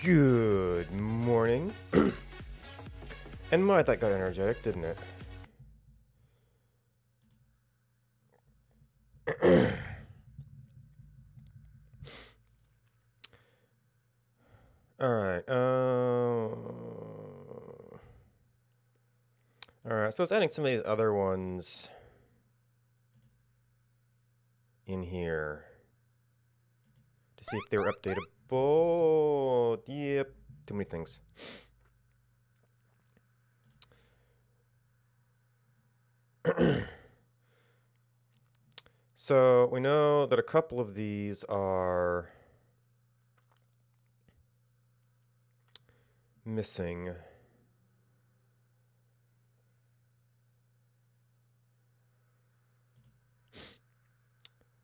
Good morning. And my, that got energetic, didn't it? Alright, alright, so it's adding some of these other ones in here to see if they were updatable. Yep, too many things. So we know that a couple of these are missing.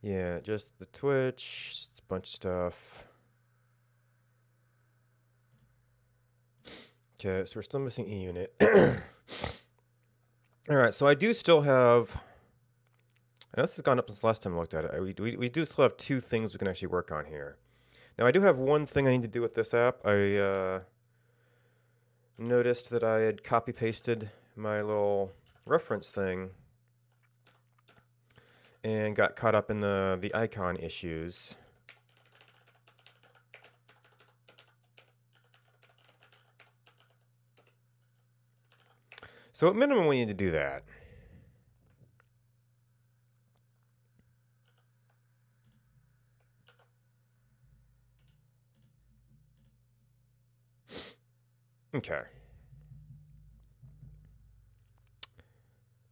Yeah, just the Twitch, a bunch of stuff. Okay, so we're still missing eUnit. Alright, so I do still have... I know this has gone up since last time I looked at it. We do still have two things we can actually work on here. Now, I do have one thing I need to do with this app. I noticed that I had copy-pasted my little reference thing and got caught up in the icon issues. So at minimum, we need to do that. Okay.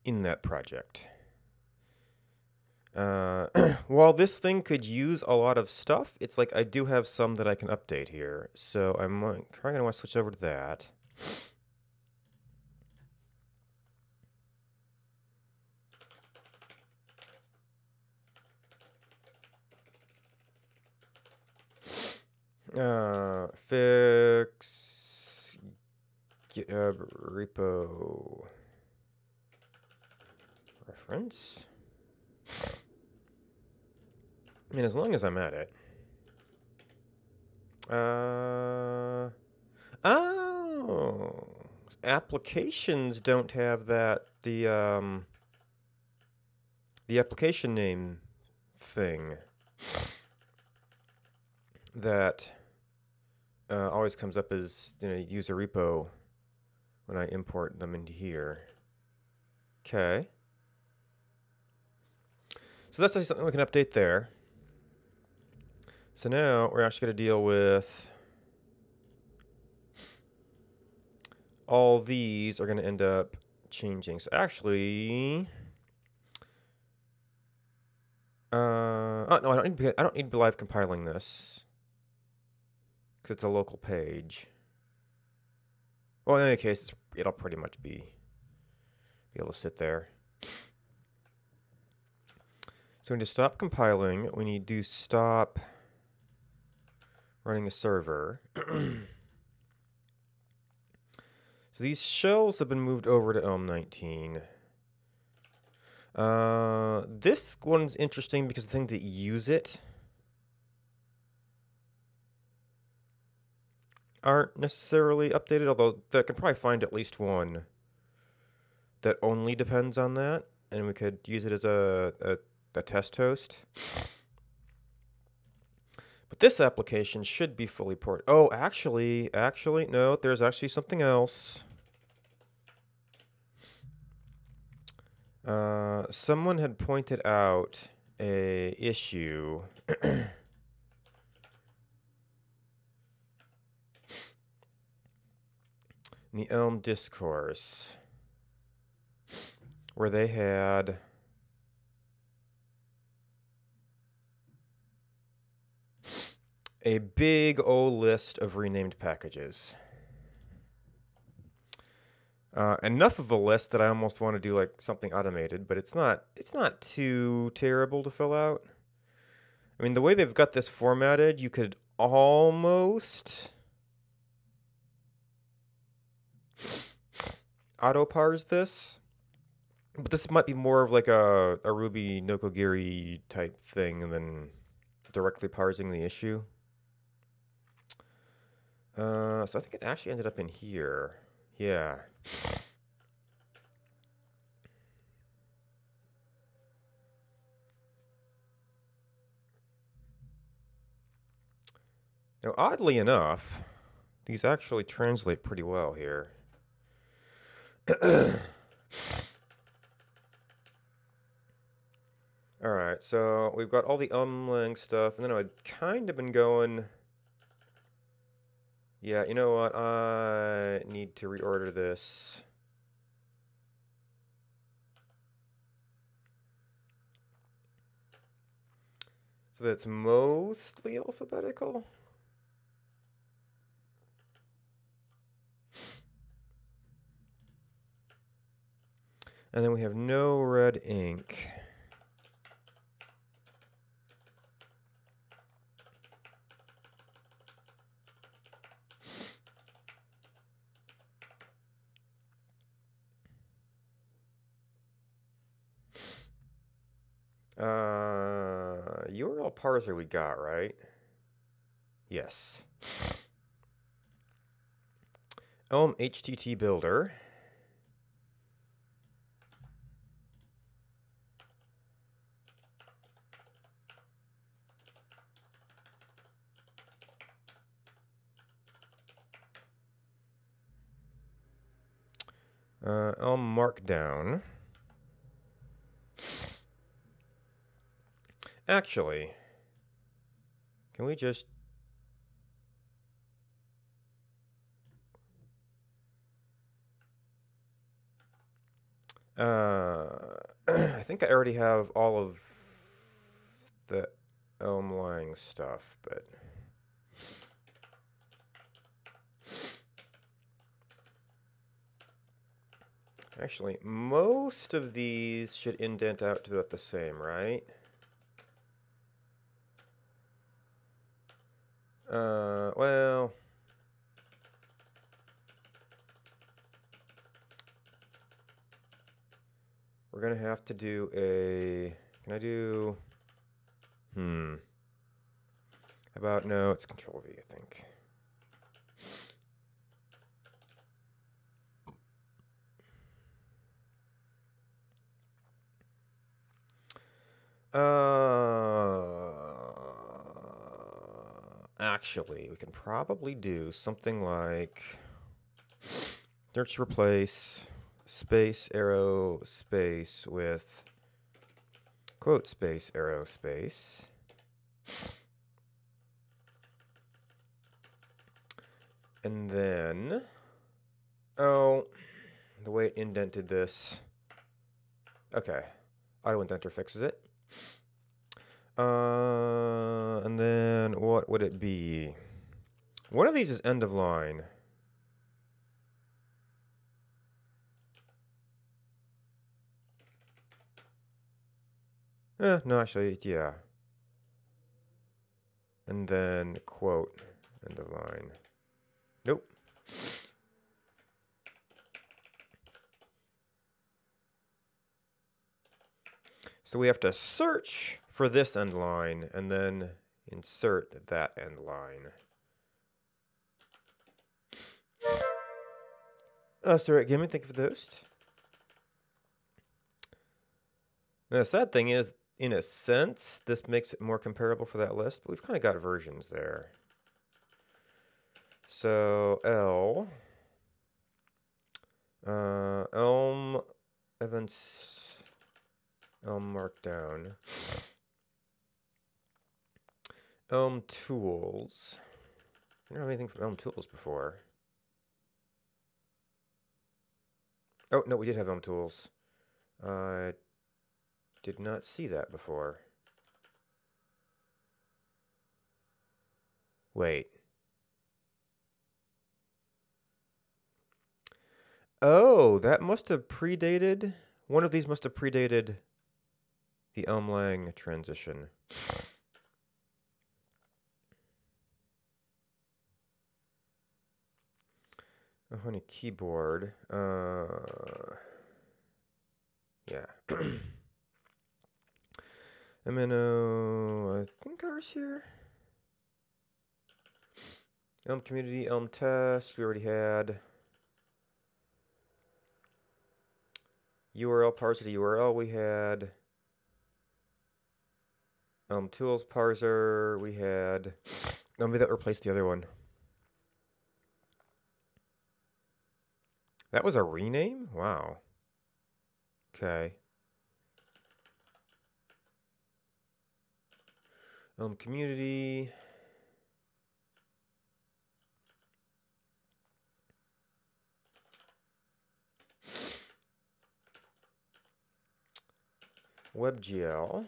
In that project. While this thing could use a lot of stuff, it's like I do have some that I can update here. So I'm probably going to want to switch over to that. Fix GitHub repo reference. And as long as I'm at it. Oh, applications don't have that, the application name thing that always comes up as, user repo when I import them into here. Okay. So that's actually something we can update there. So now we're actually going to deal with all these are going to end up changing. So actually, oh no, I don't need to be live compiling this because it's a local page. Well, in any case, it'll pretty much be able to sit there. So we need to stop compiling. We need to stop running a server. So these shells have been moved over to Elm 19. This one's interesting because the things that use it aren't necessarily updated, although I can probably find at least one that only depends on that, and we could use it as a test host. But this application should be fully ported. Oh, actually, no, there's actually something else. Someone had pointed out a issue. In the Elm discourse, where they had a big old list of renamed packages. Enough of a list that I almost want to do like something automated, but it's not too terrible to fill out. I mean, the way they've got this formatted, you could almost auto-parse this. But this might be more of like a Ruby Nokogiri type thing than directly parsing the issue. So I think it actually ended up in here. Yeah. Now, oddly enough, these actually translate pretty well here. Alright, so we've got all the umlang stuff, and then I'd kind of been going... Yeah, you know what? I need to reorder this. So that's mostly alphabetical? And then we have no red ink. URL parser we got, right? Yes. Elm HTT builder. Elm markdown. Actually, can we just... I think I already have all of the Elm-Lang stuff, but... Actually, most of these should indent out to the same, right? Well... We're gonna have to do a... Can I do... How about... No, it's Control-V, I think. Actually, we can probably do something like search replace space arrow space with quote space arrow space. And then, oh, the way it indented this. Okay, auto indenter fixes it. And then what would it be? One of these is end of line. No, actually, yeah. And then quote, end of line. Nope. So we have to search for this end line and then insert that end line. Starrett Gaming, thank you for the host. Now, the sad thing is, in a sense, this makes it more comparable for that list, but we've kind of got versions there. So, Elm events, Elm markdown, Elm tools. I don't have anything from Elm tools before. Oh, no, we did have Elm tools. I did not see that before. Wait. Oh, that must have predated... One of these must have predated the Elm-Lang transition. Oh, honey, keyboard. Yeah. MNO, I think ours here. Elm community, Elm test, we already had. URL parser to URL, we had. Elm tools parser, we had. Oh, maybe that replaced the other one. That was a rename? Wow. Okay. Elm community. WebGL.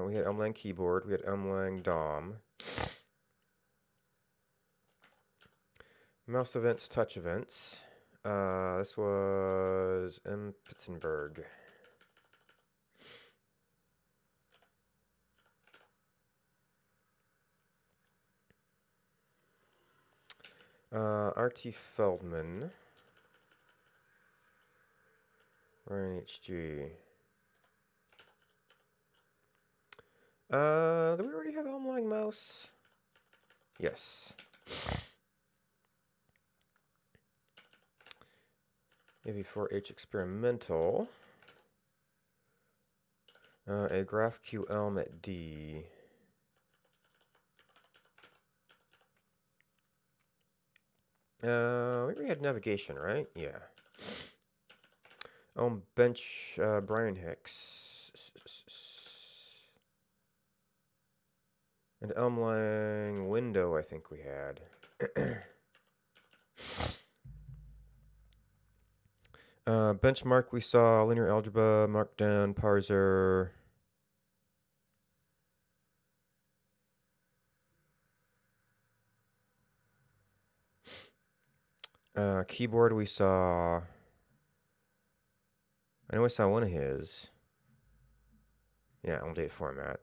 We had Elmlang keyboard. We had Elmlang DOM. Mouse events, touch events. This was M. Pittenberg. RT Feldman. Ryan HG. Do we already have Elmlang mouse? Yes. AV4H experimental. A GraphQ Elm at D. We already had navigation, right? Yeah. Bench, Brian Hicks. And Elmlang window, I think we had. Benchmark, we saw linear algebra, markdown, parser. Keyboard, we saw. I know I saw one of his. Yeah, Elm date format.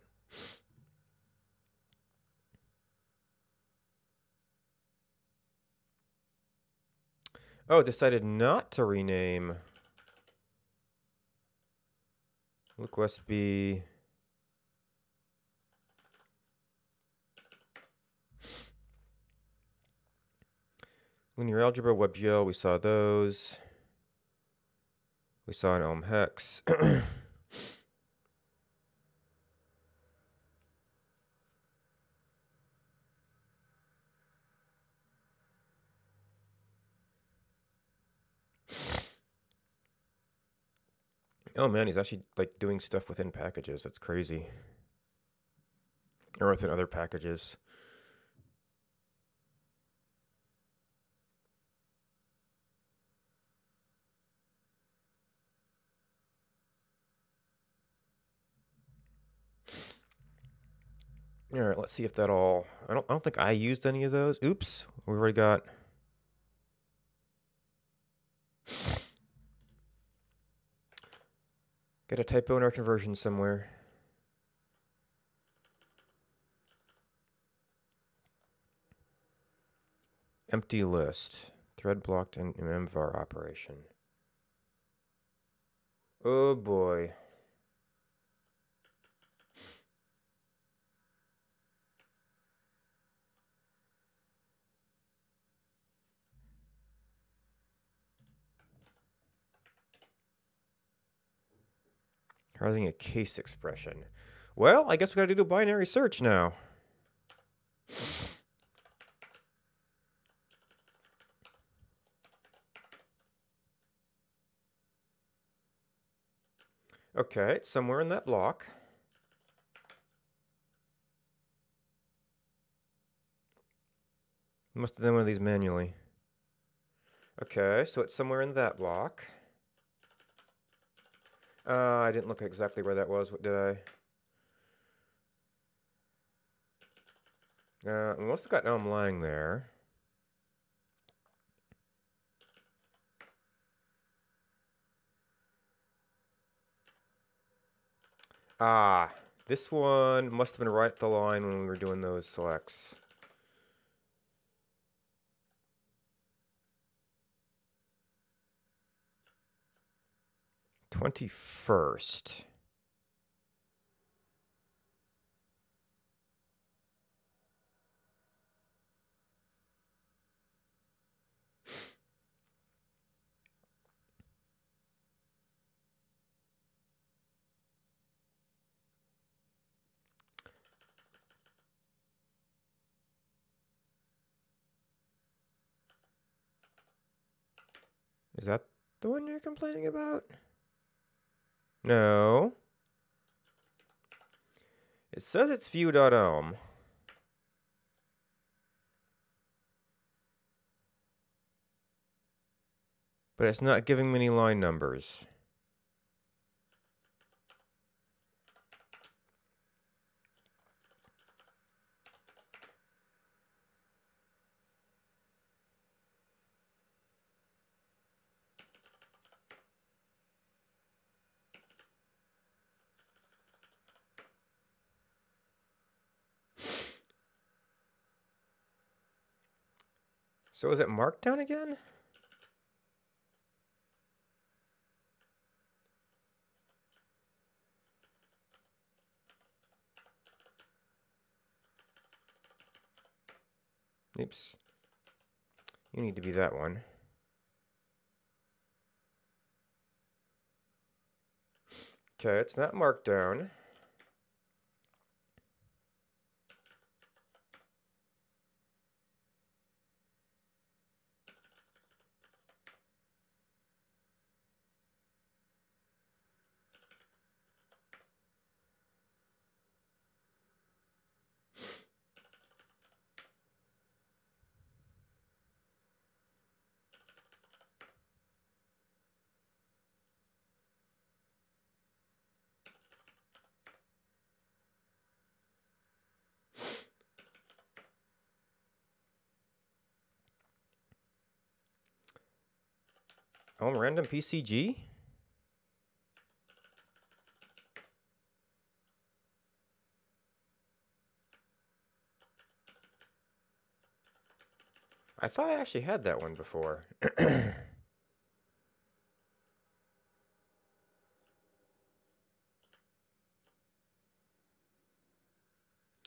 Oh, decided not to rename. Luke Westby. Linear algebra, WebGL, we saw those. We saw an Elm hex. Oh man, he's actually like doing stuff within packages. That's crazy. Or within other packages. All right, let's see if that all. I don't think I used any of those. Oops, we already got. Got a typo in our conversion somewhere. Empty list. Thread blocked in mvar operation. Oh boy. Housing a case expression. Well, I guess we gotta do a binary search now. Okay, it's somewhere in that block. Must have done one of these manually. Okay, so it's somewhere in that block. I didn't look exactly where that was. What did I? We must have got Elmlang there. Ah, this one must have been right at the line when we were doing those selects. 21st. Is that the one you're complaining about? No. It says it's view.elm. But it's not giving me any line numbers. So is it Markdown again? Oops. You need to be that one. Okay, it's not Markdown. Oh, random PCG? I thought I actually had that one before.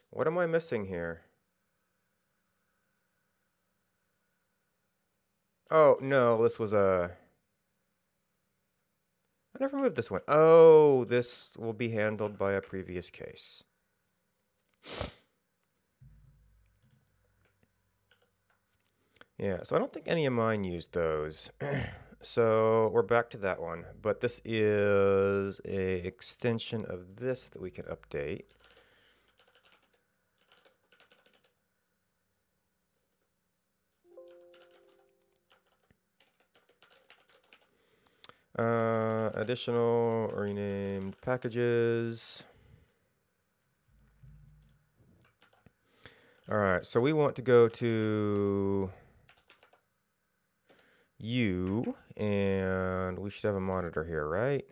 What am I missing here? Oh, no, this was a... I never moved this one. Oh, this will be handled by a previous case. Yeah, so I don't think any of mine used those. So we're back to that one. But this is a extension of this that we can update. Additional renamed packages. All right, so we want to go to U, and we should have a monitor here, right?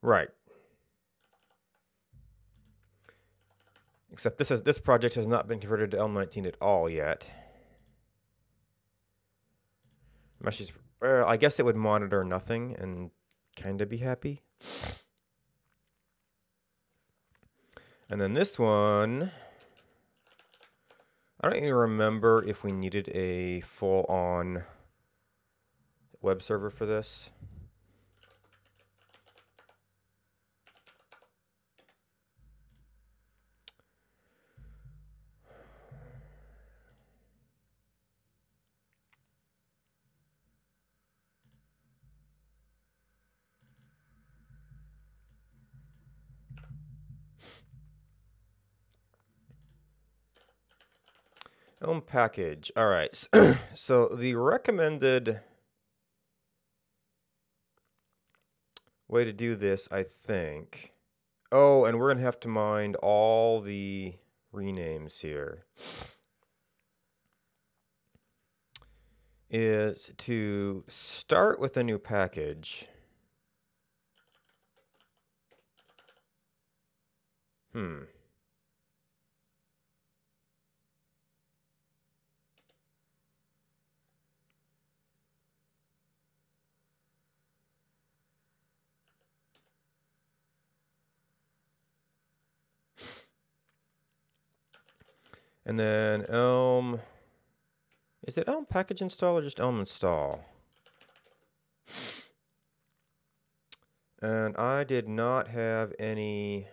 Right. Except this project has not been converted to Elm19 at all yet. I guess it would monitor nothing and kind of be happy. And then this one, I don't even remember if we needed a full-on web server for this. Elm package. All right. So the recommended way to do this, I think. Oh, and we're going to have to mind all the renames here. Is to start with a new package. And then Elm, is it Elm package install or just Elm install? And I did not have any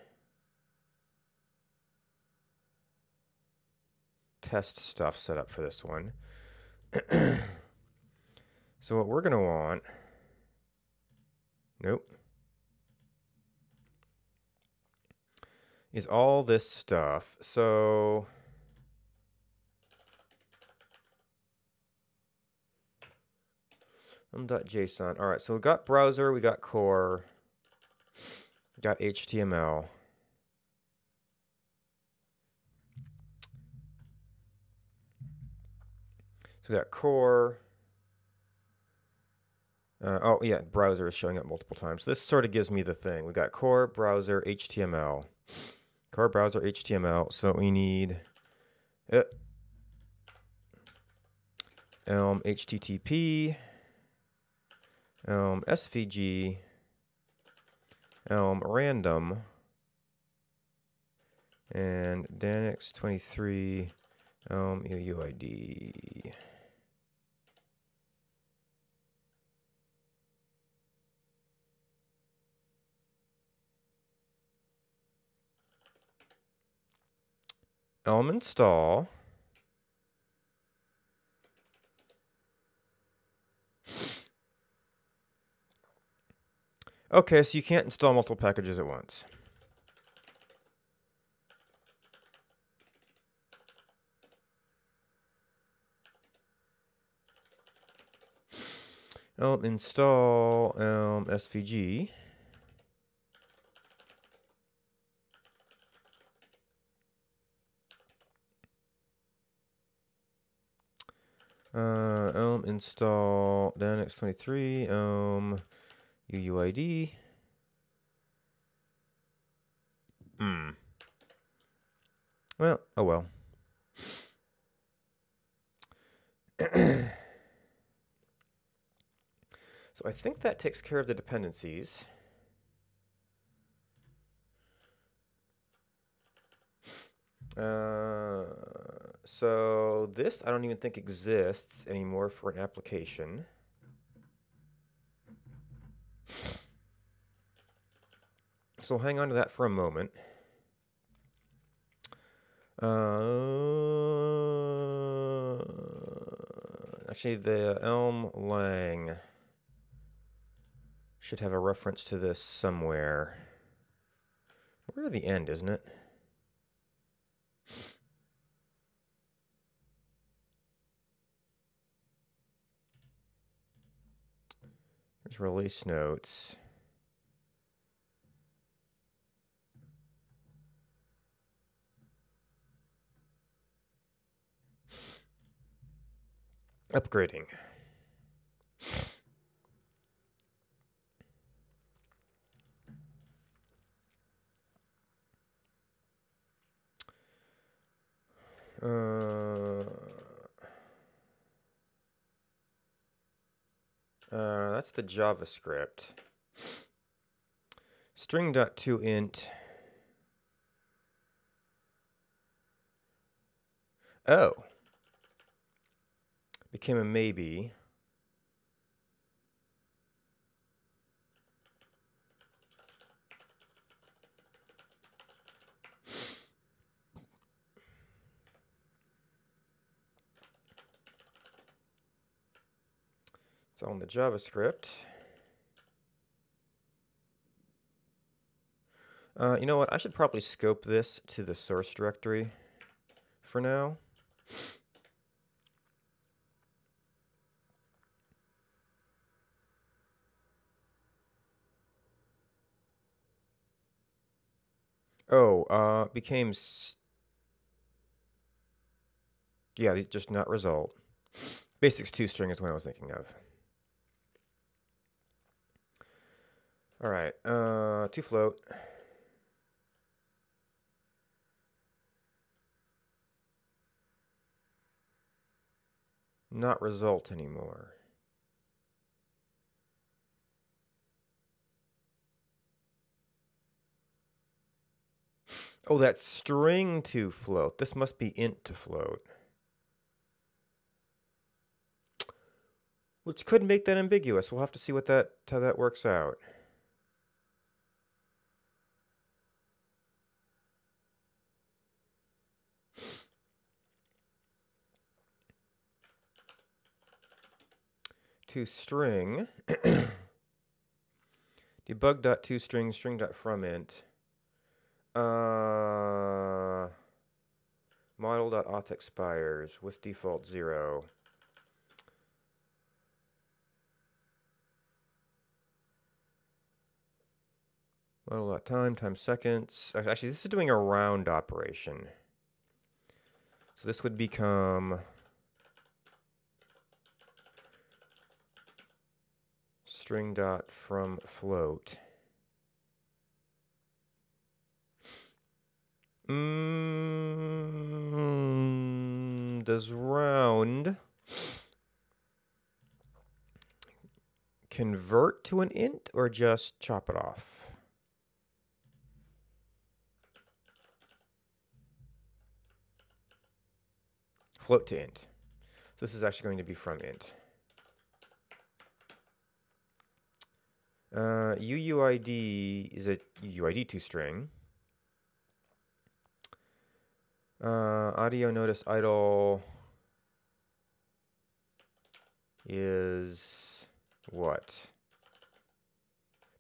test stuff set up for this one. So what we're going to want, nope, is all this stuff. So .json. All right, so we got browser, we got core, we got HTML. So we got core. Oh, yeah, browser is showing up multiple times. So this sort of gives me the thing. We got core, browser, HTML. Core, browser, HTML. So we need Elm HTTP, Elm SVG, Elm random, and Danix23 Elm UUID. Elm install. Okay, so you can't install multiple packages at once. Elm install Elm SVG. Elm install Danix23 Elm UUID. Well, oh well. So I think that takes care of the dependencies. So this I don't even think exists anymore for an application. So hang on to that for a moment. Actually, the Elm Lang should have a reference to this somewhere. We're at the end, isn't it? There's release notes. Upgrading. That's the JavaScript. String.toInt. Oh. Became a maybe. So on the JavaScript. You know what? I should probably scope this to the source directory for now. Oh, became... yeah, just not result. Basics2 string is what I was thinking of. All right, to float. Not result anymore. Oh, that's string to float. This must be int to float. Which could make that ambiguous. We'll have to see how that works out. ToString debug.toString string.fromInt model.auth expires with default 0. Model.time times seconds. Actually, this is doing a round operation. So this would become string.fromFloat. Does round convert to an int or just chop it off? Float to int. So this is actually going to be from int. UUID is a UUID toString. Audio notice idle is what?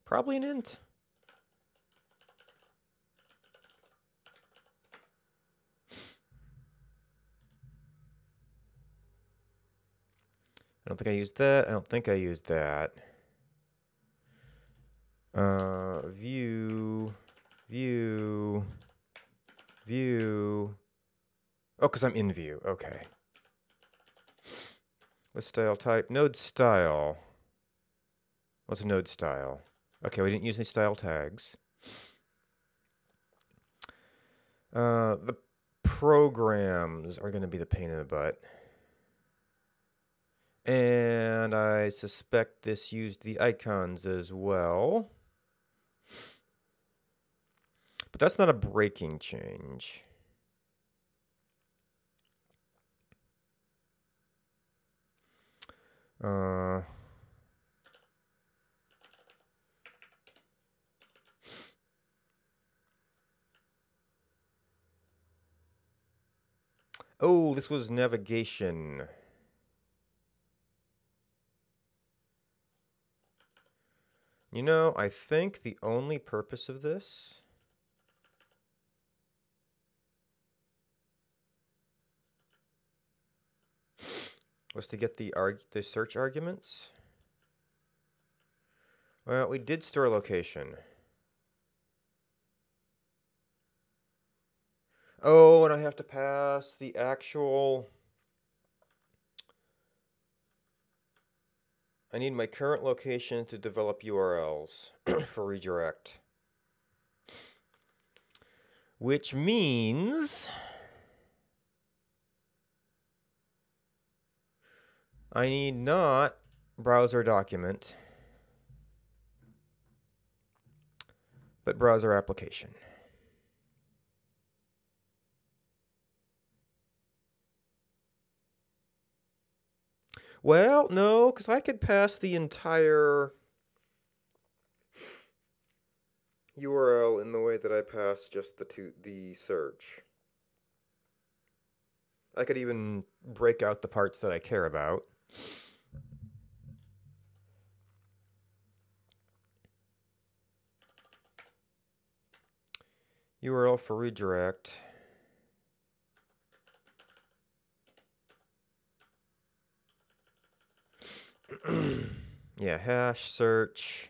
Probably an int. I don't think I used that. I don't think I used that. View. Oh, because I'm in view. Okay. List style type. Node style. What's a node style? Okay, we didn't use any style tags. The programs are going to be the pain in the butt. And I suspect this used the icons as well. But that's not a breaking change. Oh, this was navigation. You know, I think the only purpose of this was to get the search arguments. Well, we did store location. Oh, and I have to pass the actual... I need my current location to develop URLs for redirect. Which means I need not browser document, but browser application. Well, no, because I could pass the entire URL in the way that I pass just the search. I could even break out the parts that I care about. URL for redirect. Yeah, hash search.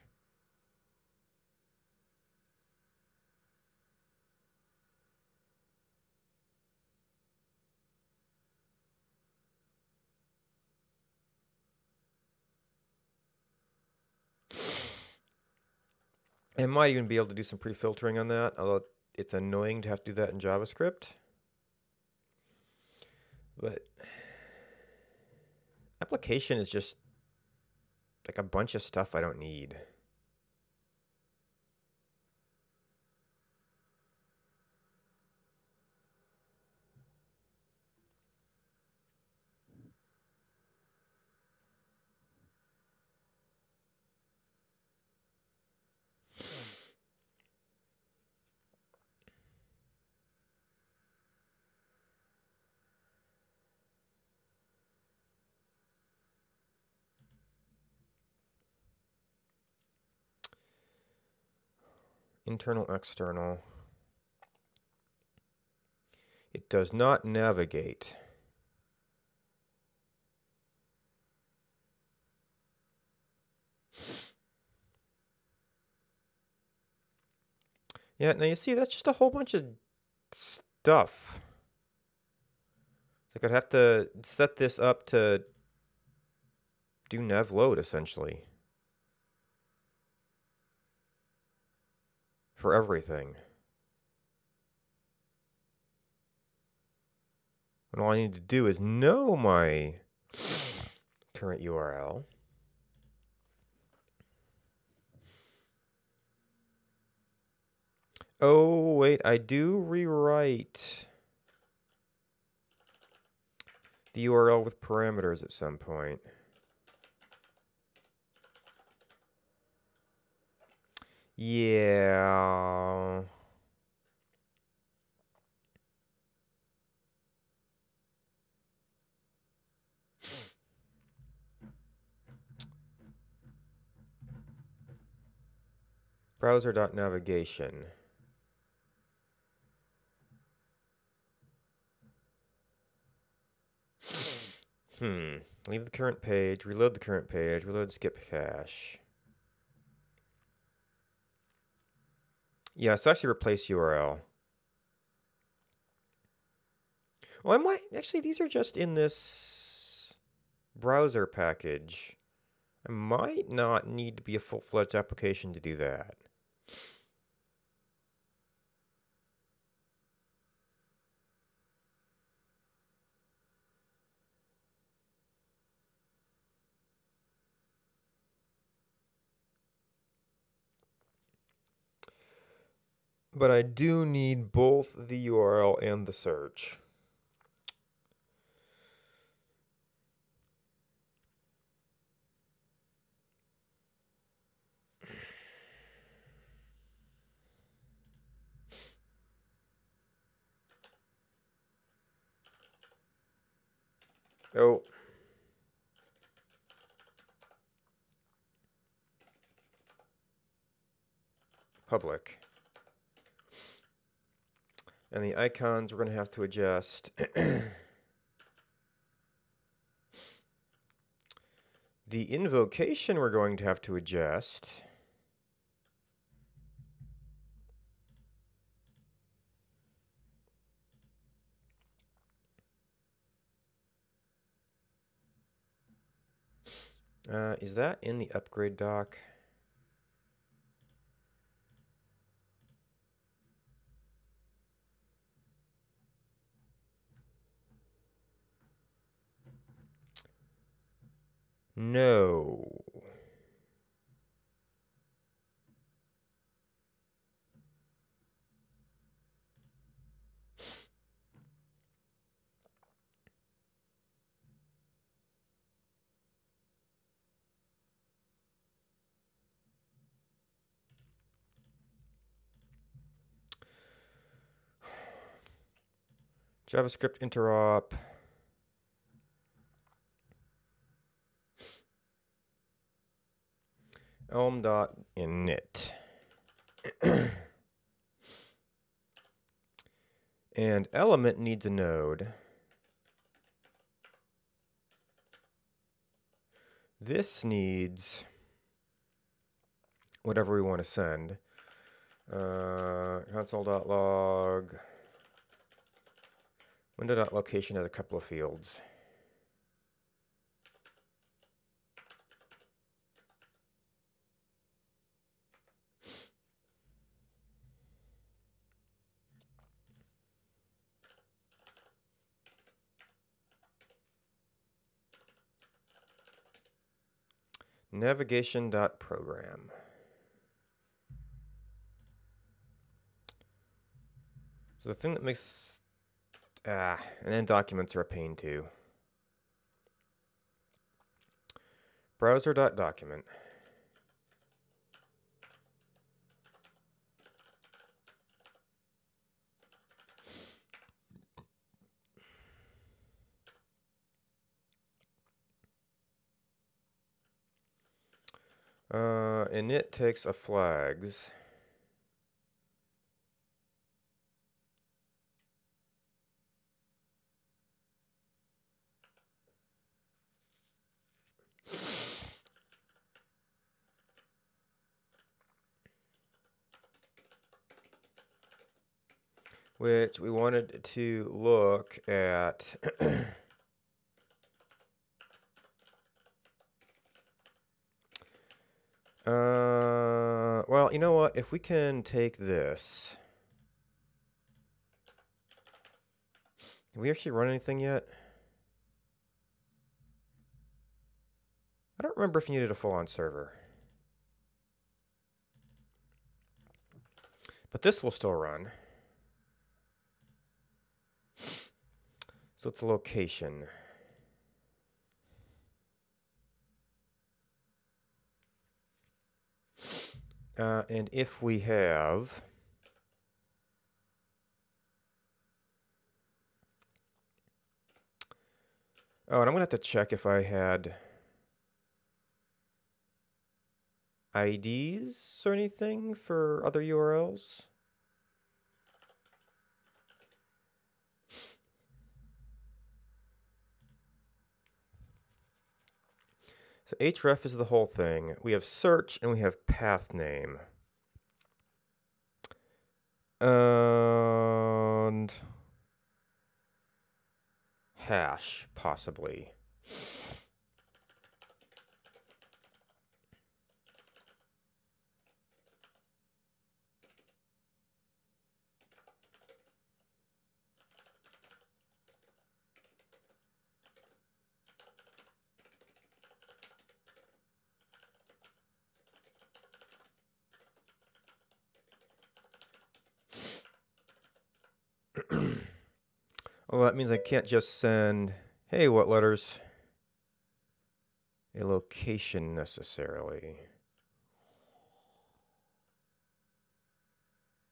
I might even be able to do some pre-filtering on that, although it's annoying to have to do that in JavaScript. But application is just like a bunch of stuff I don't need. Internal, external. It does not navigate. Yeah, now you see, that's just a whole bunch of stuff. It's like I'd have to set this up to do nav load, essentially. For everything. And all I need to do is know my current URL. Oh, wait, I do rewrite the URL with parameters at some point. Yeah. Browser.navigation. Leave the current page, reload the current page, reload skip cache. Yeah, so actually replace URL. Well, I might, actually, these are just in this browser package. I might not need to be a full-fledged application to do that. But I do need both the URL and the search. Oh. Public. And the icons we're going to have to adjust. The invocation we're going to have to adjust. Is that in the upgrade doc? No. JavaScript interop. Elm.init. And element needs a node. This needs whatever we want to send. Console.log. Window.location has a couple of fields. Navigation.program. So the thing that makes... and then documents are a pain too. Browser.document. Init takes a flags. which we wanted to look at well, you know what? If we can take this, have we actually run anything yet? I don't remember if you needed a full-on server. But this will still run. So it's a location. And if we have... Oh, and I'm going to have to check if I had IDs or anything for other URLs. So href is the whole thing. We have search and we have path name. And hash, possibly. Well, that means I can't just send, hey, what letters? A location necessarily.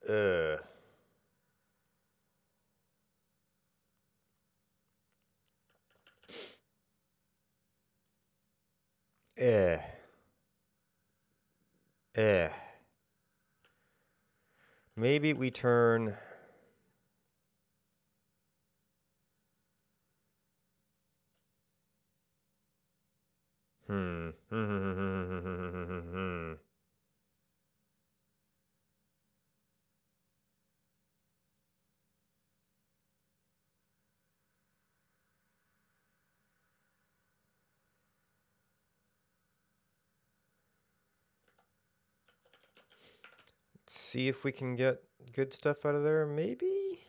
Ugh. Eh. Eh. Maybe we turn... Hmm. See if we can get good stuff out of there, maybe?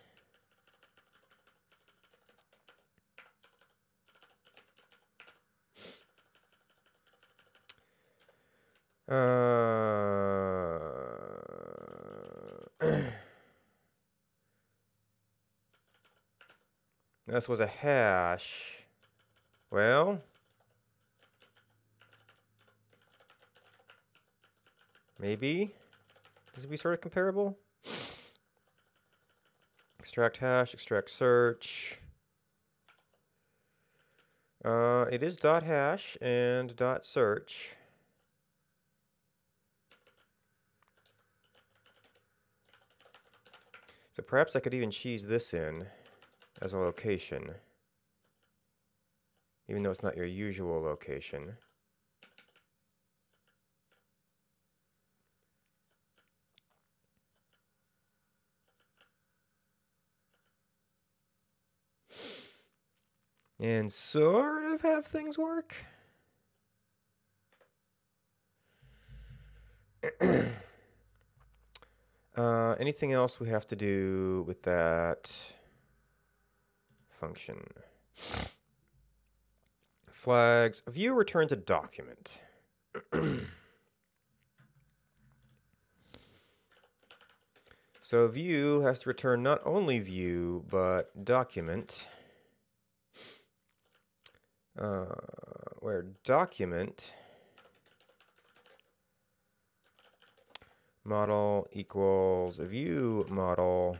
This was a hash. Well, maybe? This would be sort of comparable. Extract hash, extract search. It is dot hash and dot search. So perhaps I could even cheese this in as a location, even though it's not your usual location. And sort of have things work. Anything else we have to do with that function? Flags. View returns a document. So view has to return not only view, but document. Where document model equals view model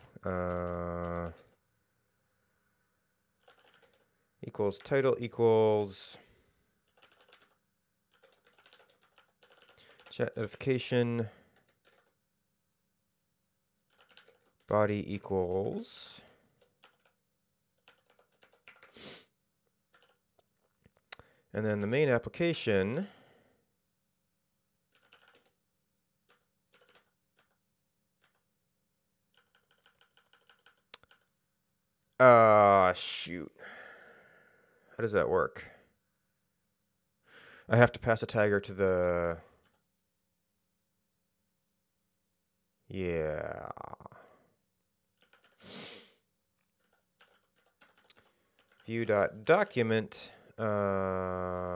equals title equals chat notification body equals and then the main application Shoot. How does that work? I have to pass a tagger to the... Yeah. View.document UI.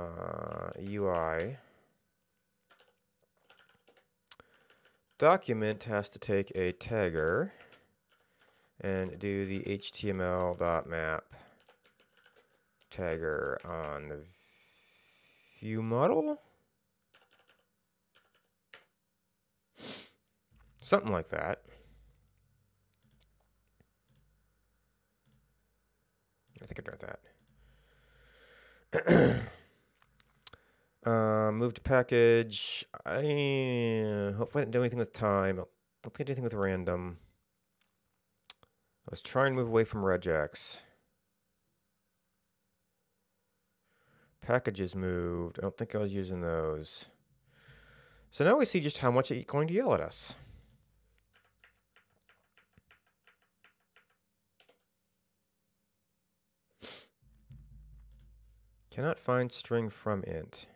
Document has to take a tagger and do the HTML.map tagger on the view model? Something like that. I think I read that. Move to package. Hopefully I didn't do anything with time. I don't think I did anything with random. I was trying to move away from regex. Packages moved. I don't think I was using those. So now we see just how much it's going to yell at us. Cannot find string from int.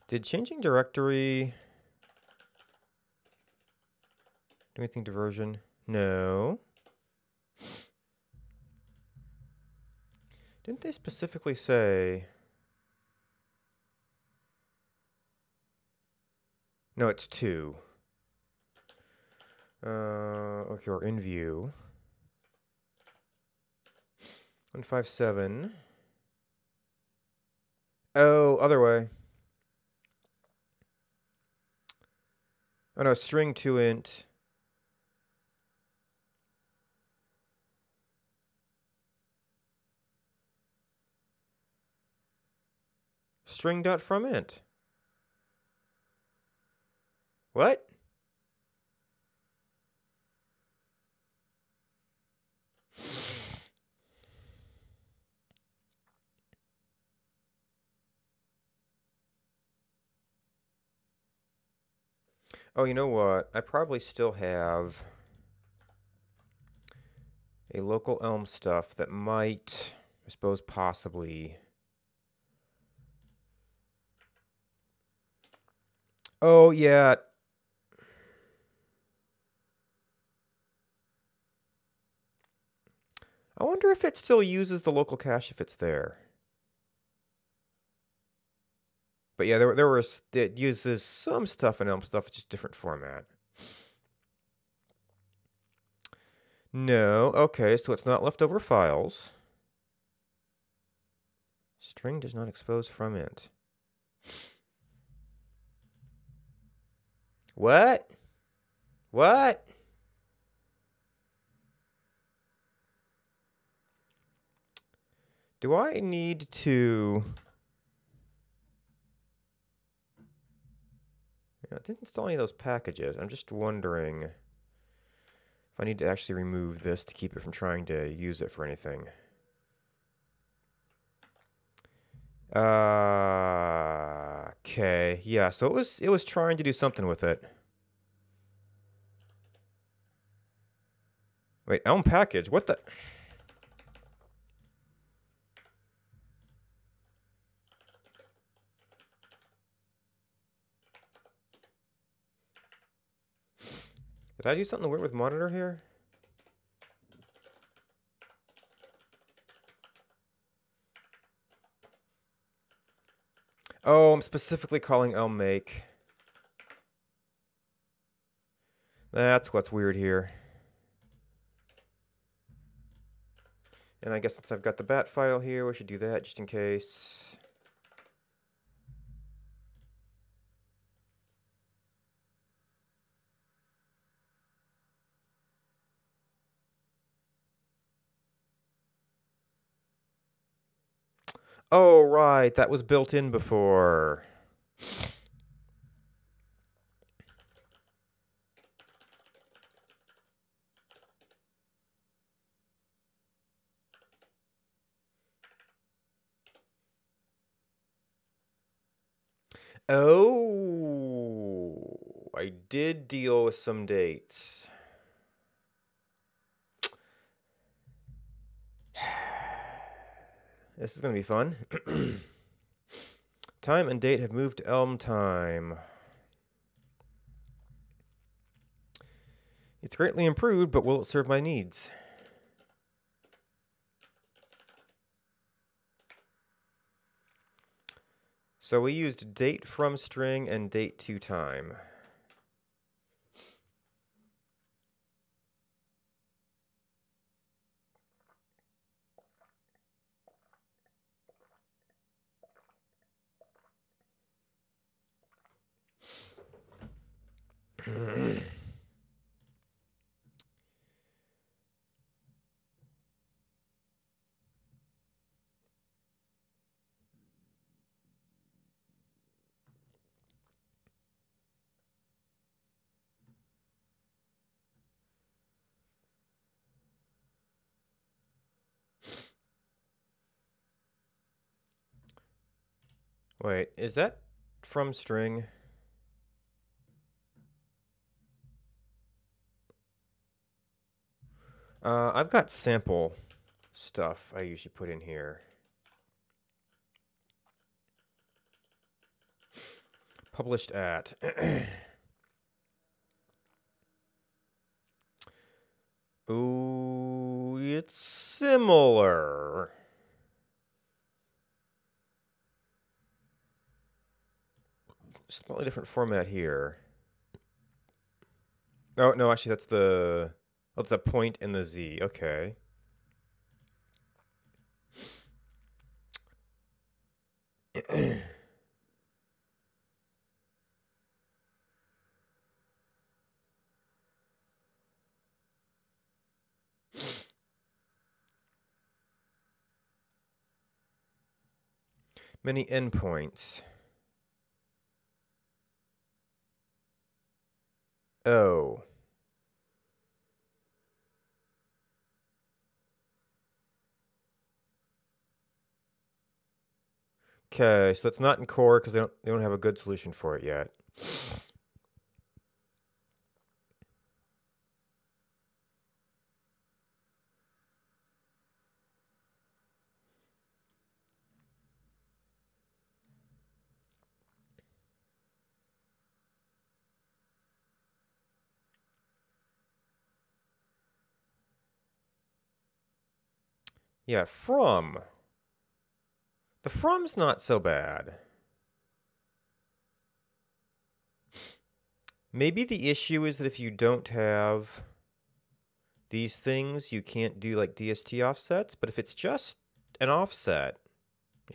Did changing directory do anything to version? No. Didn't they specifically say... No, it's 2. Okay, we're in view. 157. Oh, other way. Oh no, string to int. String dot from int. What? Oh, you know what? I probably still have a local Elm stuff that might, I suppose, possibly. Oh, yeah. I wonder if it still uses the local cache if it's there. But yeah, there was, it uses some stuff in Elm stuff, it's just different format. No, okay, so it's not leftover files. String does not expose from int. What? What? Do I need to... Yeah, I didn't install any of those packages. I'm just wondering if I need to actually remove this to keep it from trying to use it for anything. Okay. Yeah, so it was trying to do something with it. Wait, Elm package? What the... Did I do something weird with monitor here? Oh, I'm specifically calling Elm make. That's what's weird here. And I guess since I've got the bat file here, we should do that just in case. Oh, right, that was built in before. Oh, I did deal with some dates. This is going to be fun. Time and date have moved to Elm time. It's greatly improved, but will it serve my needs? So we used date from string and date to time. Wait, is that from string? I've got sample stuff I usually put in here. Published at. Ooh, it's similar. Slightly different format here. Oh, no, actually, that's the... Oh, that's a point in the Z. Okay. Many endpoints. Oh. Okay, so it's not in core because they don't have a good solution for it yet. Yeah, from. The from's not so bad. Maybe the issue is that if you don't have these things, you can't do like DST offsets, but if it's just an offset,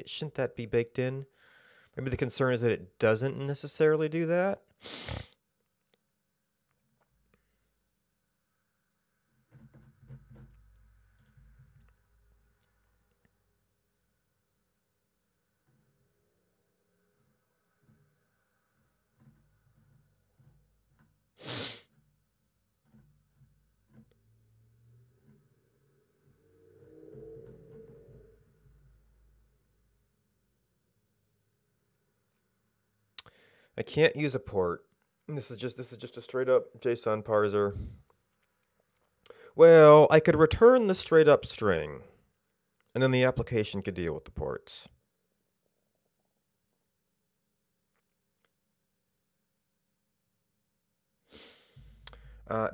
shouldn't that be baked in? Maybe the concern is that it doesn't necessarily do that. I can't use a port. This is just a straight up JSON parser. Well, I could return the straight up string, and then the application could deal with the ports.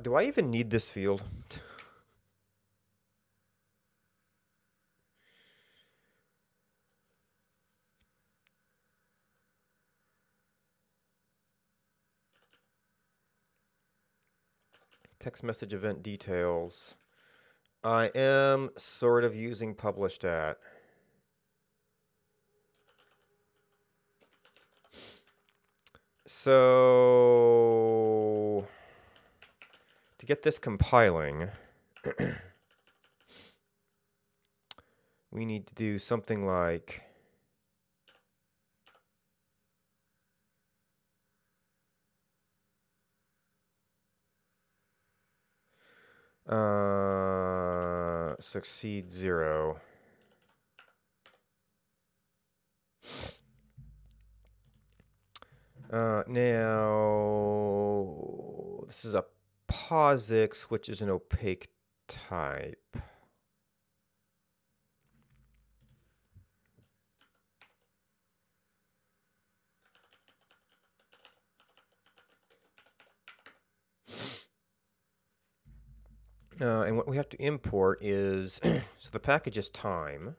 Do I even need this field? Text message event details. I am sort of using published at. So to get this compiling, we need to do something like succeed 0. Now this is a POSIX, which is an opaque type. And what we have to import is, so the package is time.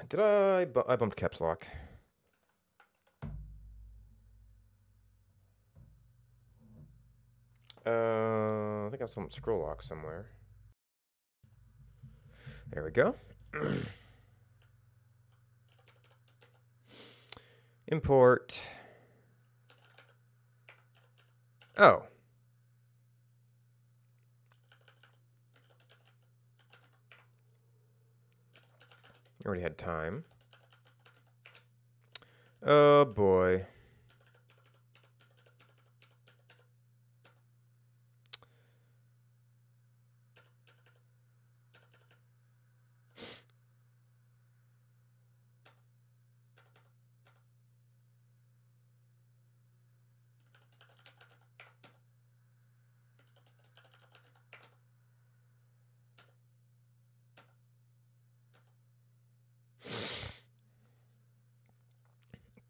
Did I bumped caps lock. I think I have some scroll lock somewhere. There we go. Import. Oh. Already had time. Oh boy.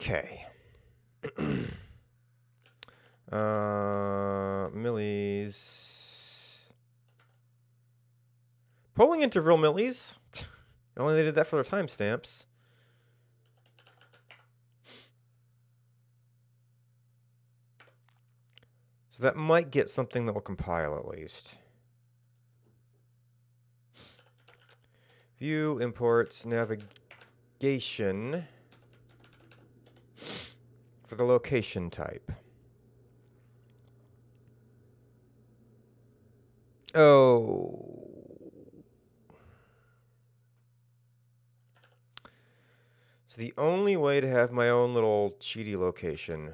Okay. Millis. Polling interval millis. Only they did that for their timestamps. So that might get something that will compile at least. View imports navigation for the location type. Oh. So the only way to have my own little cheaty location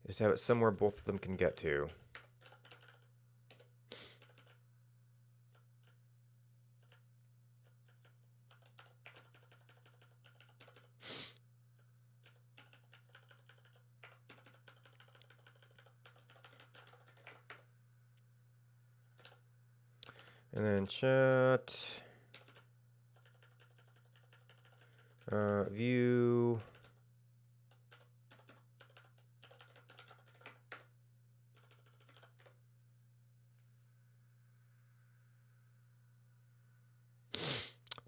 is to have it somewhere both of them can get to. And then chat, view,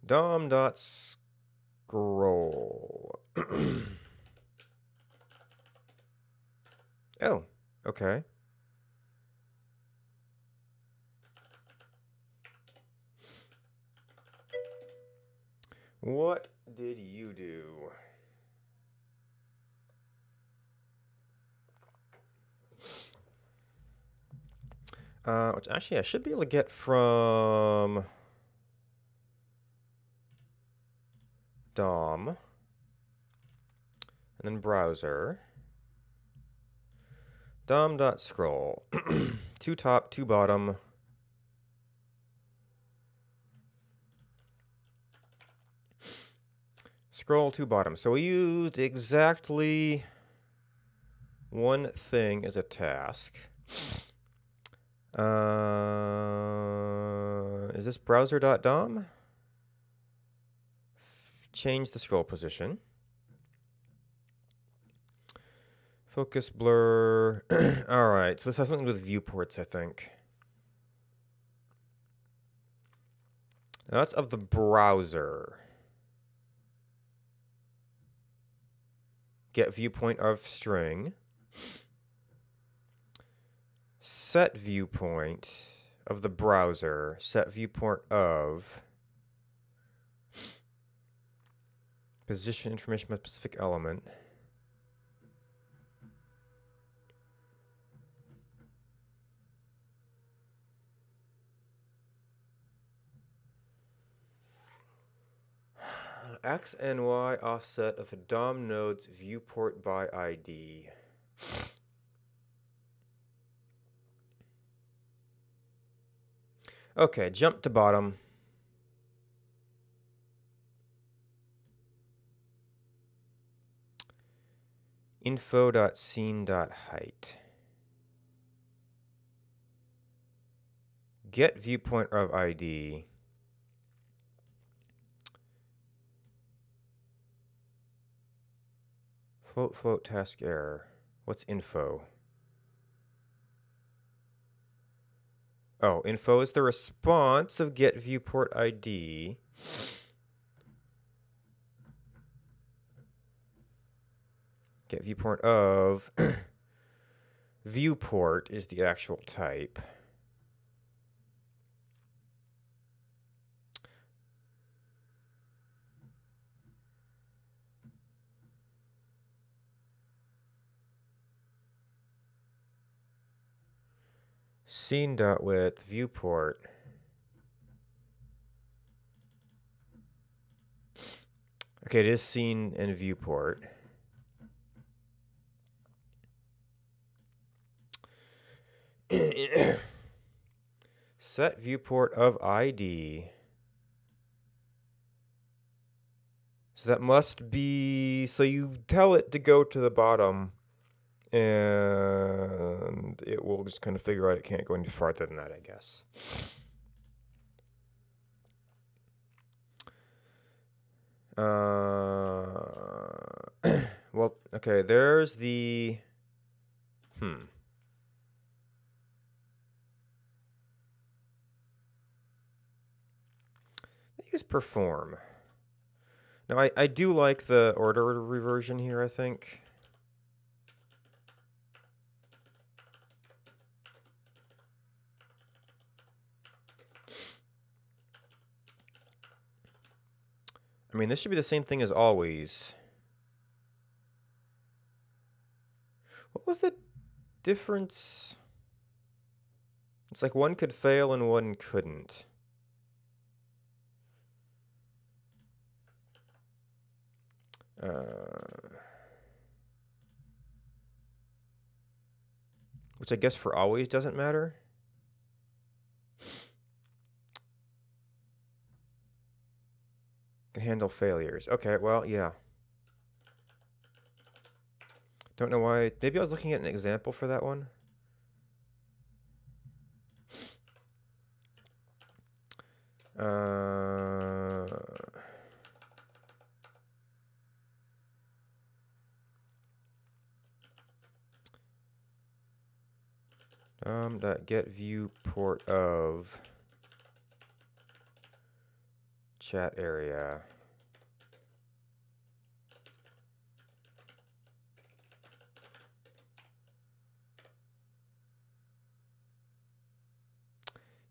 dom.scroll. Oh, okay. What did you do? Which actually I should be able to get from DOM, and then browser. DOM.scroll. 2 top, 2 bottom. Scroll 2 bottom. So we used exactly one thing as a task. Is this browser.dom? Change the scroll position. Focus blur. All right, so this has something to do with viewports, I think. Now that's of the browser. Get viewpoint of string. Set viewpoint of the browser. Set viewport of position information by specific element. X and Y offset of a DOM node's viewport by ID. Okay, jump to bottom. Info.scene.height. Get viewpoint of ID. Float task error. What's info? Oh, info is the response of get viewport ID. Get viewport of viewport is the actual type. Scene.width viewport. Okay, it is scene and viewport. Set viewport of ID. So that must be, so you tell it to go to the bottom and it will just kind of figure out it can't go any farther than that, I guess. Well, okay, there's the, I use perform. Now, I do like the order reversion here, I think. I mean, this should be the same thing as always. What was the difference? It's like one could fail and one couldn't. Which I guess for always doesn't matter. Can handle failures. Okay, well, yeah. Don't know why. Maybe I was looking at an example for that one. That get viewport of chat area.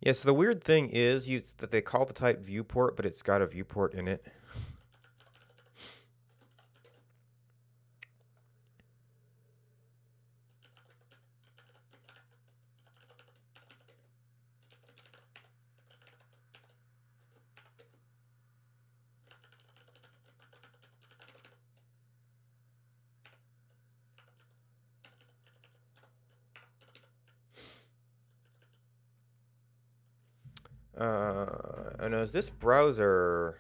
Yeah, so the weird thing is that they call the type viewport, but it's got a viewport in it. And is this browser?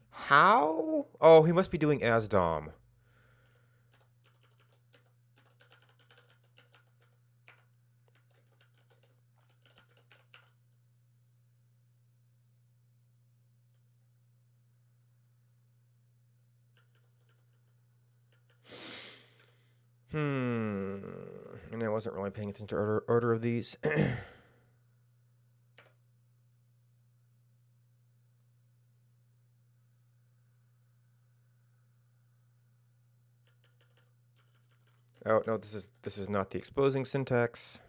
How? Oh, he must be doing ASDOM. And I wasn't really paying attention to order of these. Oh, no, this is not the exposing syntax.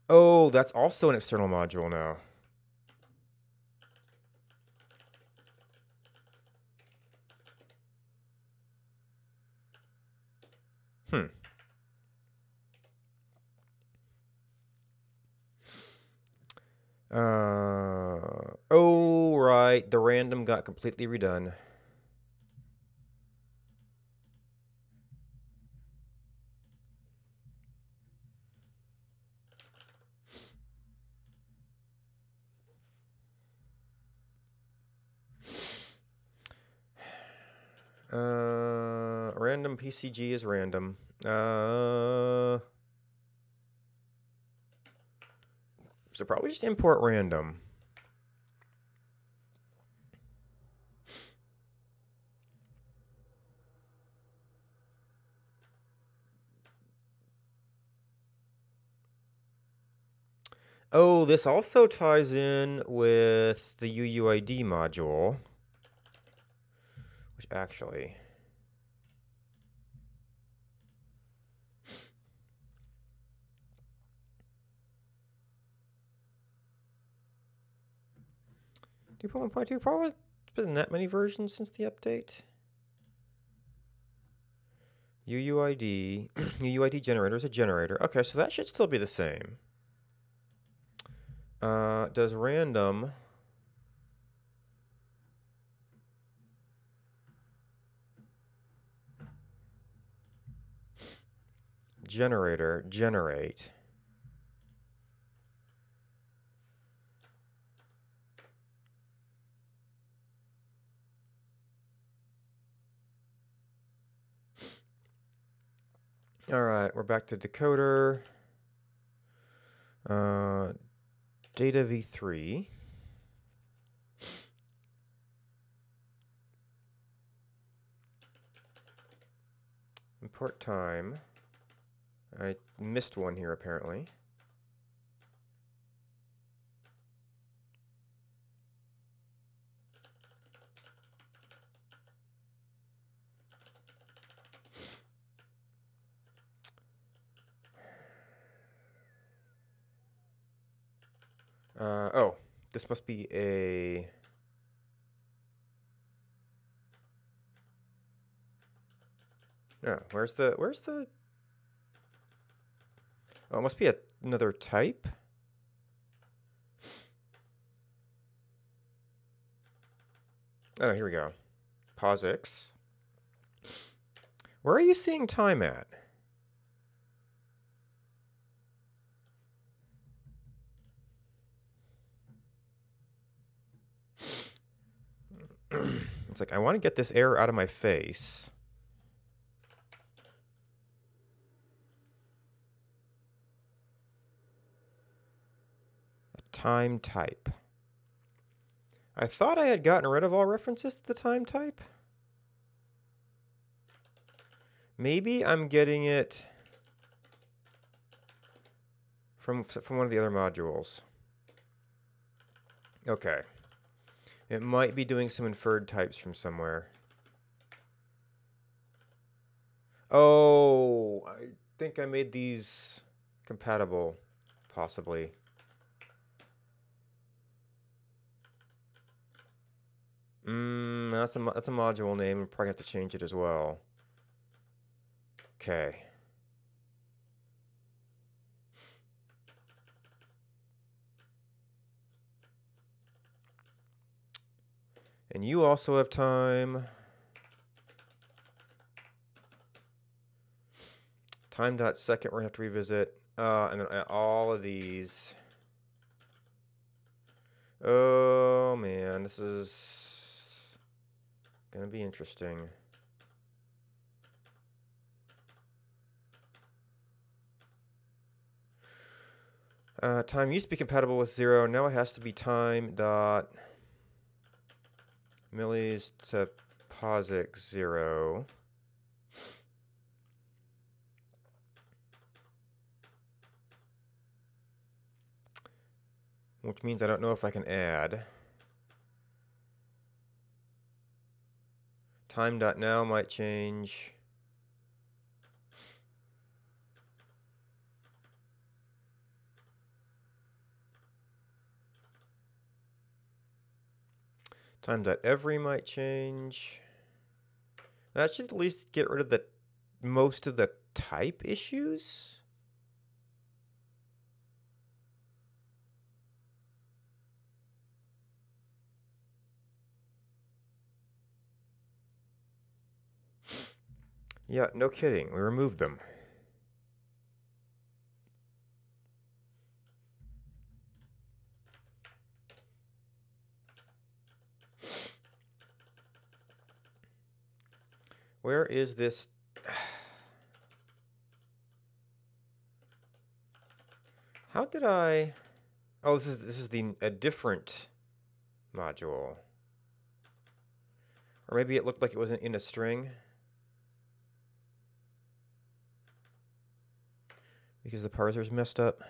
Oh, that's also an external module now. Oh, right. The random got completely redone. Random PCG is random. So probably just import random. Oh, this also ties in with the UUID module, which actually... Two point 1.2 probably been that many versions since the update. UUID, UUID generator is a generator. Okay, so that should still be the same. Does random generator generate? All right, we're back to decoder. Data v3. Import time. I missed one here apparently. Oh, this must be a... No, where's the... Oh, it must be another type. Oh, here we go. POSIX. Where are you seeing time at? It's like, I want to get this error out of my face. A time type. I thought I had gotten rid of all references to the time type. Maybe I'm getting it from one of the other modules. Okay. It might be doing some inferred types from somewhere. Oh, I think I made these compatible, possibly. That's a module name. We'll probably have to change it as well. Okay. And you also have time. Time.second, we're going to have to revisit. And then all of these. Oh, man. This is going to be interesting. Time used to be compatible with 0. Now it has to be time dot millis to POSIX 0. Which means I don't know if I can add. Time.now might change. Time.every might change. That should at least get rid of most of the type issues. Yeah, no kidding. We removed them. Where is this? How did I... Oh, this is a different module. Or maybe it looked like it wasn't in a string. Because the parser's messed up.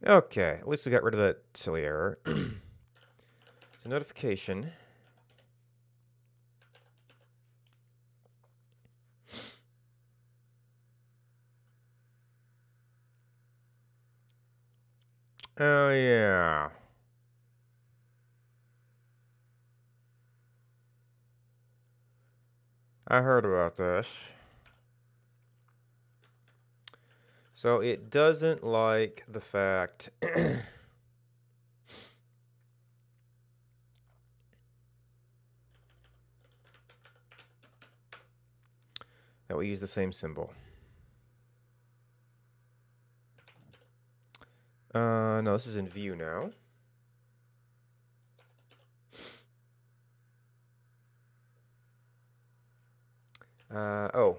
Okay, at least we got rid of that silly error. So notification. Oh, yeah. I heard about this. So it doesn't like the fact that we use the same symbol. No, this is in view now. Oh,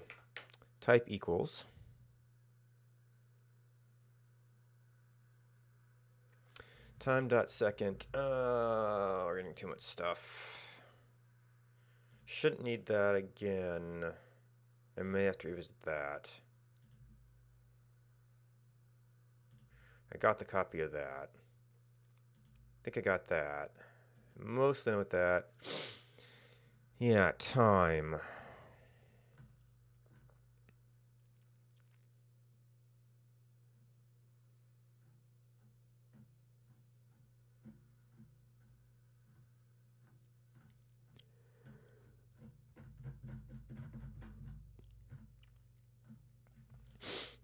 type equals. Time.second. We're getting too much stuff. Shouldn't need that again. I may have to revisit that. I got the copy of that. I think I got that. Mostly with that. Yeah, time.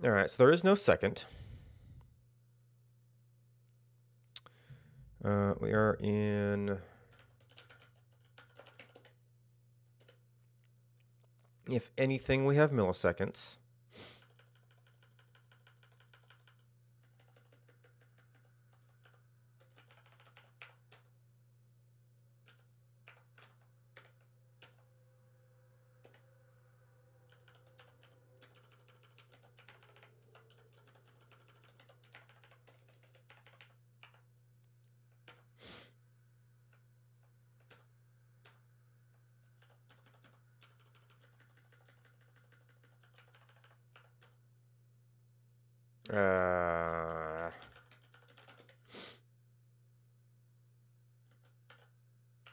All right, so there is no second. We are in... If anything, we have milliseconds.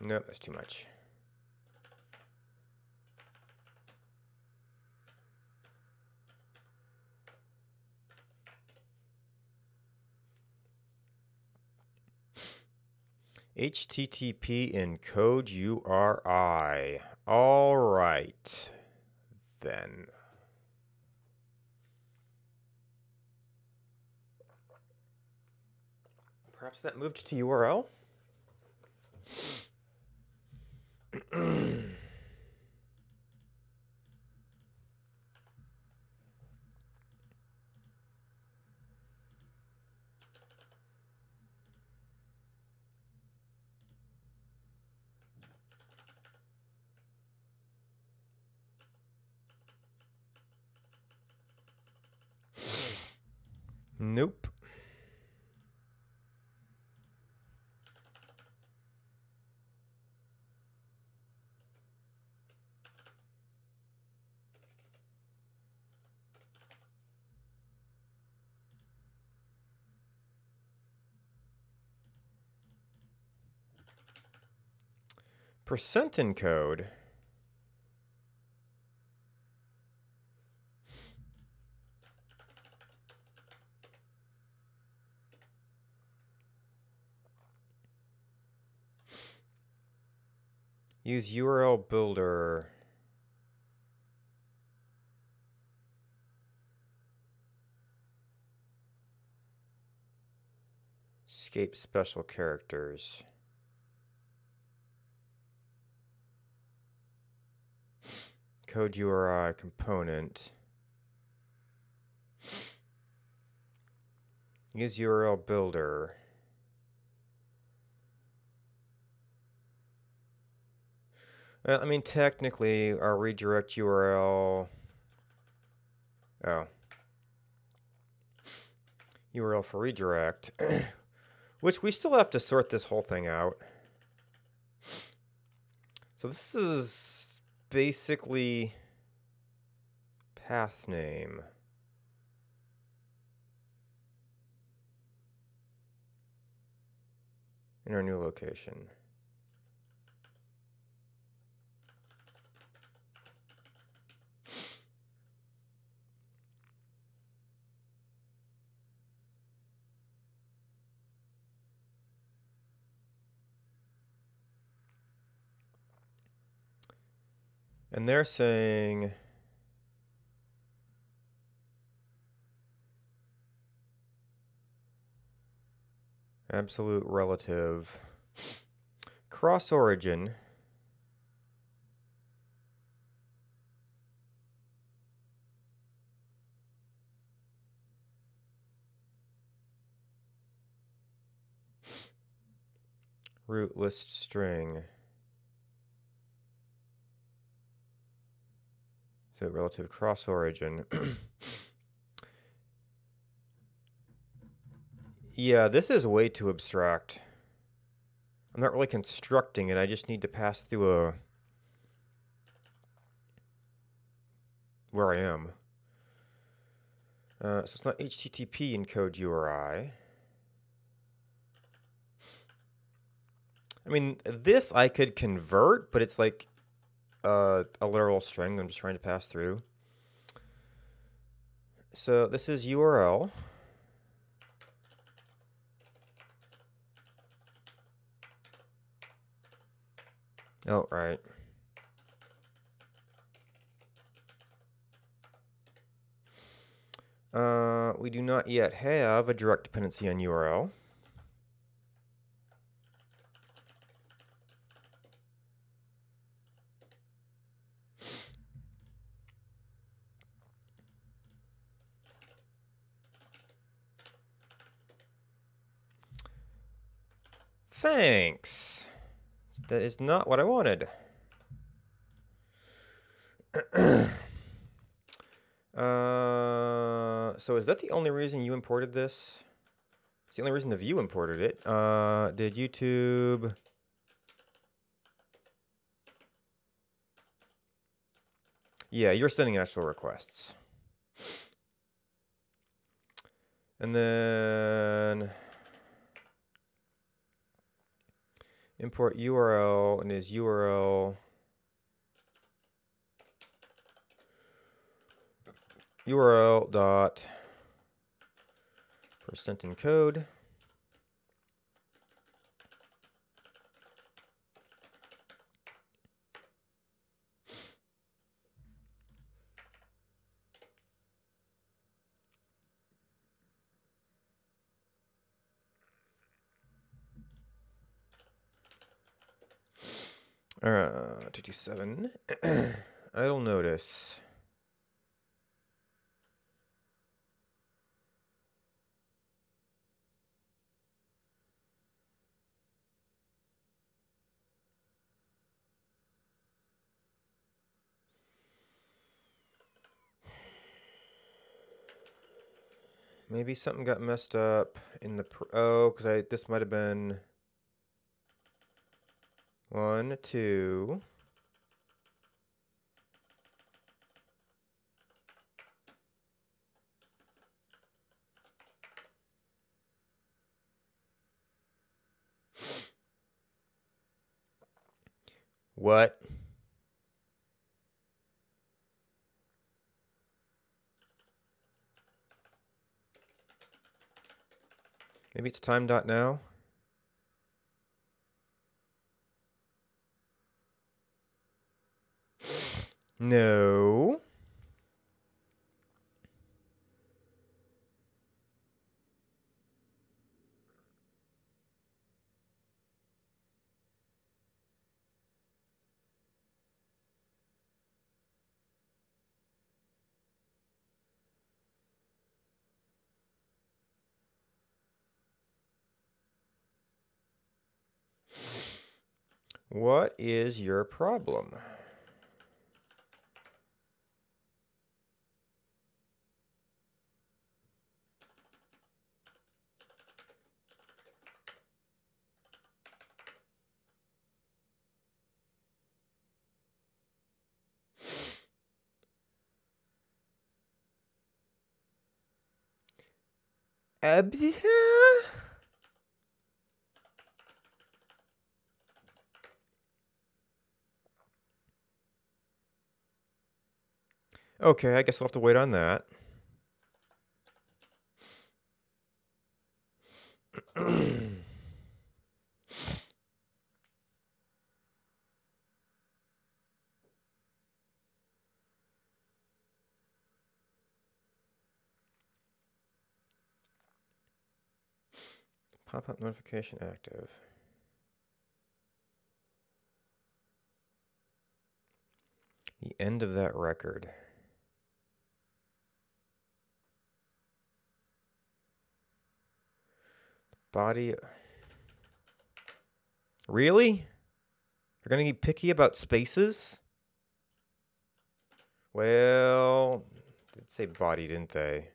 Nope, that's too much. HTTP encode URI. All right, then. Perhaps that moved to URL? Nope. Percent encode. Use URL builder. Escape special characters. Code URI component. Use URL builder. Well, I mean, technically, our redirect URL... Oh. URL for redirect, which we still have to sort this whole thing out. So this is basically path name. In our new location. And they're saying absolute relative cross origin root list string. So relative cross origin. Yeah, this is way too abstract. I'm not really constructing it. I just need to pass through a where I am. So it's not HTTP encode URI. I mean, this I could convert, but it's like a literal string that I'm just trying to pass through. So this is URL. Oh, right. We do not yet have a direct dependency on URL. Thanks. That is not what I wanted. So is that the only reason you imported this? It's the only reason the view imported it. Did YouTube... Yeah, you're sending actual requests. And then... import URL, and is URL... URL dot percent encode. All right, 227. Idle notice. Maybe something got messed up in the because this might have been 1, 2. What? Maybe it's time dot now. No. What is your problem? Yeah. Okay, I guess we'll have to wait on that. Pop-up notification active. The end of that record. Body. Really? They're gonna be picky about spaces? Well, they did say body, didn't they?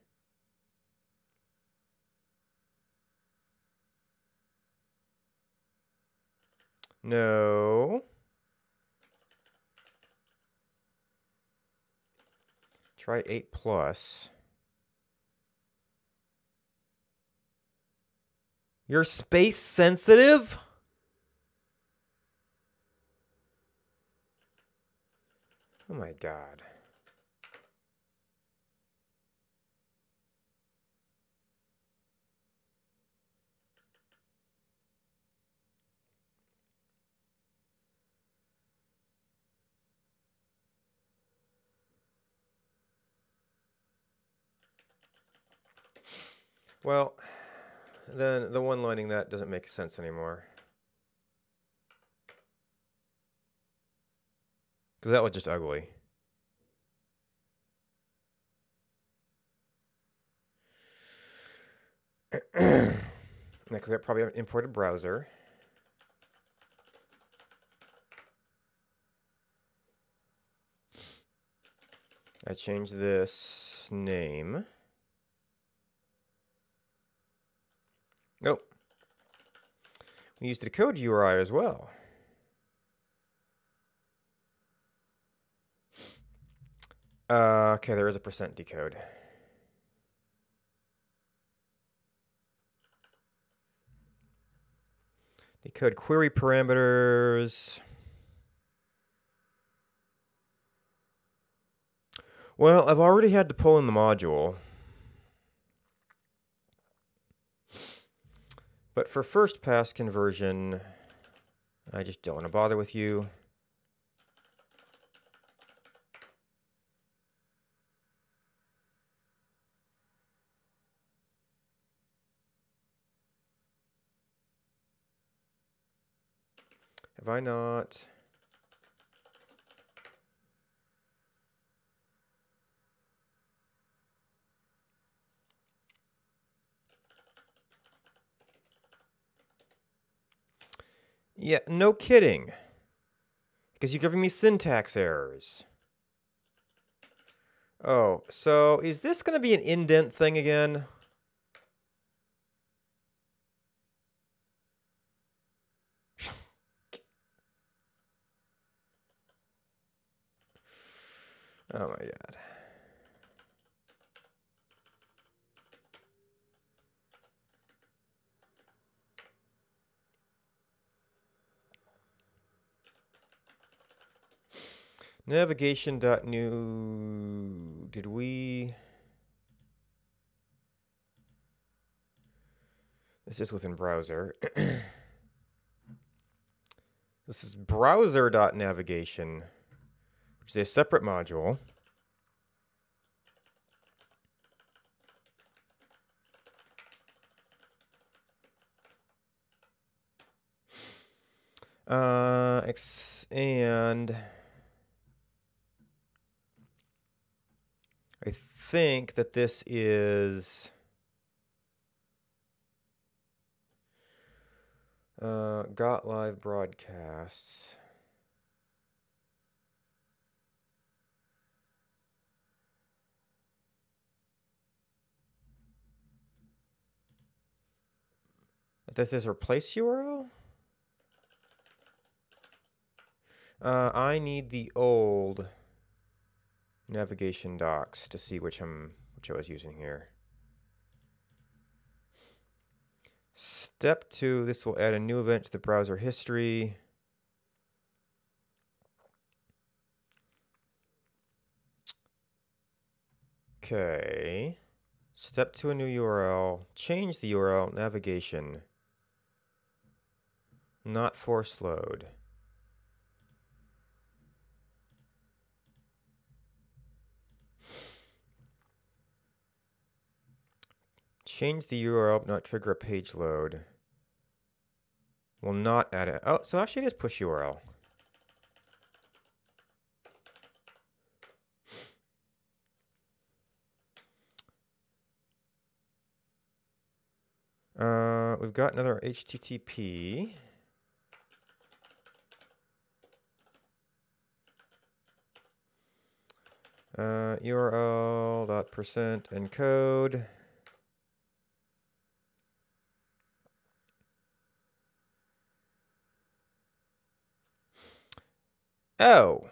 No. Try 8 plus. You're space sensitive? Oh my god. Well, then the one lining that doesn't make sense anymore. Because that was just ugly. Because I probably have an imported browser. I changed this name. Nope. We used the code URI as well. Okay, there is a percent decode. Decode query parameters. Well, I've already had to pull in the module. But for first pass conversion, I just don't want to bother with you. Have I not? Yeah, no kidding. Because you're giving me syntax errors. Oh, so is this going to be an indent thing again? Oh my god. Navigation.new. Did we? This is within browser. This is browser.navigation, which is a separate module. And I think that this is got live broadcasts. This is replace URL. I need the old navigation docs to see which I was using here. Step 2, this will add a new event to the browser history. Okay. Step 2, a new URL. Change the URL, navigation. Not force load. Change the URL, not trigger a page load. Will not add it. Oh, so actually it is push URL. We've got another HTTP. URL.percent encode. Oh.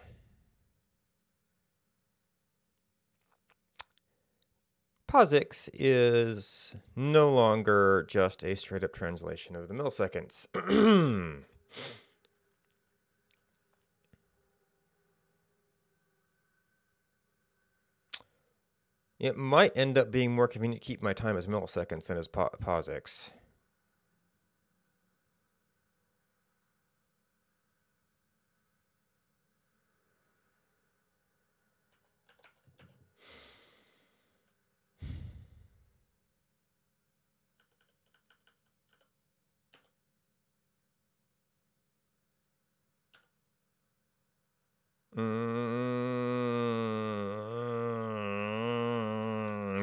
POSIX is no longer just a straight up translation of the milliseconds. It might end up being more convenient to keep my time as milliseconds than as POSIX.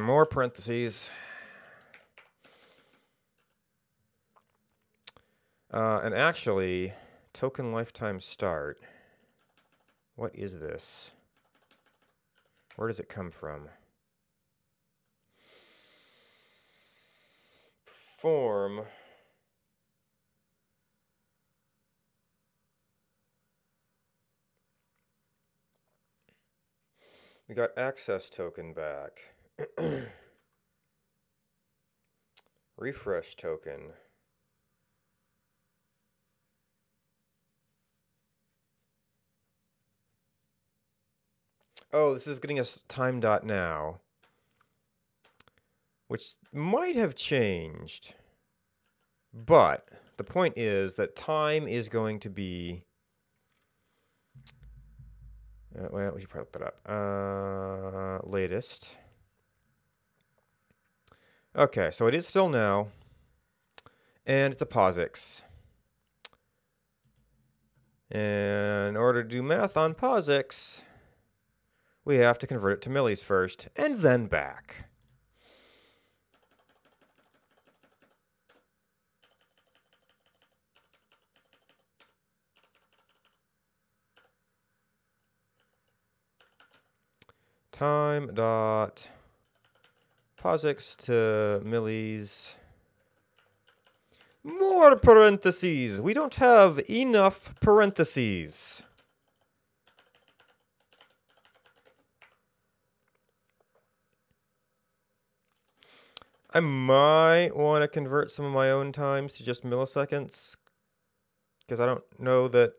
More parentheses. And actually, token lifetime start. What is this? Where does it come from? Form. We got access token back. Refresh token. Oh, this is getting us time.now, which might have changed. But the point is that time is going to be... well, we should probably look that up. Latest. Okay, so it is still now. And it's a POSIX. And in order to do math on POSIX, we have to convert it to millis first, and then back. Time dot POSIX to millis. More parentheses. We don't have enough parentheses. I might want to convert some of my own times to just milliseconds, because I don't know that...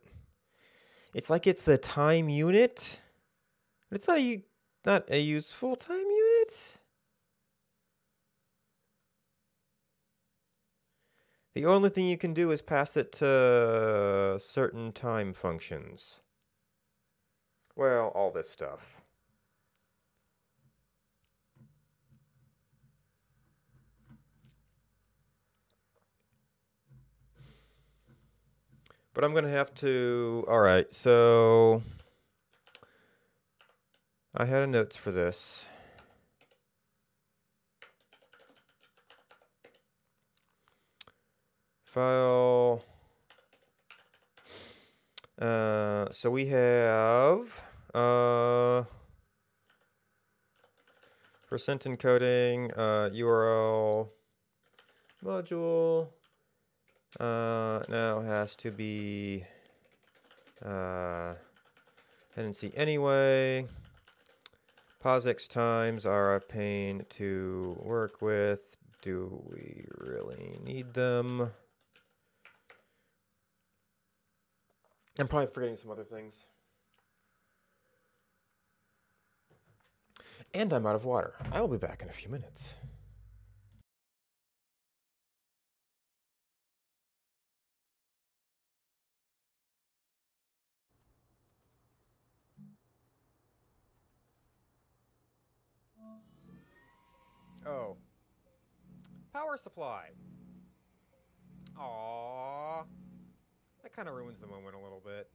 It's like it's the time unit. It's not a useful time unit. The only thing you can do is pass it to certain time functions. Well, all this stuff. But I'm going to have to... All right, so... I had a notes for this. File... so we have... percent encoding, URL module... now has to be dependency anyway. POSIX times are a pain to work with. Do we really need them? I'm probably forgetting some other things. And I'm out of water. I will be back in a few minutes. Oh. Power supply. Aww. That kind of ruins the moment a little bit.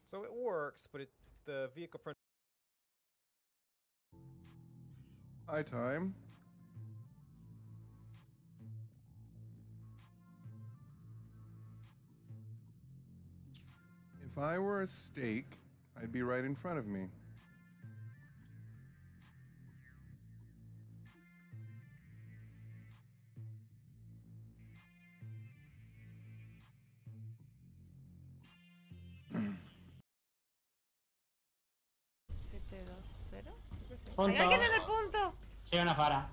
So it works, but the vehicle print. Hi, time. If I were a steak, I'd be right in front of me. ¿Hay alguien en el punto? Sí, una fara.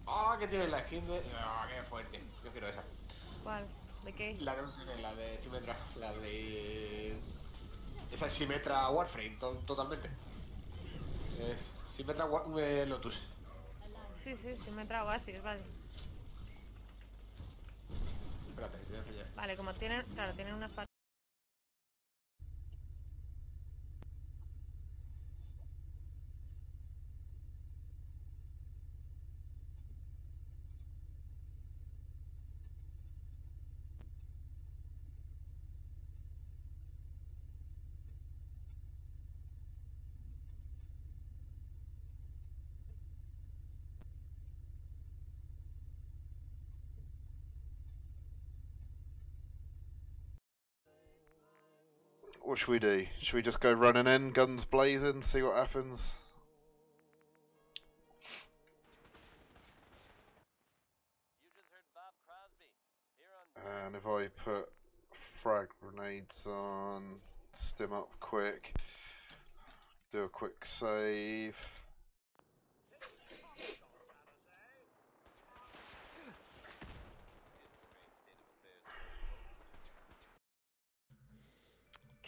Ah, que tiene la skin de. Ah, qué fuerte. Yo quiero esa. ¿Cuál? ¿De qué? La que no tiene, la de Symmetra. La de. Esa es Symmetra Warframe, totalmente. Es Symmetra Lotus. Sí, me trago así, vale. Espérate, te voy a enseñar. Vale, como tienen, claro, tienen una parte. What should we do? Should we just go running in, guns blazing, see what happens? And if I put frag grenades on, stim up quick, do a quick save.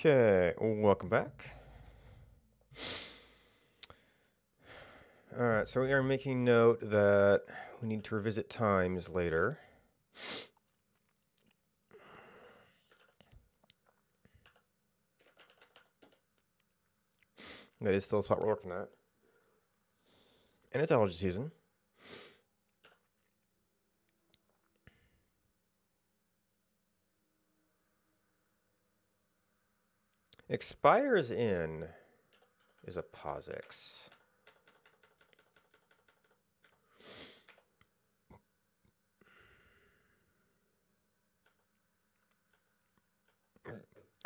Okay, welcome back. Alright, so we are making note that we need to revisit times later. That is still a spot we're looking at. And it's allergy season. Expires in is a POSIX.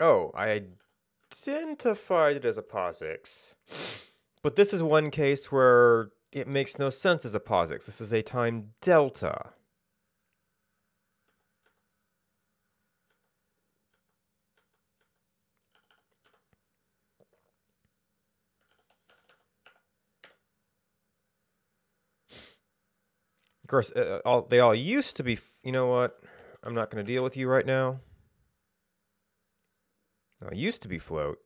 Oh, I identified it as a POSIX. But this is one case where it makes no sense as a POSIX. This is a time delta. Of course, they all used to be. You know what? I'm not going to deal with you right now. I used to be float.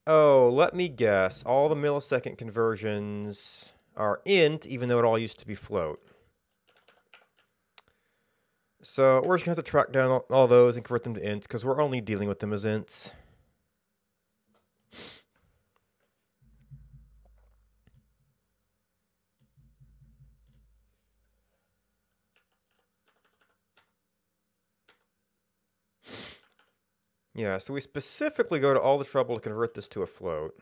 Oh, let me guess. All the millisecond conversions are int, even though it all used to be float. So we're just going to have to track down all those and convert them to ints, because we're only dealing with them as ints. Yeah, so we specifically go to all the trouble to convert this to a float.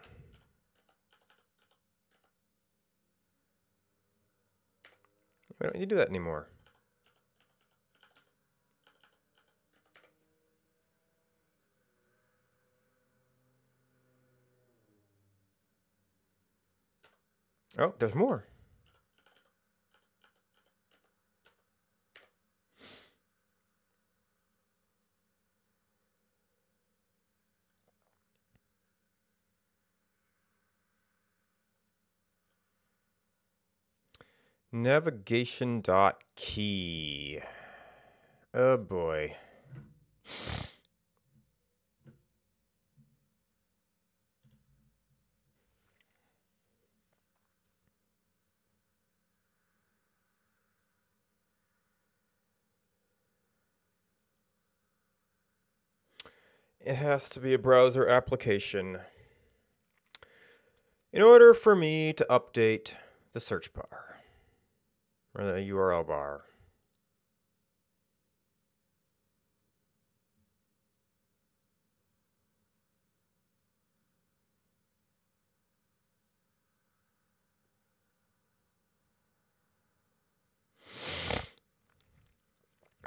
We don't need to do that anymore. Oh, there's more. Navigation.key. Oh boy. It has to be a browser application in order for me to update the search bar or the URL bar.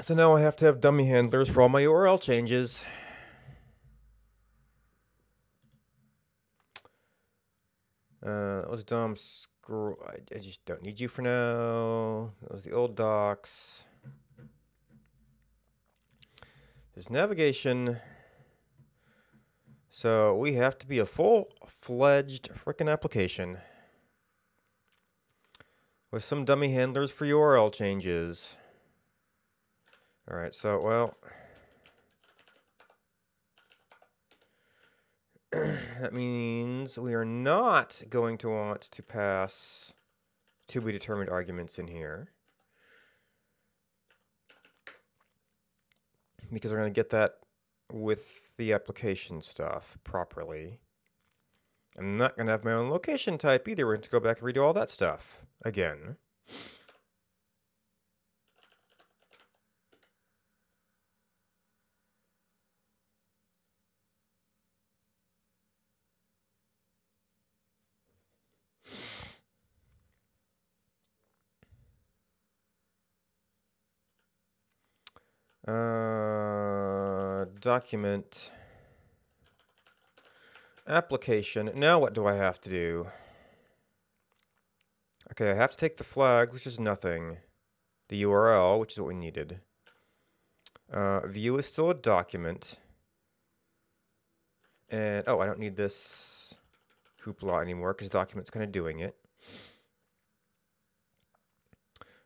So now I have to have dummy handlers for all my URL changes. That was dumb. I just don't need you for now. That was the old docs. There's navigation. So we have to be a full-fledged frickin' application with some dummy handlers for URL changes. All right, so, well, that means we are not going to want to pass to-be-determined arguments in here, because we're going to get that with the application stuff properly. I'm not going to have my own location type either. We're going to go back and redo all that stuff again. Document. Application. Now what do I have to do? Okay, I have to take the flag, which is nothing. The URL, which is what we needed. View is still a document. And, oh, I don't need this hoopla anymore because document's kind of doing it.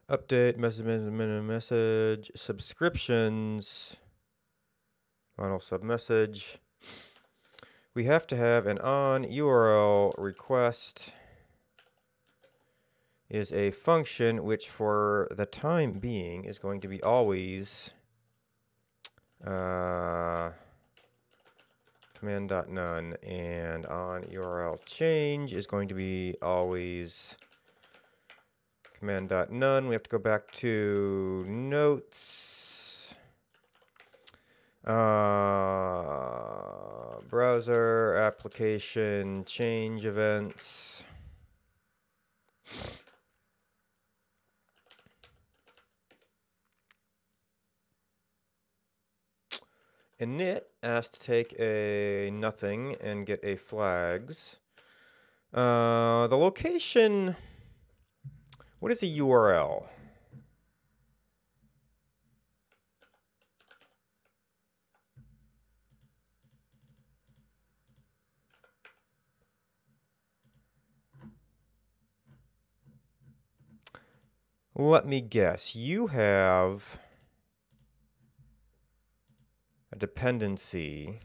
Update, message, subscriptions, final submessage. We have to have an on URL request is a function which for the time being is going to be always command.none, and on URL change is going to be always command.none. We have to go back to notes, browser, application, change events. Init asked to take a nothing and get a flags. The location, what is a URL? Let me guess. You have a dependency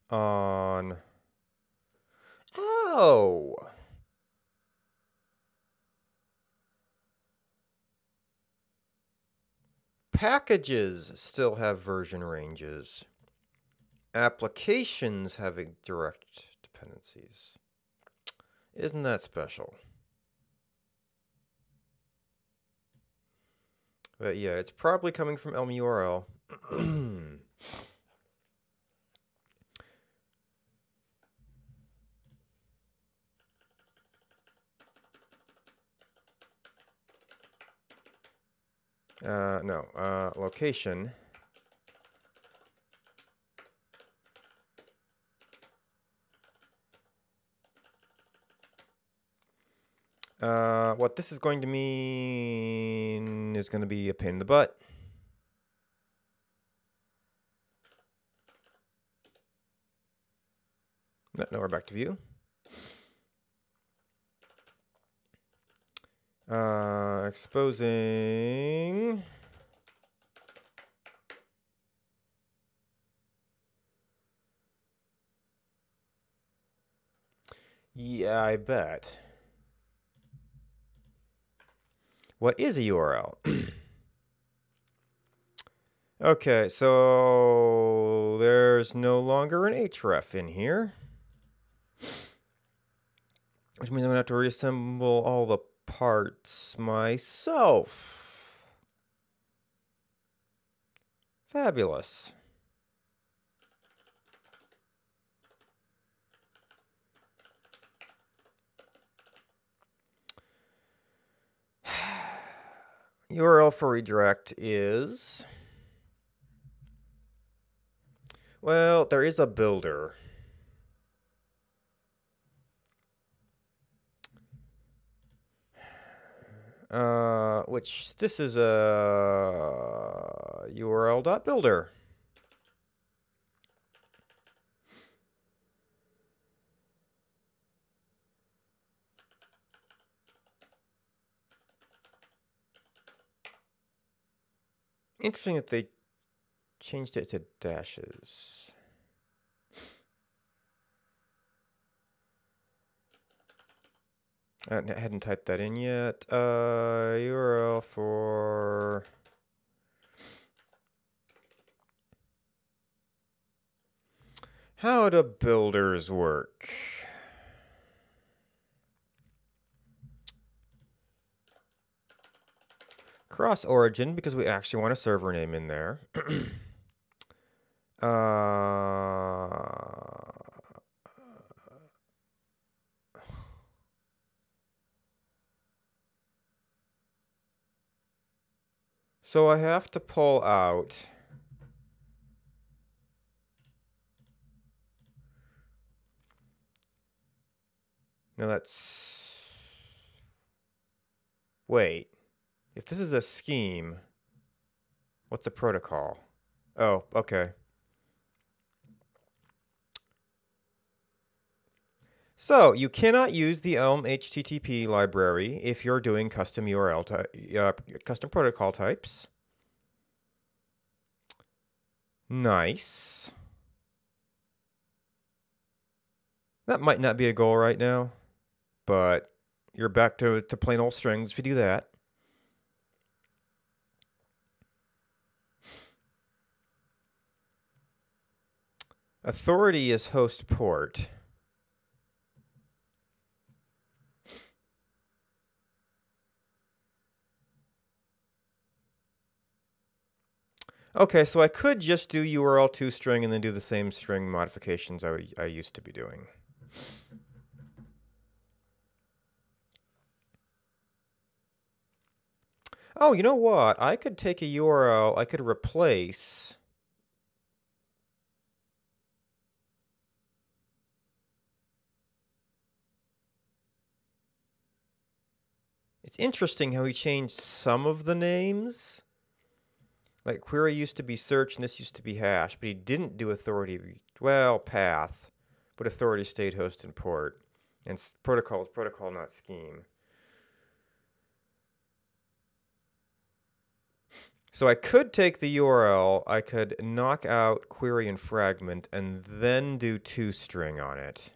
on... Oh! Packages still have version ranges. Applications have direct dependencies. Isn't that special? But yeah, it's probably coming from ElmURL. No, location. What this is going to mean is going to be a pain in the butt. No, we're back to view. Exposing. Yeah, I bet. What is a URL? Okay, so there's no longer an href in here. Which means I'm going to have to reassemble all the parts myself. Fabulous. URL for redirect is... Well, there is a builder. Which this is a URL.builder. Interesting that they changed it to dashes. I hadn't typed that in yet. URL for... How do builders work? Cross origin, because we actually want a server name in there. So I have to pull out no, that's... Wait. If this is a scheme, what's a protocol? Oh, okay. So you cannot use the Elm HTTP library if you're doing custom custom protocol types. Nice. That might not be a goal right now, but you're back to plain old strings if you do that. Authority is host port. Okay, so I could just do URL toString and then do the same string modifications I used to be doing. Oh, you know what? I could take a URL, I could replace... It's interesting how he changed some of the names. Like query used to be search and this used to be hash, but he didn't do authority, well, path, but authority stayed host and port. And protocol is protocol, not scheme. So I could take the URL, I could knock out query and fragment, and then do toString on it.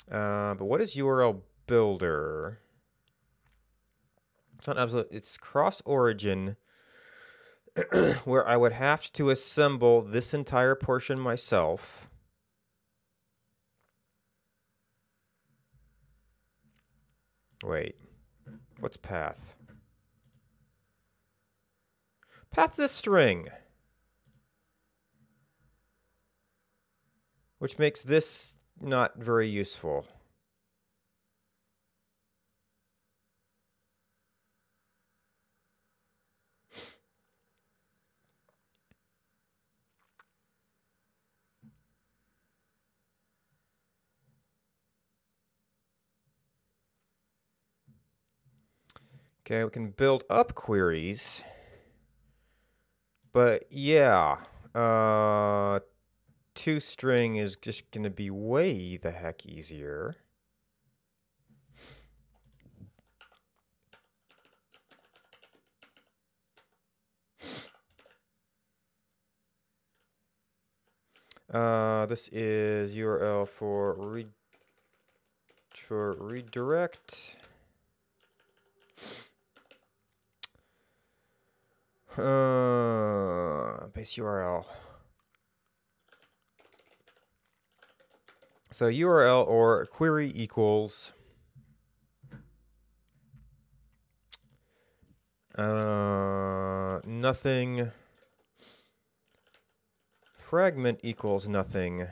But what is URL builder? It's not absolute. It's cross origin, where I would have to assemble this entire portion myself. Wait, what's path? Path is a string, which makes this not very useful. Okay, we can build up queries. But yeah, toString is just going to be way the heck easier. This is URL for redirect. Base URL. So URL or query equals nothing. Fragment equals nothing.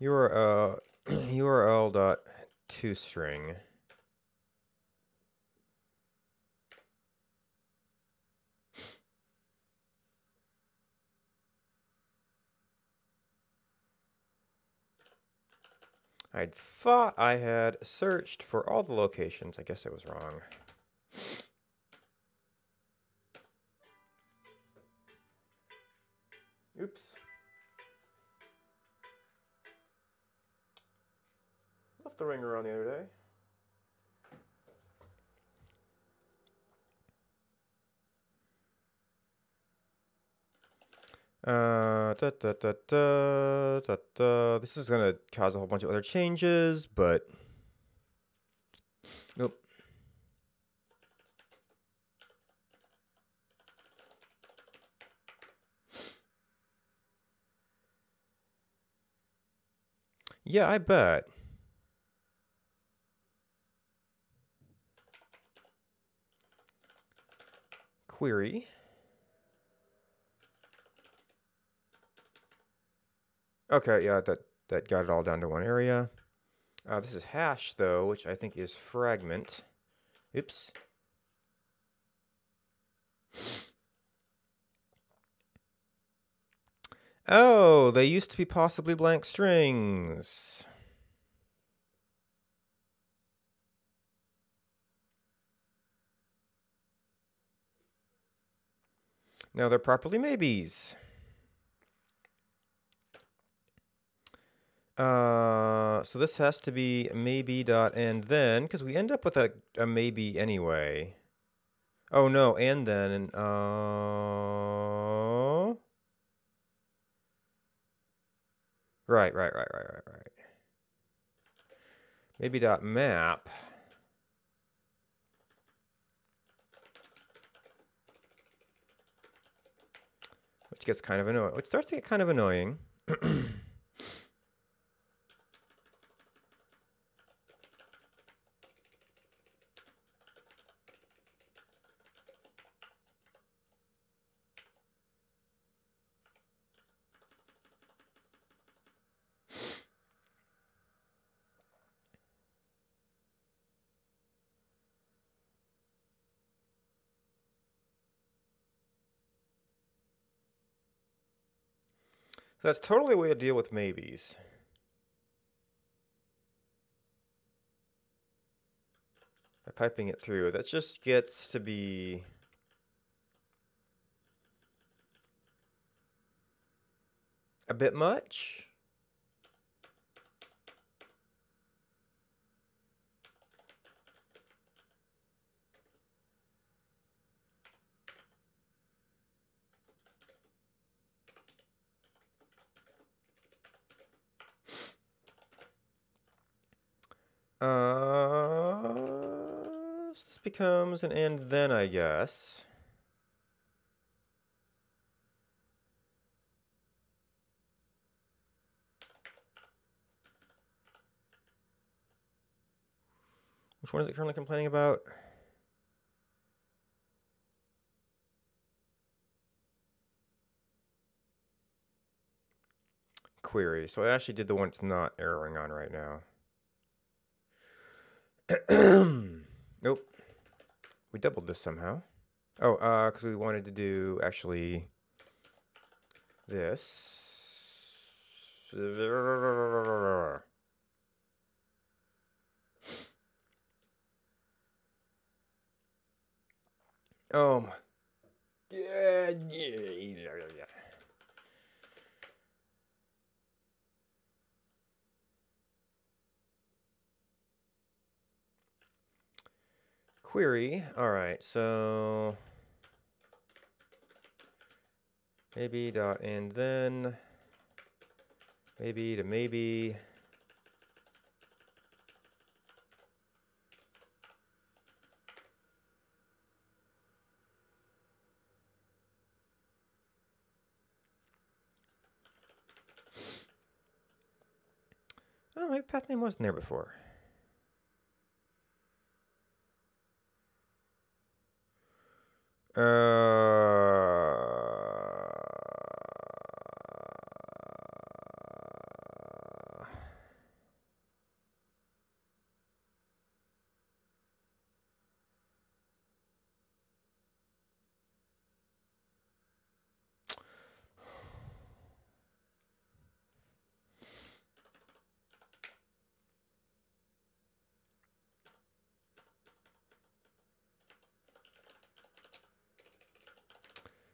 URL URL dot toString. I thought I had searched for all the locations. I guess I was wrong. Oops. Left the ringer on the other day. This is gonna cause a whole bunch of other changes, but nope. Yeah, I bet. Query. Okay, yeah, that got it all down to one area. This is hash, though, which I think is fragment. Oops. Oh, they used to be possibly blank strings. Now they're properly maybes. So this has to be maybe dot and then, because we end up with a maybe anyway. Oh no, and then, and right. Maybe dot map. Which gets kind of annoying. It starts to get kind of annoying. So that's totally a way to deal with maybes. By piping it through. That just gets to be a bit much. This becomes an and then, I guess. Which one is it currently complaining about? Query. So I actually did the one it's not erroring on right now. Nope. We doubled this somehow. Oh, because we wanted to do actually this. Oh my. Yeah. Query. All right, so Maybe dot and then maybe to maybe. Oh, maybe path name wasn't there before.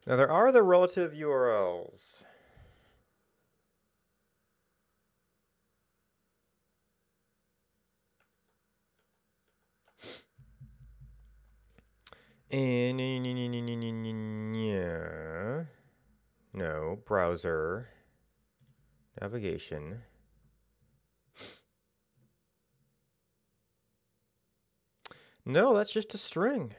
Now there are the relative URLs. And yeah. No, browser. Navigation. No, that's just a string.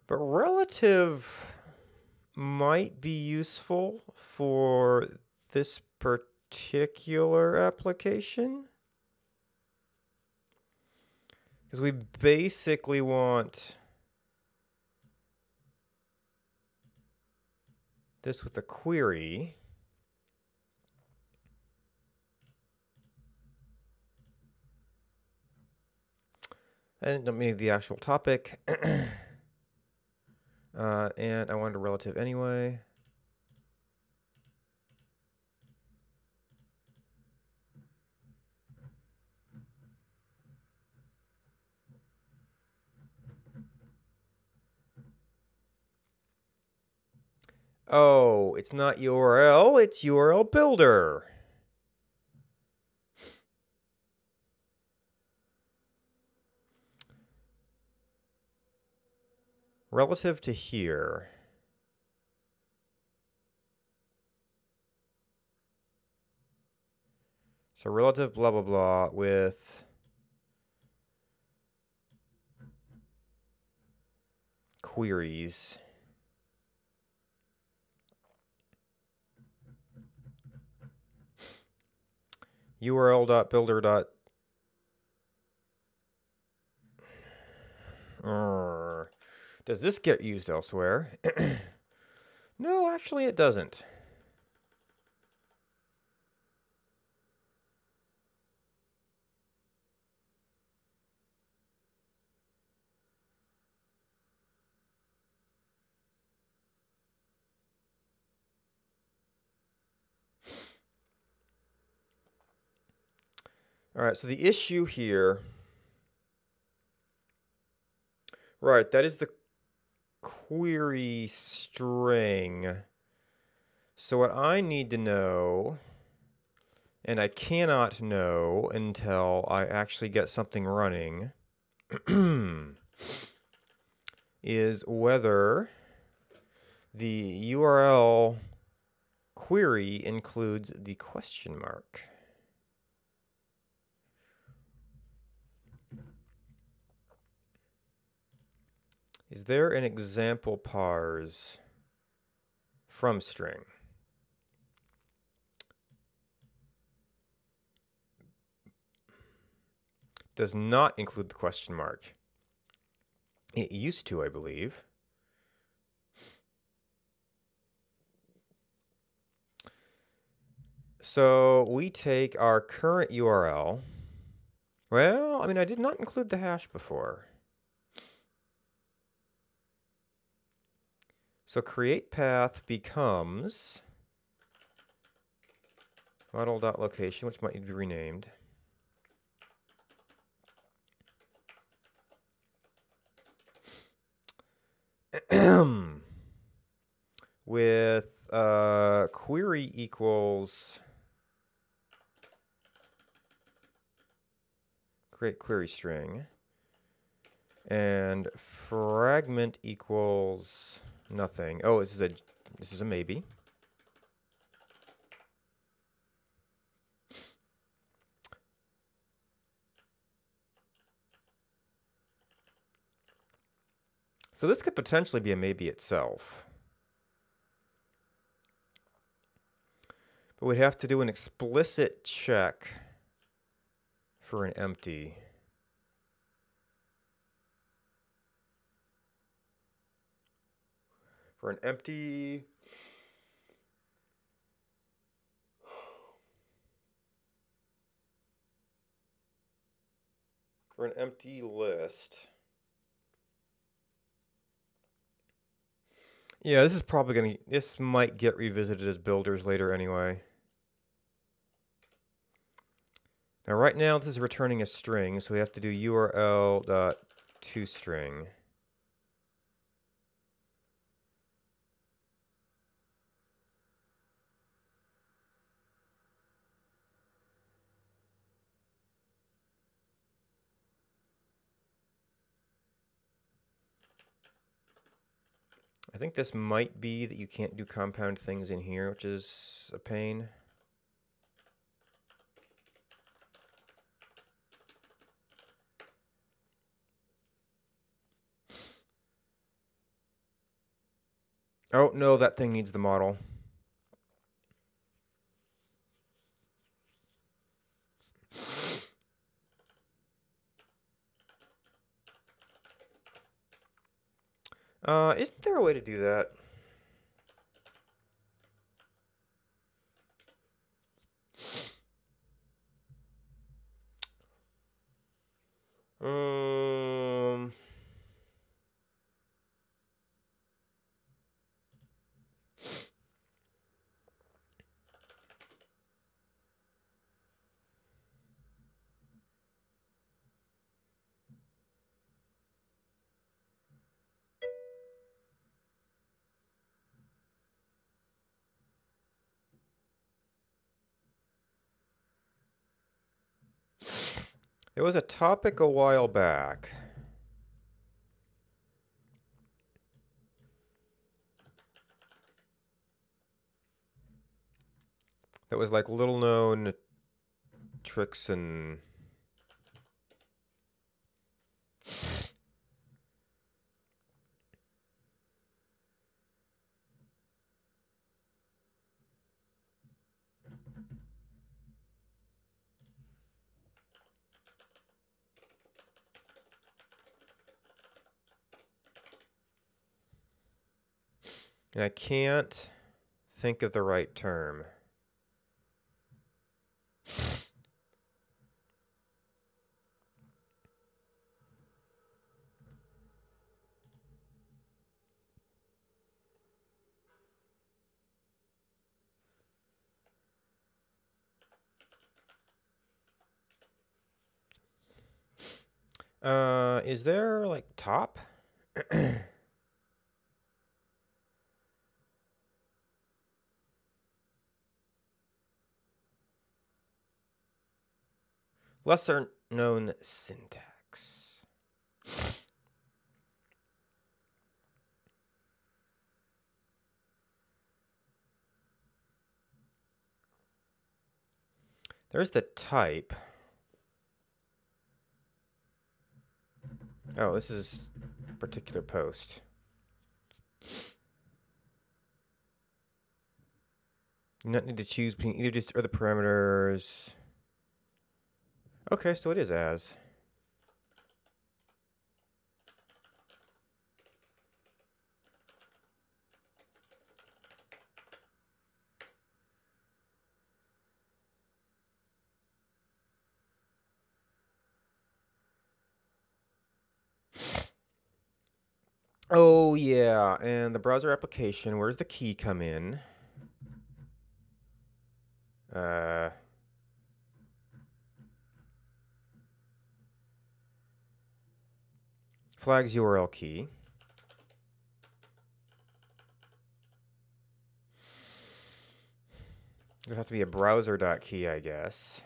But relative might be useful for this particular application. Because we basically want this with a query. I didn't mean the actual topic. And I wanted a relative anyway. Oh, it's not URL, it's URL builder. Relative to here. So relative blah blah blah with queries. URL.builder. Does this get used elsewhere? No, actually it doesn't. All right, so the issue here, right, that is the query string. So what I need to know, and I cannot know until I actually get something running, is whether the URL query includes the question mark. Is there an example parse from string? Does not include the question mark. It used to, I believe. So we take our current URL. Well, I mean, I did not include the hash before. So create path becomes model.location, which might need to be renamed. With query equals create query string. And fragment equals nothing. Oh, this is a maybe. So this could potentially be a maybe itself. But we'd have to do an explicit check for an empty. For an empty... For an empty list... Yeah, this is probably gonna... This might get revisited as builders later anyway. Now right now this is returning a string, so we have to do URL.toString. I think this might be that you can't do compound things in here, which is a pain. Oh, no, that thing needs the model. Isn't there a way to do that? Um... There was a topic a while back. That was like little known tricks and... And I can't think of the right term. Is there like top? Lesser known syntax. There's the type. Oh, this is a particular post. You not need to choose between either just or the parameters. Okay, so it is as. Oh, yeah, and the browser application, where's the key come in? Flags URL key. There has to be a browser.key, I guess.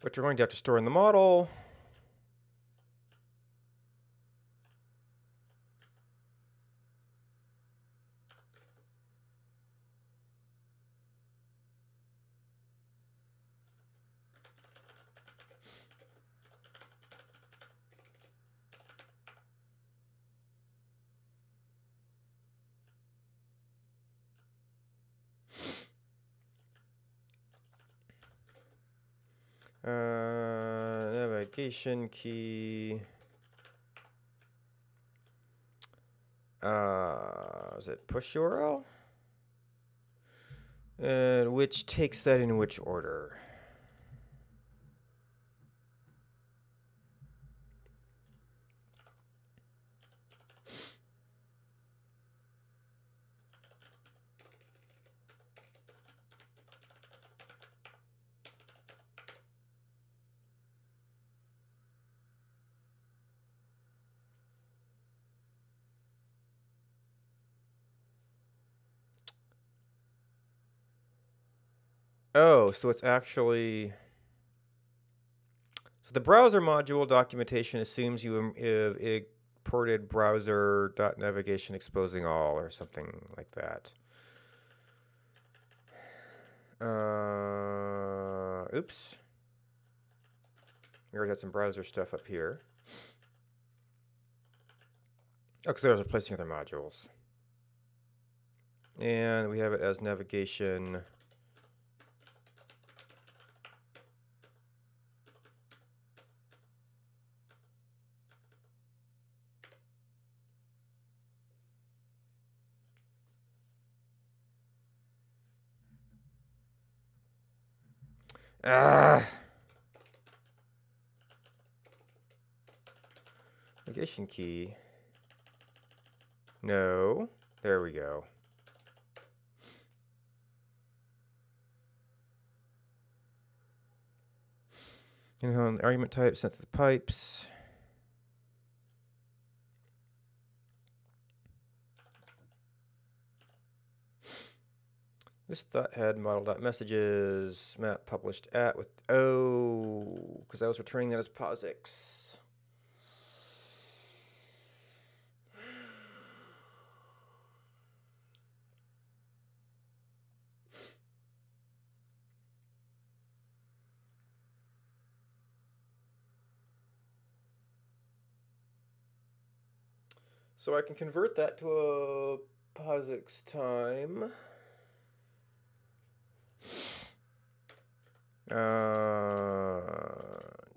which we're going to have to store in the model. Navigation key. Is it push URL? And which takes that in which order? Oh, so it's actually... So the browser module documentation assumes you imported browser.navigation exposing all or something like that. Oops. We already had some browser stuff up here. Oh, because there's replacing other modules. And we have it as navigation... Navigation key. No. There we go. Argument type sent to the pipes. This thought had model.messages map published at with because I was returning that as POSIX. So I can convert that to a POSIX time.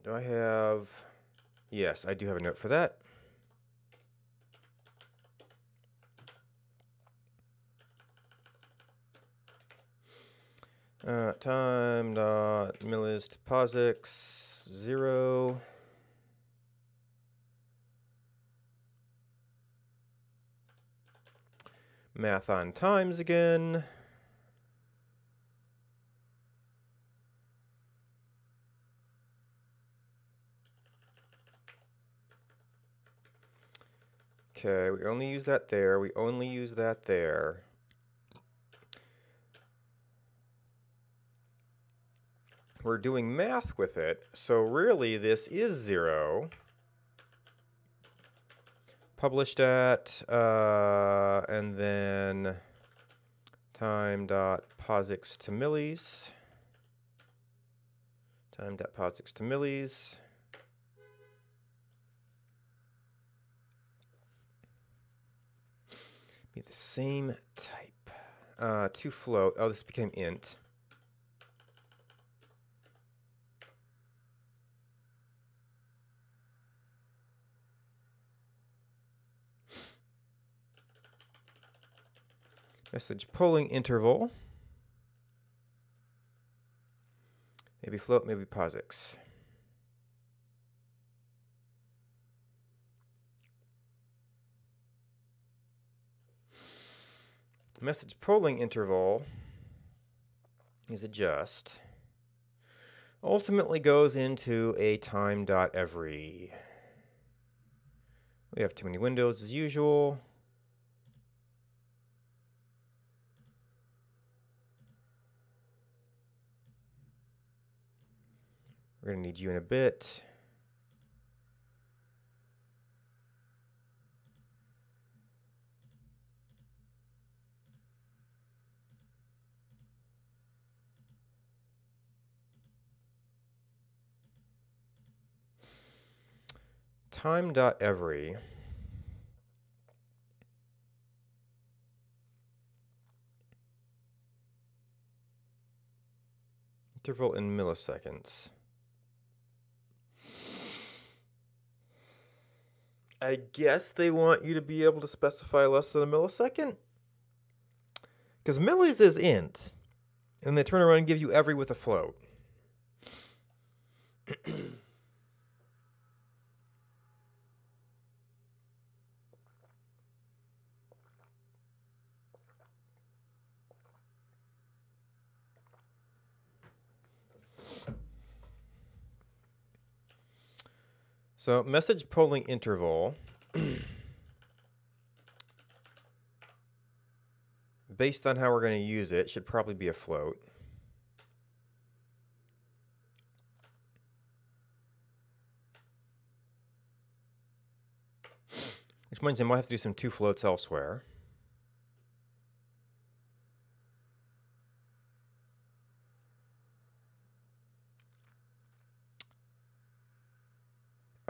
Do I have... Yes, I do have a note for that. Time dot millist POSIX 0. Math on times again. Okay, we only use that there. We only use that there. We're doing math with it, so really this is 0. Published at, and then time.POSIX to millis. Time.POSIX to millis. Be the same type. To float. Oh, this became int. Message polling interval. Maybe float, maybe POSIX. Message polling interval is a just. Ultimately goes into a time.every. We have too many windows as usual. We're going to need you in a bit. Time.every. Interval in milliseconds. I guess they want you to be able to specify less than a millisecond? Because millis is int. And they turn around and give you every with a float. So message polling interval. Based on how we're going to use it, should probably be a float. Which means I might have to do some two floats elsewhere.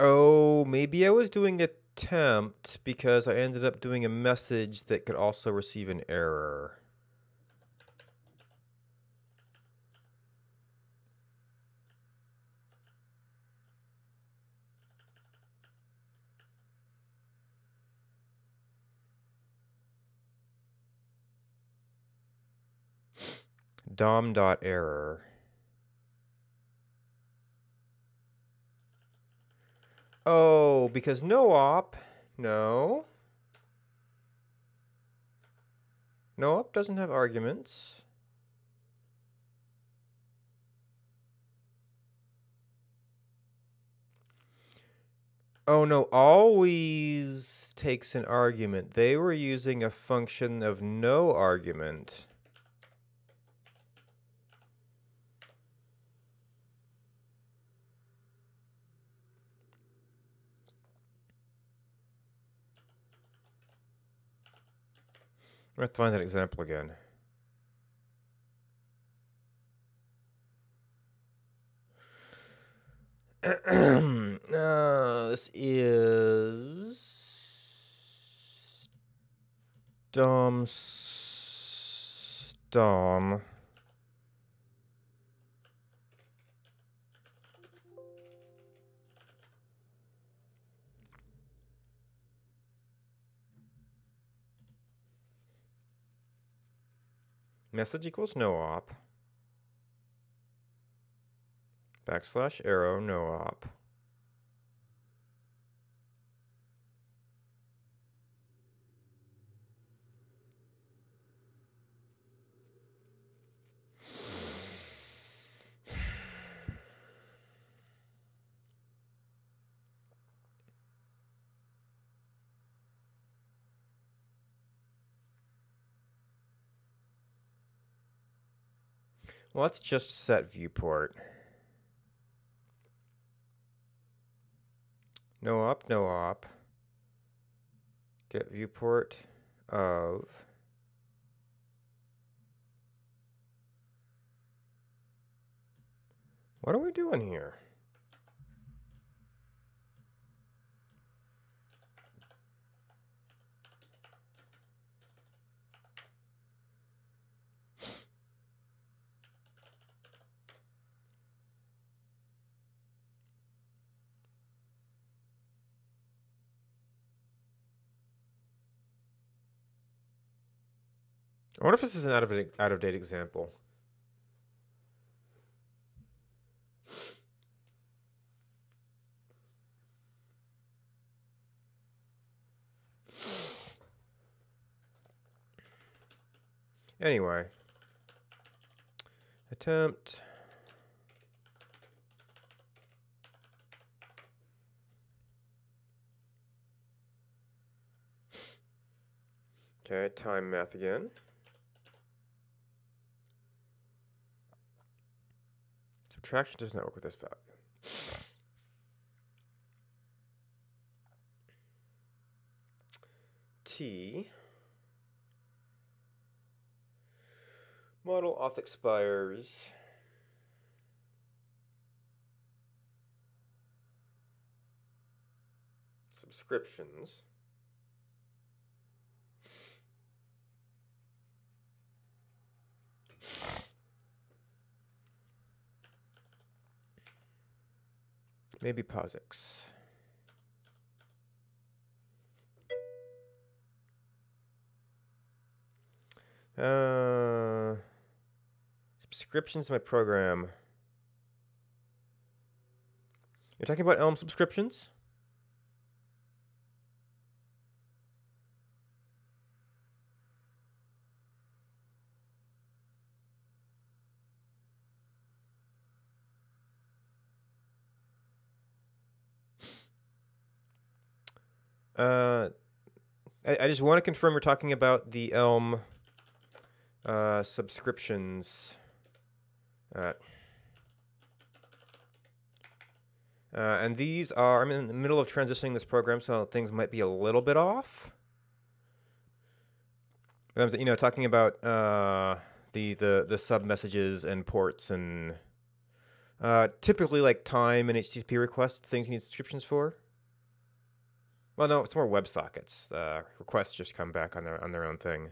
Oh, maybe I was doing attempt because I ended up doing a message that could also receive an error. DOM.error. Oh, because no op. No. No op doesn't have arguments. Oh no, always takes an argument. They were using a function of no argument. I have to find that example again. This is DOM. Message equals no op. Backslash arrow no op. Well, let's just set viewport. No op, no op. Get viewport of. What are we doing here? I wonder if this is an out of date example. Anyway, attempt. Okay, time math again. Subtraction does not work with this value. T. Model auth expires. Subscriptions. Maybe POSIX. Subscriptions to my program. You're talking about Elm subscriptions? I just want to confirm we're talking about the Elm subscriptions. And these are, I'm in the middle of transitioning this program, so things might be a little bit off. But I'm, talking about the sub messages and ports and typically like time and HTTP requests, things you need subscriptions for. Well, no, it's more WebSockets. Requests just come back on their own thing.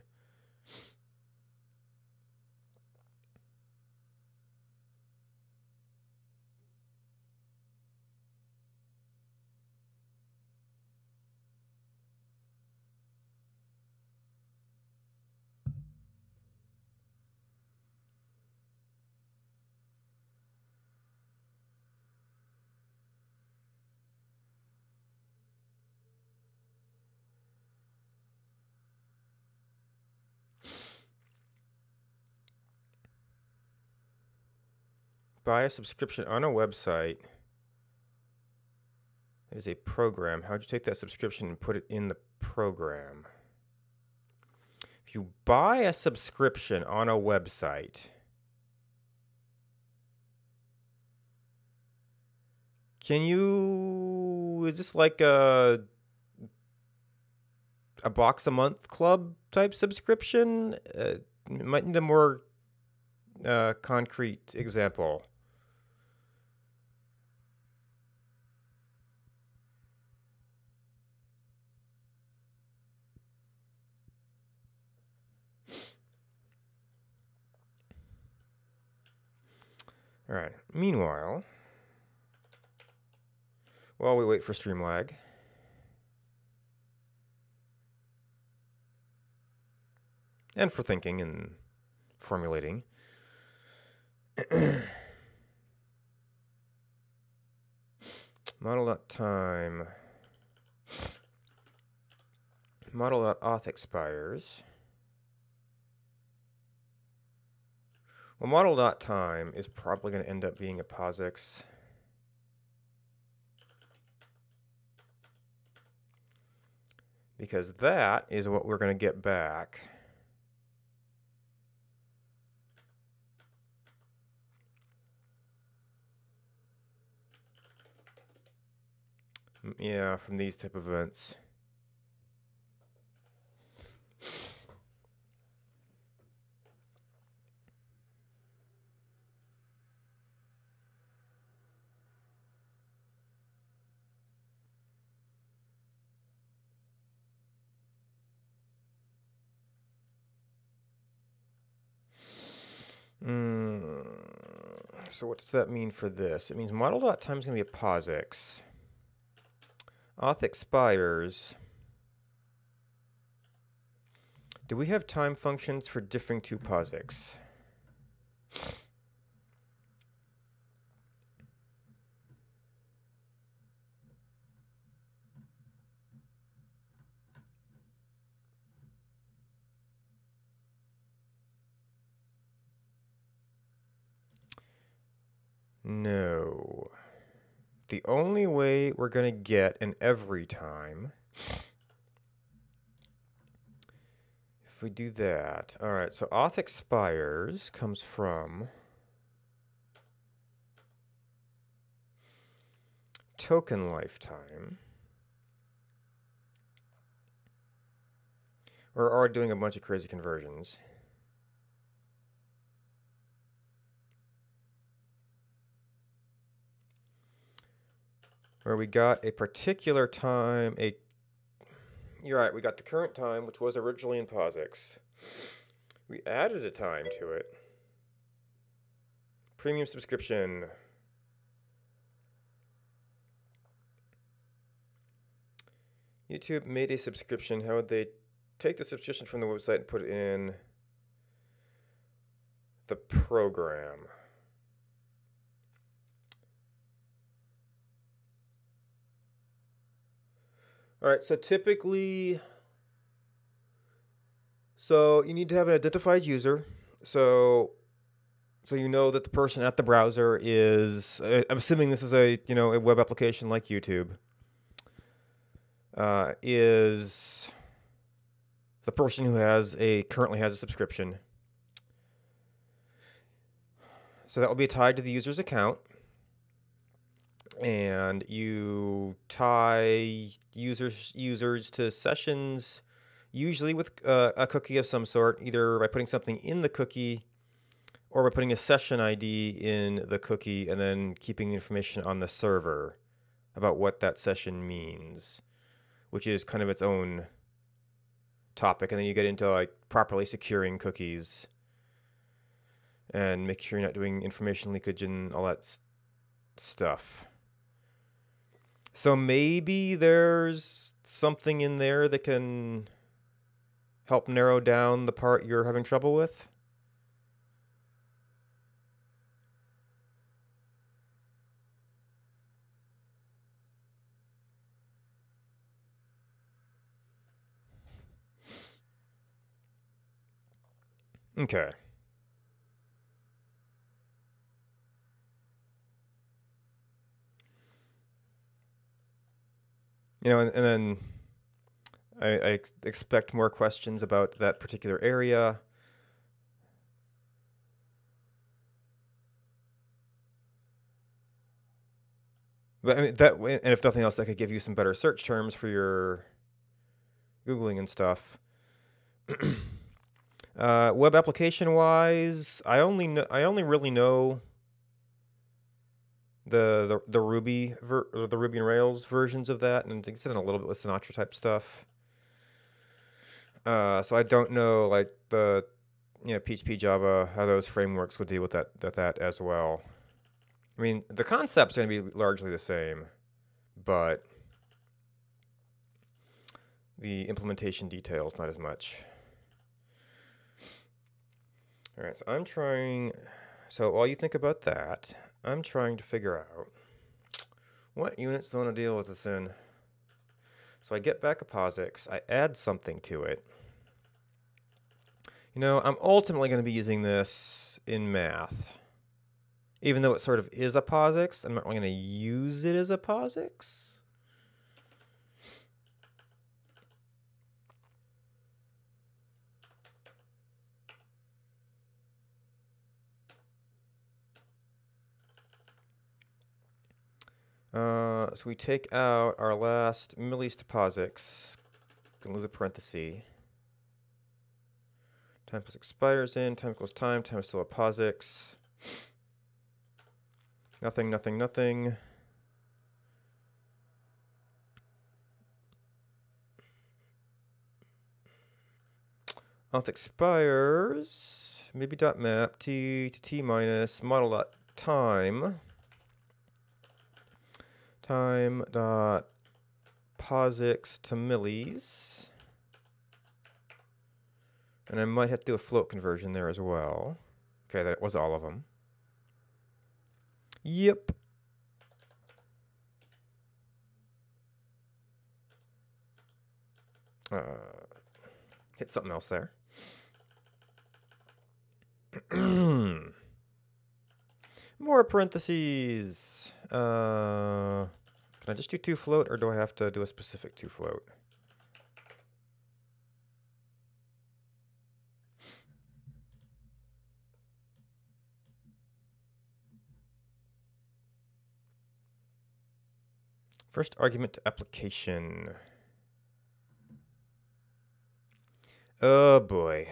Buy a subscription on a website. It is a program. How'd you take that subscription and put it in the program? If you buy a subscription on a website, is this like a box a month club type subscription? Might need a more concrete example. All right. Meanwhile, while we wait for Streamlag, and for thinking and formulating, model.time, model.auth expires. Well, model.time is probably going to end up being a POSIX. Because that is what we're going to get back. Yeah, from these type of events. So what does that mean for this? It means model.time is going to be a POSIX. Auth expires. Do we have time functions for differing to POSIX? No. The only way we're going to get an every time, if we do that, all right, so auth expires comes from token lifetime. Or are doing a bunch of crazy conversions. Where we got a particular time, you're right, we got the current time, which was originally in POSIX. We added a time to it. Premium subscription. YouTube made a subscription. How would they take the subscription from the website and put it in the program? All right, so typically, you need to have an identified user. So you know that the person at the browser is, I'm assuming this is a web application like YouTube, is the person who currently has a subscription. So that will be tied to the user's account. And you tie users to sessions, usually with a cookie of some sort, either by putting something in the cookie or by putting a session ID in the cookie and then keeping information on the server about what that session means, which is kind of its own topic. And then you get into like properly securing cookies and make sure you're not doing information leakage and all that stuff. So maybe there's something in there that can help narrow down the part you're having trouble with. Okay. And then I expect more questions about that particular area. But I mean, and if nothing else, that could give you some better search terms for your Googling and stuff. Web application wise, I only really know the Ruby the Ruby and Rails versions of that, and I think it's in a little bit with Sinatra type stuff. So I don't know like the PHP, Java, how those frameworks would deal with that as well. I mean, the concept's going to be largely the same, but the implementation details not as much. All right, so while you think about that, I'm trying to figure out what units do I want to deal with this in. So I get back a POSIX, I add something to it. I'm ultimately going to be using this in math. Even though it sort of is a POSIX, I'm not really going to use it as a POSIX. So we take out our last millis to POSIX. Gonna lose a parenthesis. Time plus expires in, time equals time is still a POSIX. Nothing, nothing, nothing. Auth expires. Maybe dot map t to t minus model dot time. Time dot POSIX to millis. And I might have to do a float conversion there as well. Okay, that was all of them. Yep. Hit something else there. More parentheses. Can I just do 2 float, or do I have to do a specific 2 float? First argument to application. Oh boy.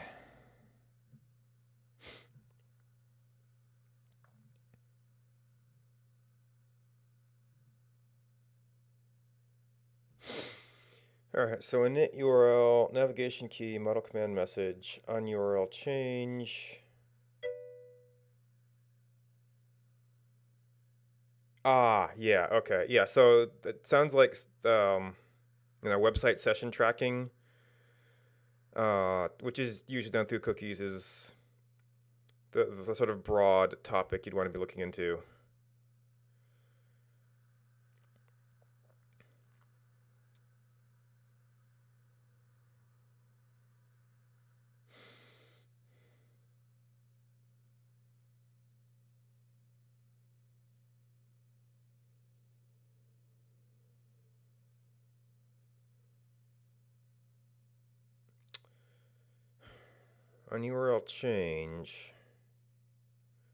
Alright, so init URL, navigation key, model command message, on URL change. Ah, yeah, okay. Yeah, so it sounds like website session tracking, which is usually done through cookies, is the sort of broad topic you'd want to be looking into. On URL change,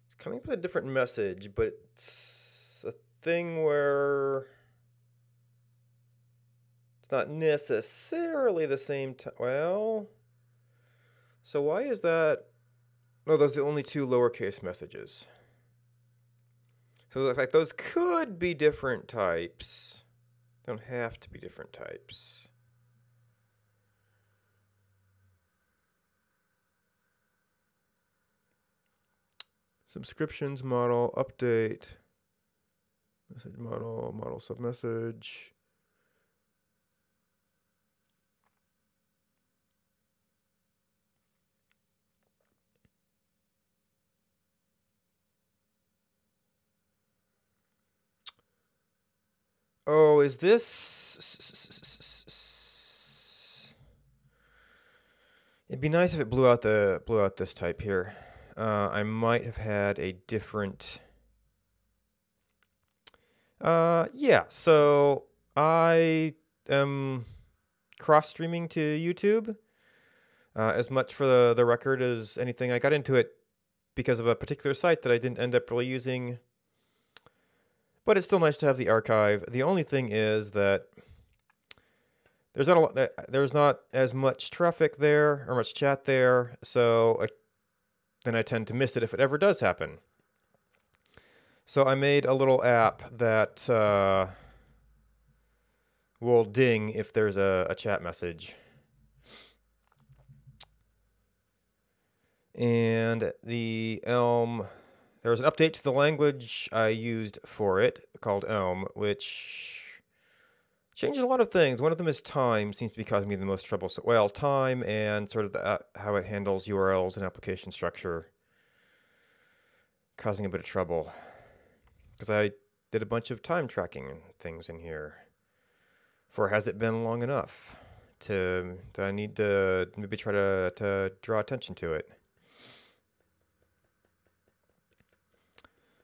it's coming up with a different message, but it's a thing where it's not necessarily the same time. Well, so why is that? No, those are the only two lowercase messages. So it looks like those could be different types. They don't have to be different types. Subscriptions model update. Message model submessage. Oh, is this? It'd be nice if it blew out this type here. I might have had a different. Yeah. So I am cross-streaming to YouTube. As much for the record as anything. I got into it because of a particular site that I didn't end up really using. But it's still nice to have the archive. The only thing is that there's not as much traffic there or much chat there, so then I tend to miss it if it ever does happen. So I made a little app that will ding if there's a chat message. And the Elm, there was an update to the language I used for it called Elm, which changes a lot of things. One of them is time, seems to be causing me the most trouble. So, well, time and sort of how it handles URLs and application structure, causing a bit of trouble. Because I did a bunch of time tracking and things in here. For has it been long enough that I need to maybe try to draw attention to it?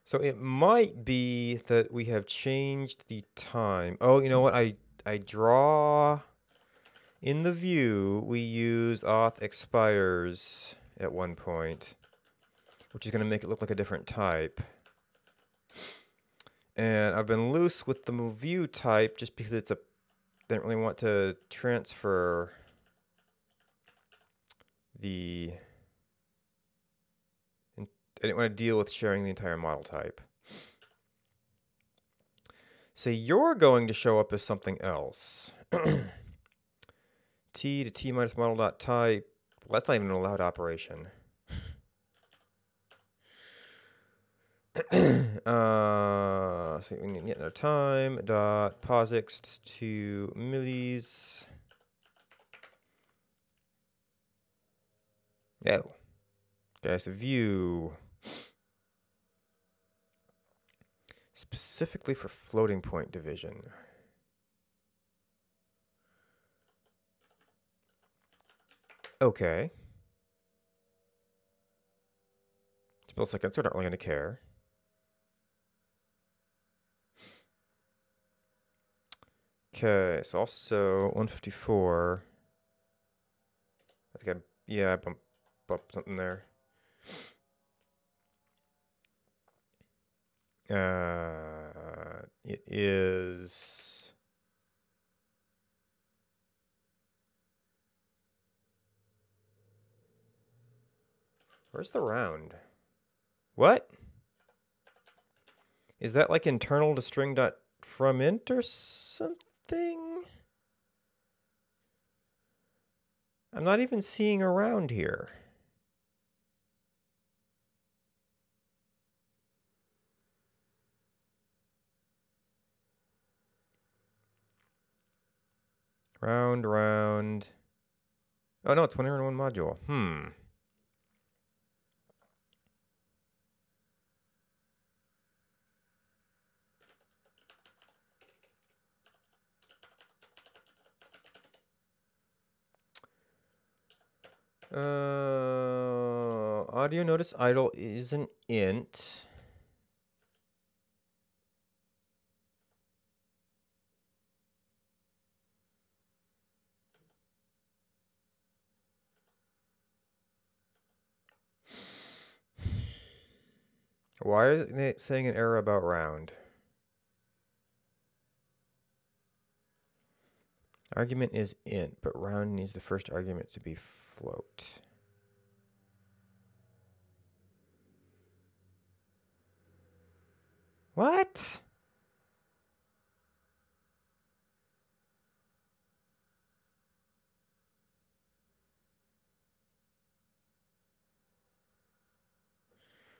So it might be that we have changed the time. Oh, you know what? I draw in the view we use auth expires at one point, which is going to make it look like a different type. And I've been loose with the view type just because I didn't really want to transfer I didn't want to deal with sharing the entire model type. So you're going to show up as something else. T to T minus model dot type. Well, that's not even an allowed operation. So we need yet another time dot posix to millis. Oh. Okay, so view. Specifically for floating point division. Okay. Spell seconds, we're not really going to care. Okay, so also 154. I think I bumped something there. It is Where's the round? What? Is that like internal to string.fromInt or something? I'm not even seeing a round here. Round. Oh no, it's 101 module. Audio notice idle is an int. Why is it saying an error about round? Argument is int, but round needs the first argument to be float. What?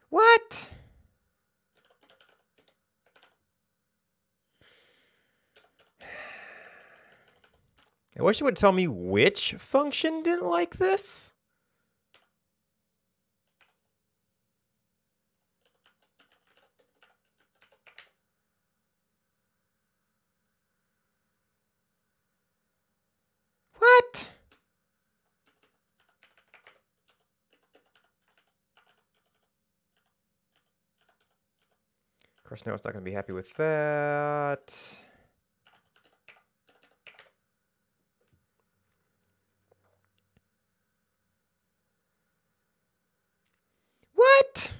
What? I wish it would tell me which function didn't like this. What? Of course, now it's not going to be happy with that. What?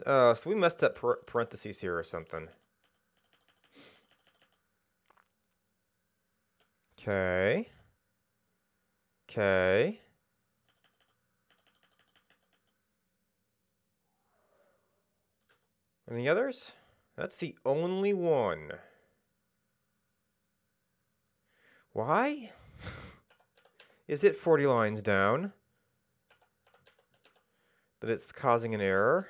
So we messed up parentheses here or something. Okay. Okay. Any others? That's the only one. Why? Is it 40 lines down that it's causing an error?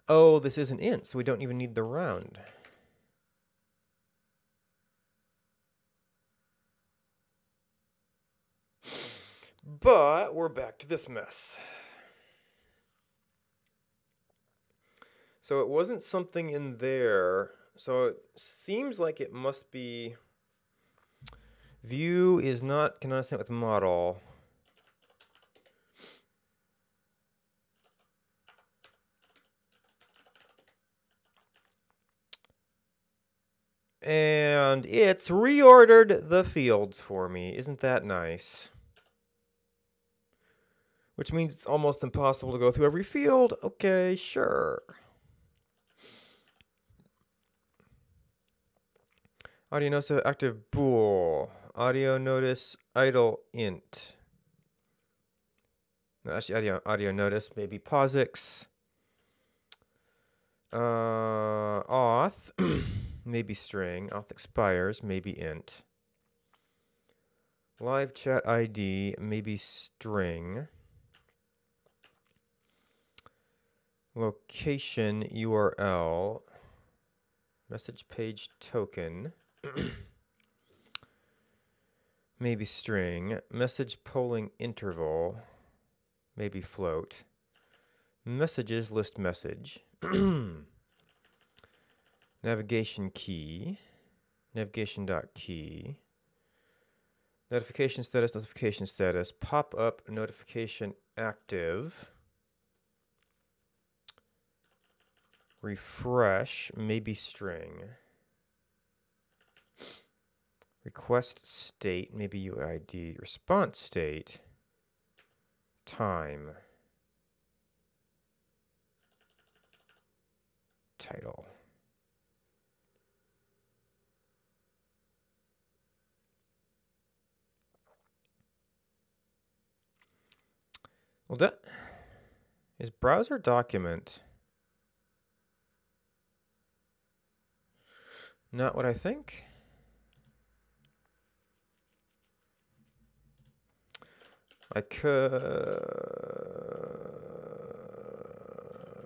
Oh, this is an int, so we don't even need the round. But we're back to this mess. So it wasn't something in there. So it seems like it must be view is not consistent with model. And it's reordered the fields for me. Isn't that nice? Which means it's almost impossible to go through every field. Okay, sure. Audio notice active bool. Audio notice idle int. No, actually, audio notice maybe POSIX. Auth. Maybe string. Auth expires. Maybe int. Live chat ID. Maybe string. Location URL. Message page token. Maybe string. Message polling interval. Maybe float. Messages list message. Navigation key. Navigation.key. Notification status, notification status. Pop up notification active. Refresh, maybe string. Request state, maybe UID. Response state, time. Title. Well, that is browser document. Not what I think. I could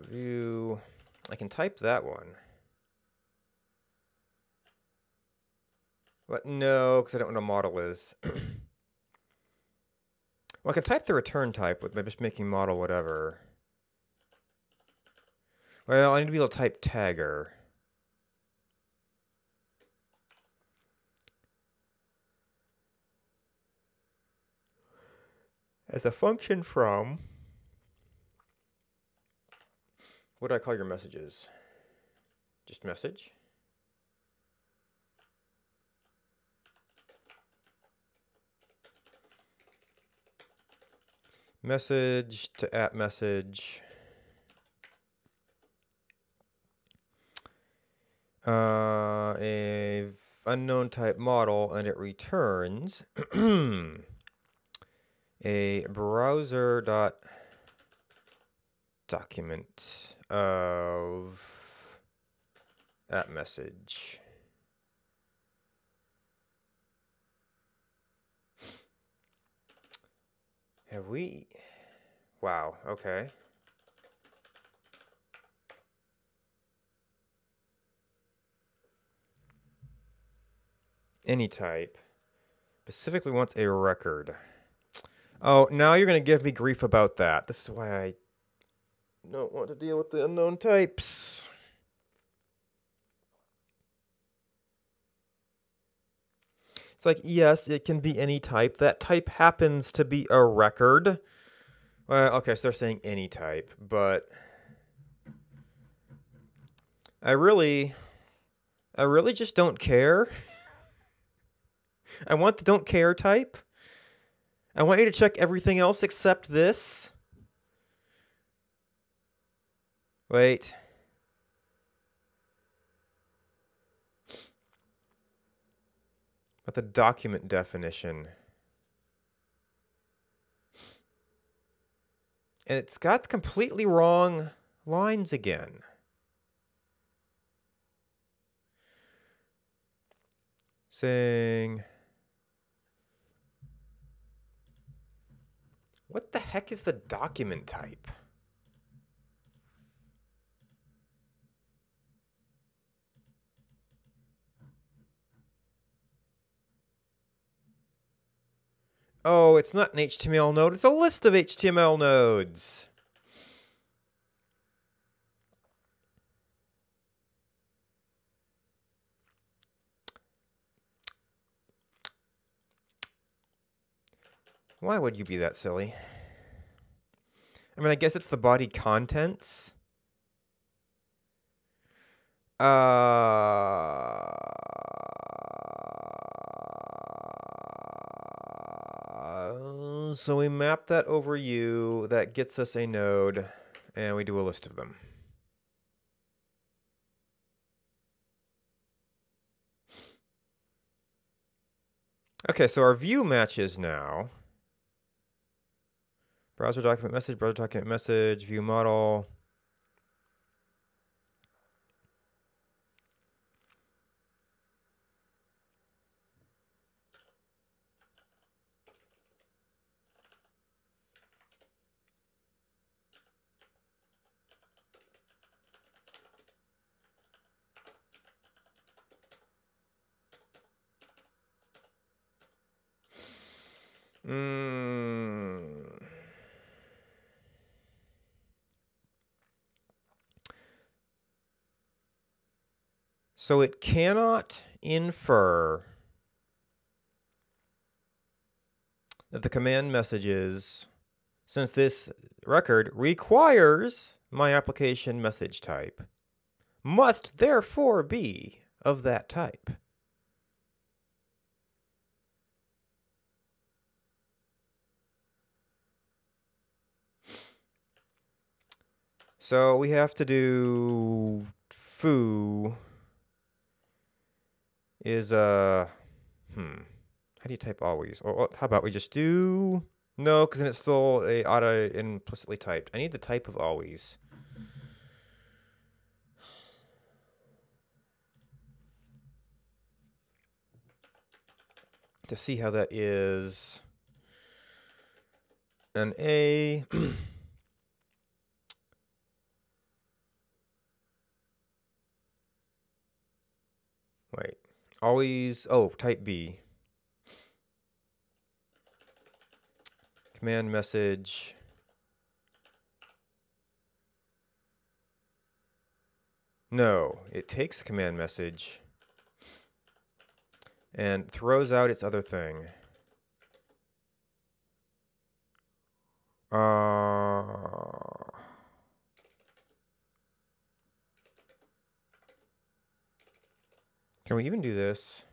view. I can type that one. But no, because I don't know what a model is. Well, I can type the return type with just making model whatever. Well, I need to be able to type tagger. As a function from... What do I call your messages? Just message? Message to @message. A unknown type model, and it returns a browser dot document of @message. Have we? Wow, okay. Any type. Specifically wants a record. Oh, now you're going to give me grief about that. This is why I don't want to deal with the unknown types. It's like, yes, it can be any type. That type happens to be a record. Well, okay, so they're saying any type, but I really just don't care. I want the don't care type. I want you to check everything else except this. Wait. But the document definition. And it's got completely wrong lines again. Saying... What the heck is the document type? Oh, it's not an HTML node. It's a list of HTML nodes. Why would you be that silly? I mean, I guess it's the body contents. So we map that over U. That gets us a node, and we do a list of them. Okay, so our view matches now. Browser document message, view model. So it cannot infer that the command messages, since this record requires my application message type. must therefore be of that type. So we have to do foo is how do you type always? Or how about we just do no, because then it's still a auto implicitly typed. I need the type of always. To see how that is an A. Wait, always, oh, type B. Command message. No, it takes a command message and throws out its other thing. Can we even do this?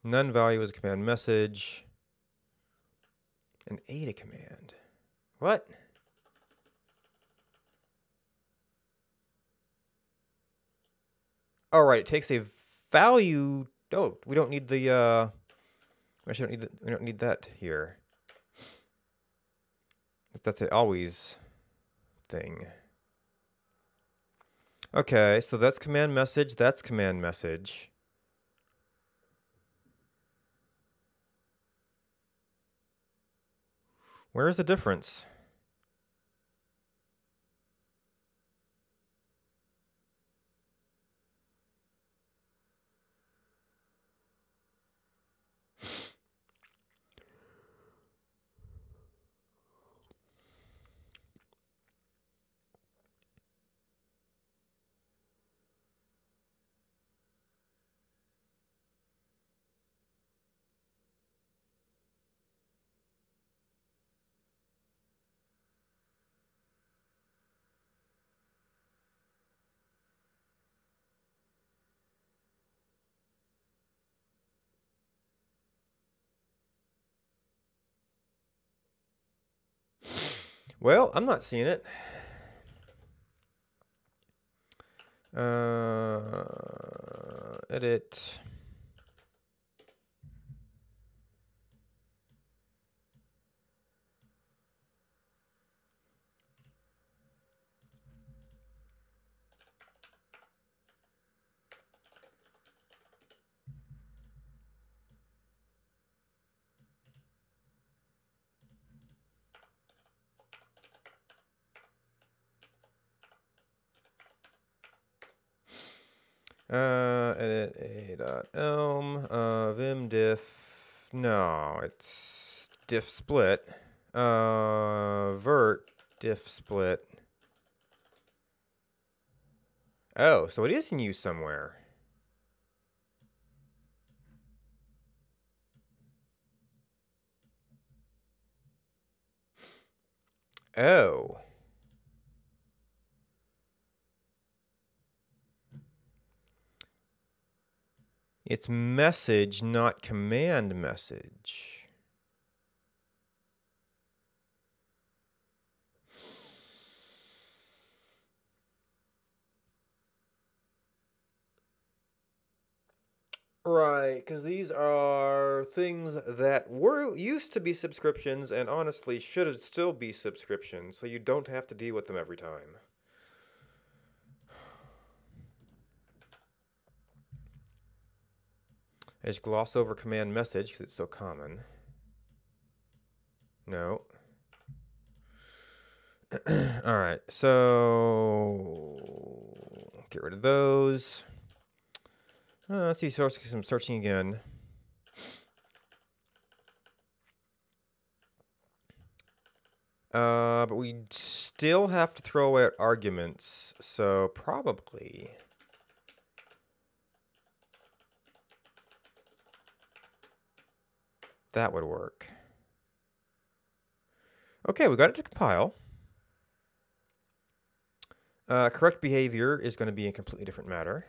None value is a command message. An A to command. What? All right, it takes a value. Oh, we don't need the we don't need that here. That's an always thing. Okay, so that's command message, that's command message. Where is the difference? Well, I'm not seeing it. Edit. Edit a.elm, vim diff, no, it's diff split, vert diff split. Oh, so it is in use somewhere. Oh. It's message, not command message. Right, because these are things that used to be subscriptions and honestly should still be subscriptions, so you don't have to deal with them every time. I just gloss over command message because it's so common. No. All right, so get rid of those. Let's see, some searching again. But we still have to throw out arguments, so probably That would work. Okay, we got it to compile. Correct behavior is going to be a completely different matter.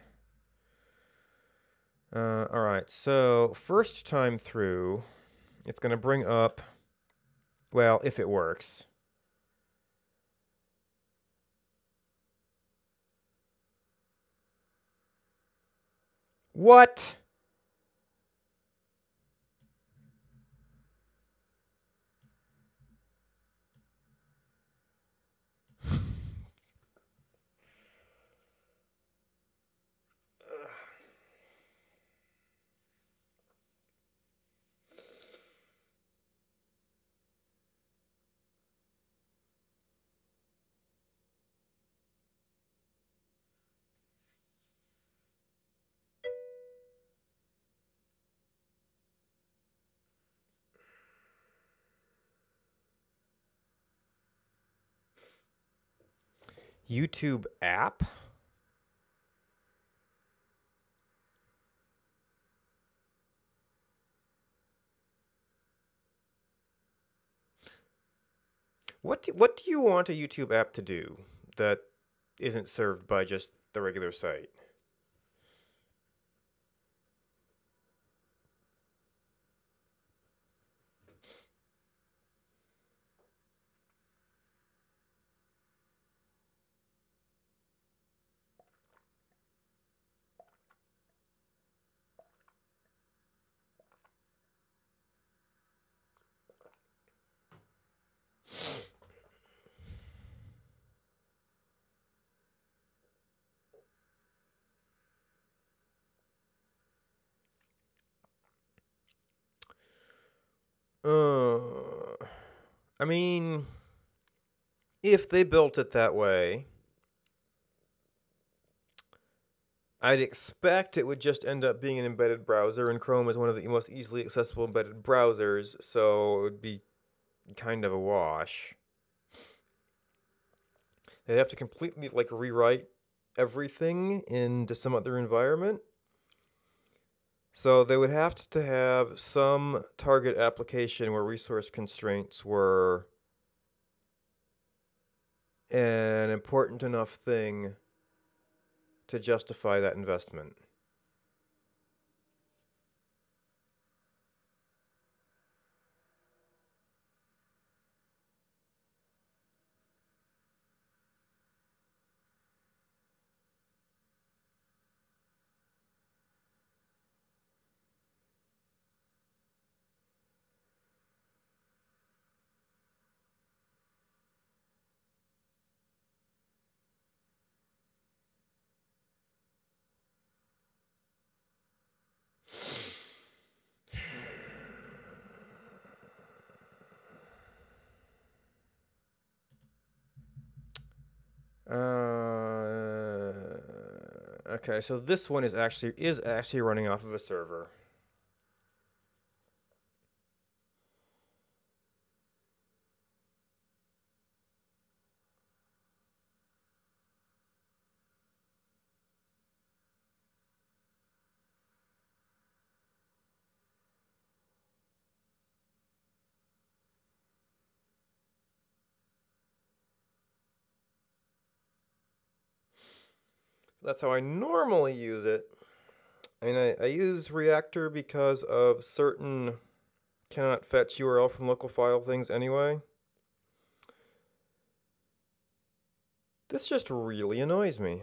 All right, so first time through, it's going to bring up, well, if it works. What? YouTube app? What do you want a YouTube app to do that isn't served by just the regular site? I mean, if they built it that way, I'd expect it would just end up being an embedded browser, and Chrome is one of the most easily accessible embedded browsers, so it would be kind of a wash. They'd have to completely rewrite everything into some other environment. So they would have to have some target application where resource constraints were an important enough thing to justify that investment. Okay, so this one is actually running off of a server. That's how I normally use it. And I use Reactor because of certain cannot fetch URL from local file things anyway. This just really annoys me.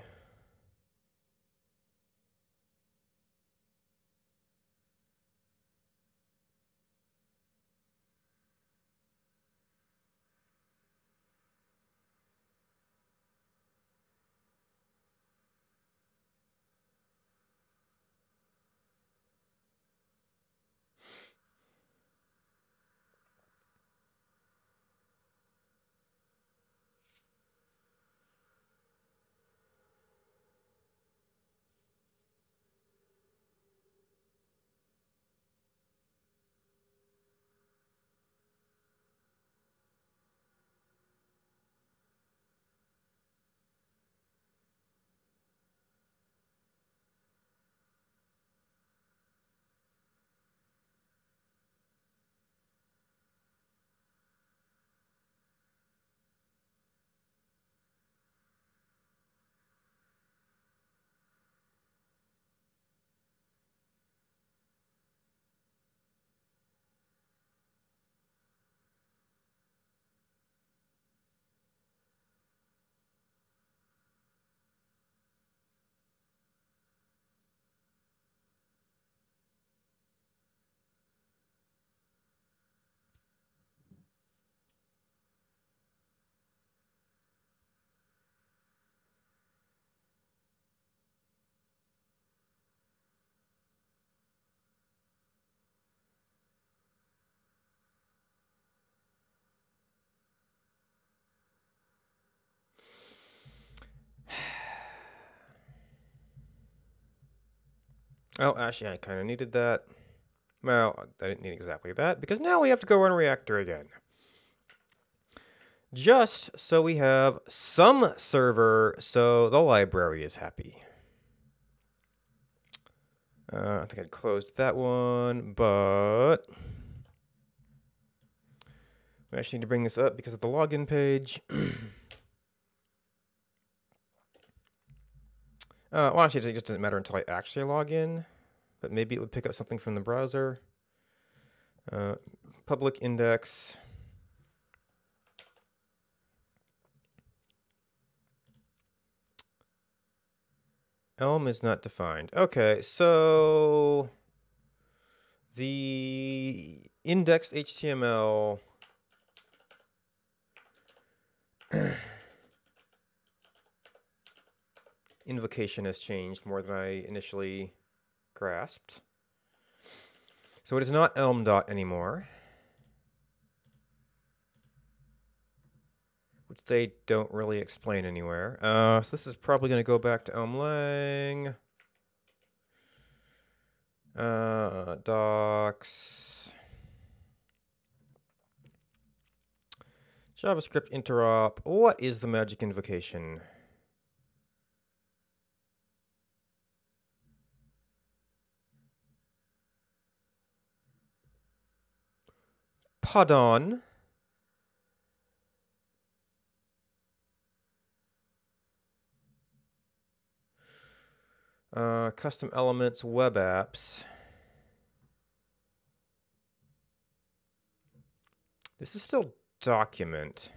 Oh, actually, I kind of needed that. Well, I didn't need exactly that, because now we have to go run reactor again. Just so we have some server, so the library is happy. I think I'd closed that one, but we actually need to bring this up because of the login page. Well, actually, it just doesn't matter until I actually log in, but maybe it would pick up something from the browser. Public index. Elm is not defined. Okay, so the indexed HTML invocation has changed more than I initially grasped. So it is not Elm dot anymore, which they don't really explain anywhere. So this is probably going to go back to Elm Lang. Docs. JavaScript interop. What is the magic invocation? Podon. Custom elements, web apps. This is still document.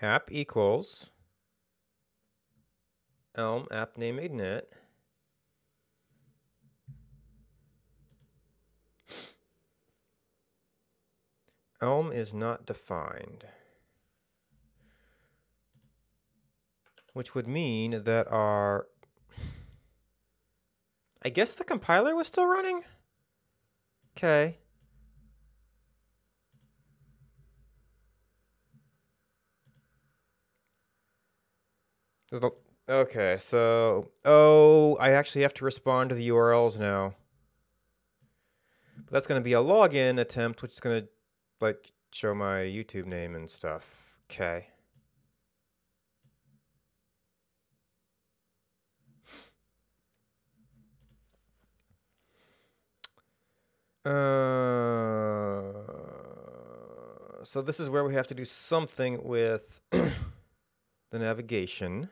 App equals Elm app name ignit. Elm is not defined, which would mean that our, I guess the compiler was still running? Okay. Okay, so, oh, I actually have to respond to the URLs now. But that's going to be a login attempt, which is going to, like, show my YouTube name and stuff. Okay. So this is where we have to do something with the navigation.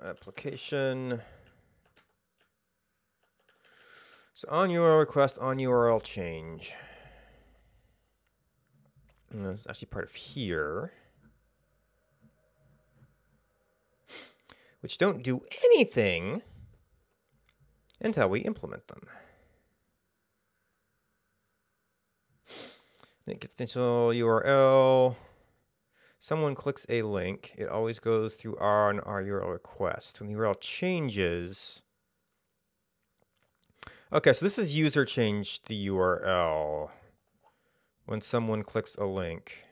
Application. So on URL request, on URL change. And that's actually part of here. Which don't do anything until we implement them. It gets the initial URL. Someone clicks a link. It always goes through our URL request. When the URL changes. Okay, so this is user changed the URL. When someone clicks a link.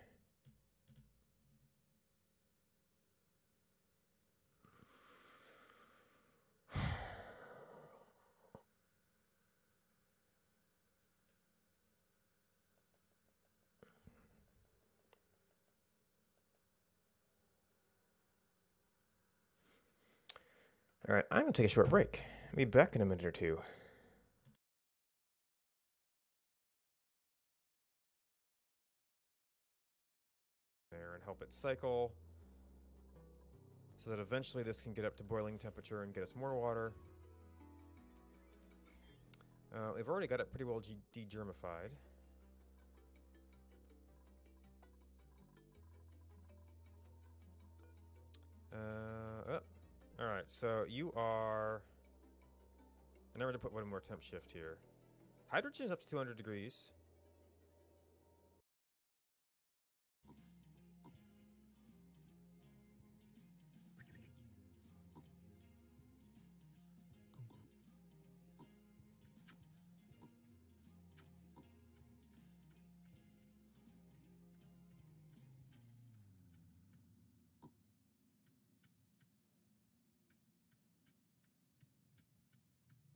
All right, I'm going to take a short break. I'll be back in a minute or two. There and help it cycle so that eventually this can get up to boiling temperature and get us more water. We've already got it pretty well de-germified. Alright, so you are... I never did put one more temp shift here. Hydrogen is up to 200 degrees.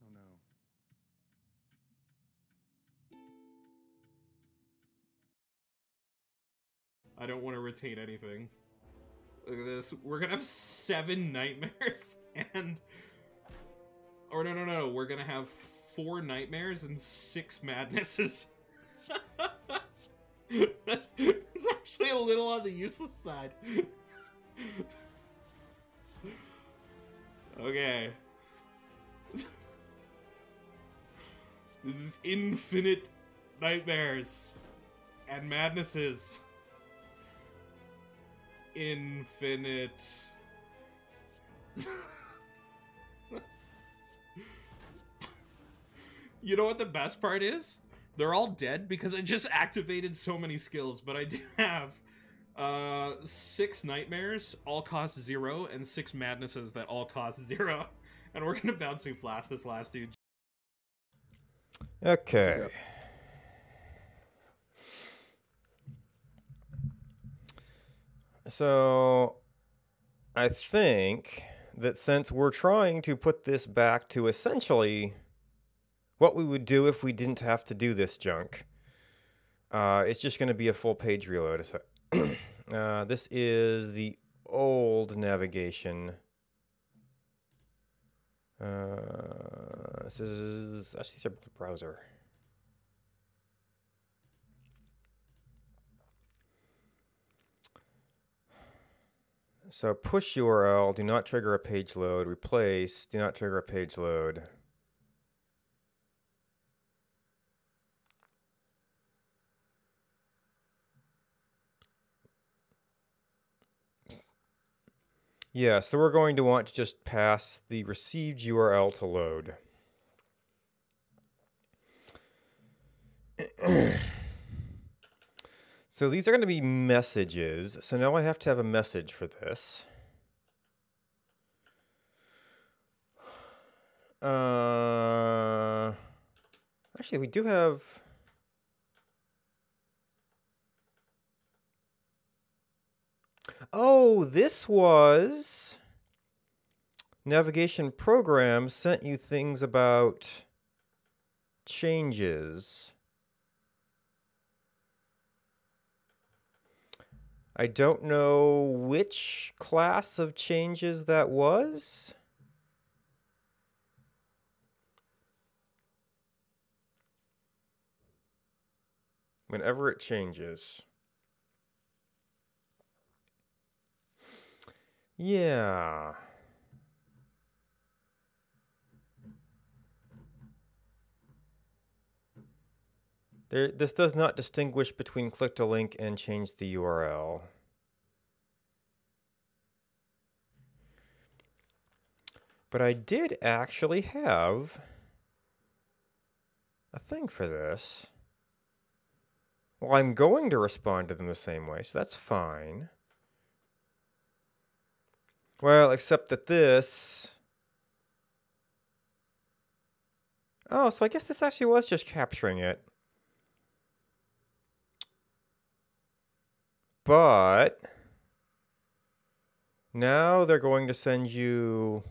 Oh no. I don't want to retain anything. Look at this. We're gonna have 7 nightmares and... Or no. We're gonna have 4 nightmares and 6 madnesses. That's actually a little on the useless side. Okay. This is infinite nightmares and madnesses. Infinite. You know what the best part is? They're all dead because I just activated so many skills, but I do have 6 nightmares, all cost 0, and 6 madnesses that all cost 0. And we're gonna bouncy blast this last dude. Okay. Yep. So, I think that since we're trying to put this back to essentially what we would do if we didn't have to do this junk, it's just going to be a full page reload. So, this is the old navigation. This is actually separate browser. So push URL, do not trigger a page load. Replace, do not trigger a page load. Yeah, so we're going to want to just pass the received URL to load. So these are going to be messages. So now I have to have a message for this. Actually, we do have... Oh, this was... Navigation program sent you things about changes. I don't know which class of changes that was. Whenever it changes. Yeah. This does not distinguish between click to link and change the URL. But I did actually have a thing for this. Well, I'm going to respond to them the same way, so that's fine. Well, except that this... Oh, so I guess this actually was just capturing it. But now they're going to send you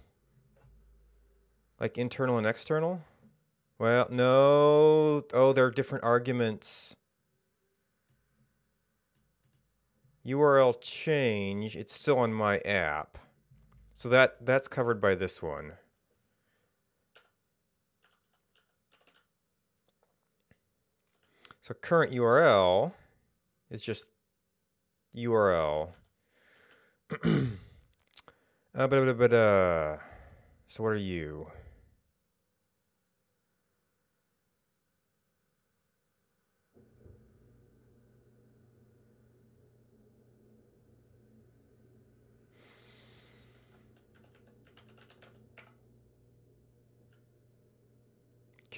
like internal and external. Well, no. Oh, there are different arguments. URL change. It's still on my app. So that's covered by this one. So current URL is just URL. So what are you?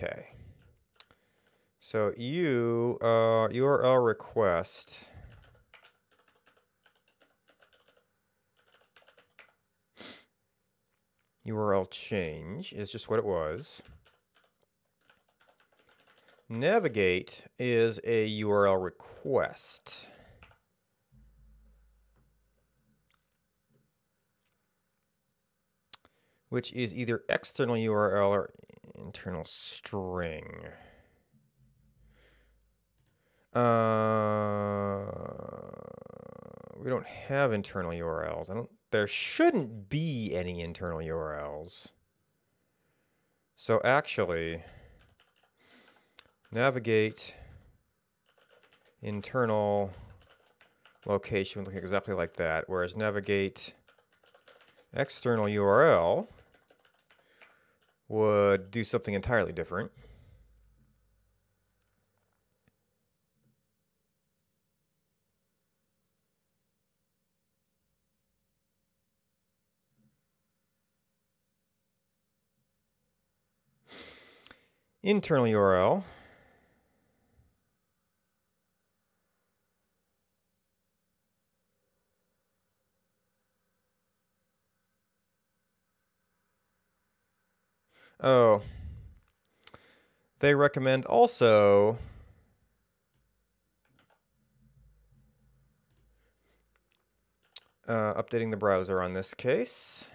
Okay. So you URL request. URL change is just what it was. Navigate is a URL request. Which is either external URL or internal string. We don't have internal URLs. There shouldn't be any internal URLs. So actually, navigate internal location would look exactly like that, whereas navigate external URL would do something entirely different. Internal URL they recommend also updating the browser on this case.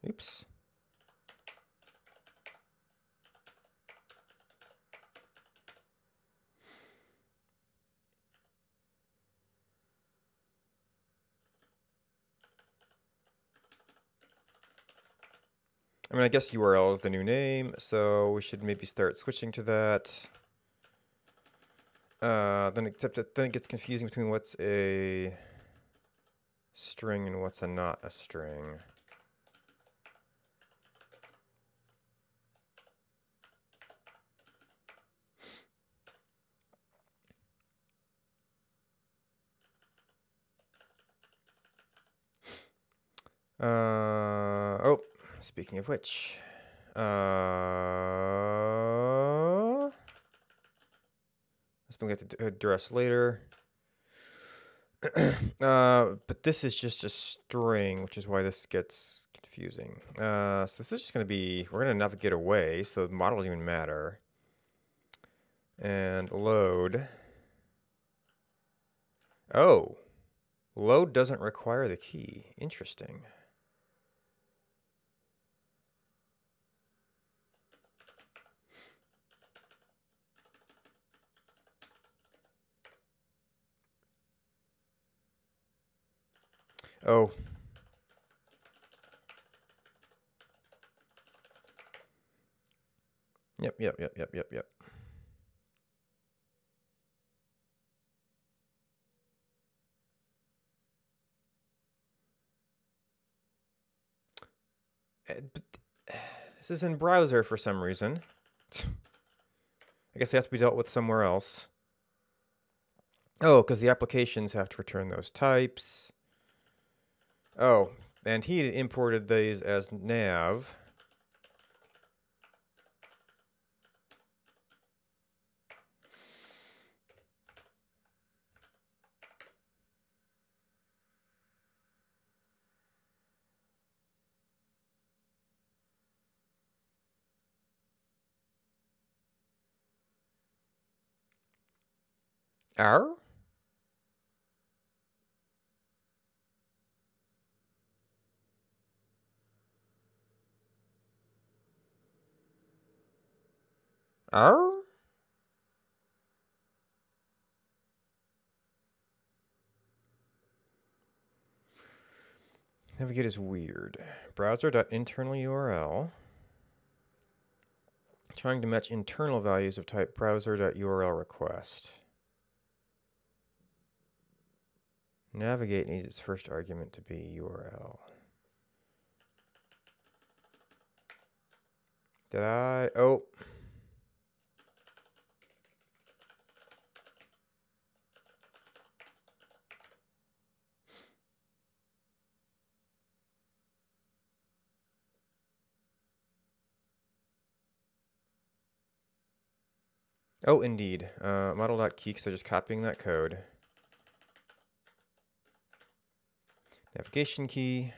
Oops. I mean, I guess URL is the new name, so we should maybe start switching to that. Then it gets confusing between what's a string and what's not a string. Oh, speaking of which, this one we have to address later. But this is just a string, which is why this gets confusing. So this is just going to be, we're going to navigate away, so the model doesn't even matter. And load. Oh, load doesn't require the key. Interesting. Oh. Yep. But this is in browser for some reason. I guess it has to be dealt with somewhere else. Oh, because the applications have to return those types. Oh, and he imported these as nav. R? R? Navigate is weird. Browser.internal URL. Trying to match internal values of type browser.url request. Navigate needs its first argument to be URL. Did I? Oh. Oh, indeed. Model.key, so just copying that code. Navigation key.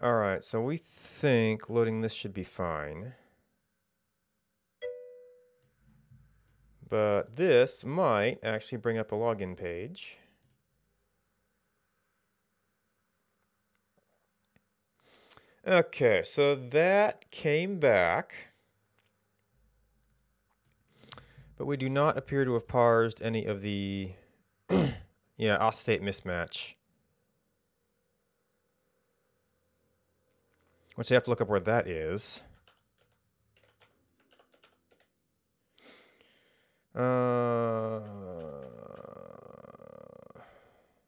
Alright, so we think loading this should be fine. But this might actually bring up a login page. Okay, so that came back. But we do not appear to have parsed any of the yeah, auth state mismatch. Which I have to look up where that is.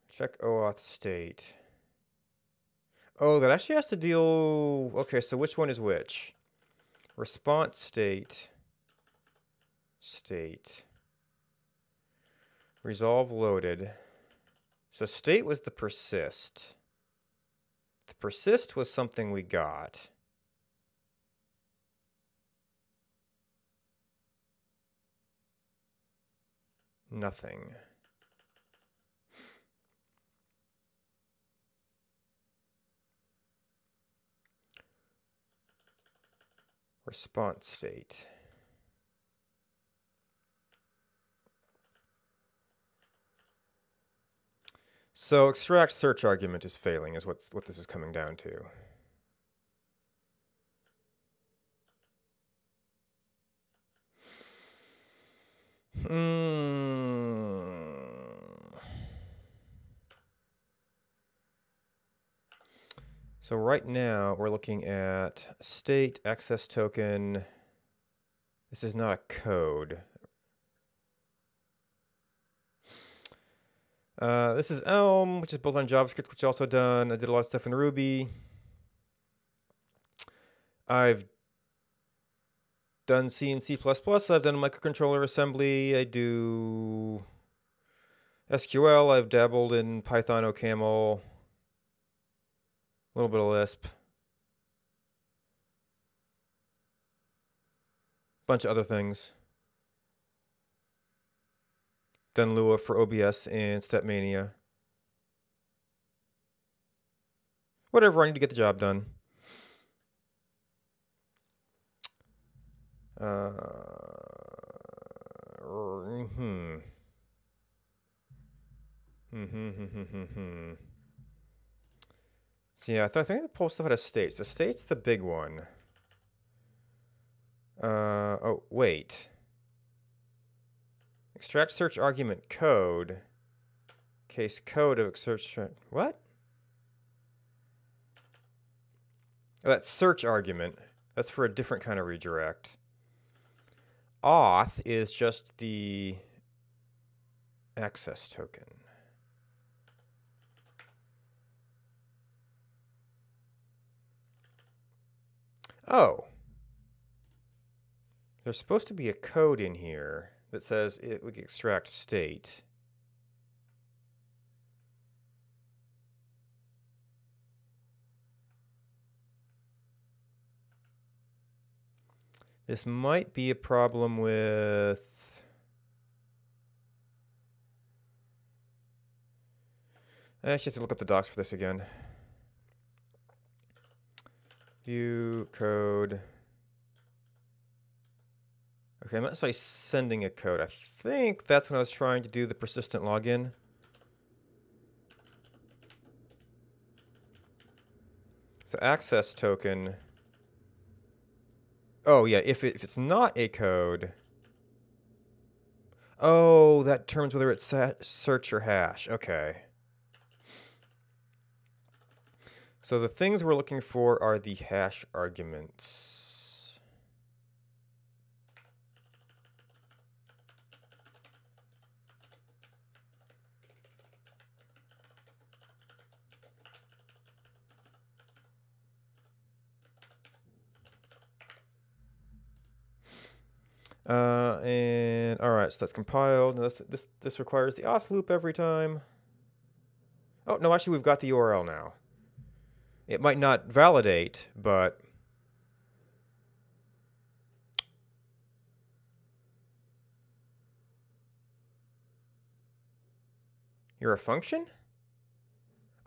Check OAuth state. Oh, that actually has to deal... Okay, so which one is which? Response state. State. Resolve loaded. So state was the persist. The persist was something we got. Nothing. Response state. So extract search argument is failing is what this is coming down to. So right now we're looking at state access token. This is not a code. This is Elm, which is built on JavaScript, which I've also done. I did a lot of stuff in Ruby. I've done C and C++. I've done microcontroller assembly. I do SQL. I've dabbled in Python, OCaml. A little bit of Lisp. Bunch of other things. Done Lua for OBS and Stepmania. Whatever, I need to get the job done. So yeah, I think I pulled stuff out of states. So state's the big one. Oh, wait. Extract search argument code. Case code of search. What? Oh, that's search argument. That's for a different kind of redirect. Auth is just the access token. Oh. There's supposed to be a code in here that says it would extract state. This might be a problem with... I actually have to look up the docs for this again. View code. Okay, I'm not necessarily sending a code. I think that's when I was trying to do the persistent login. So access token. Oh yeah, if it's not a code. Oh, that determines whether it's search or hash. Okay. So the things we're looking for are the hash arguments. And all right, so that's compiled. This requires the auth loop every time. Oh no, actually we've got the URL now. It might not validate, but You're a function?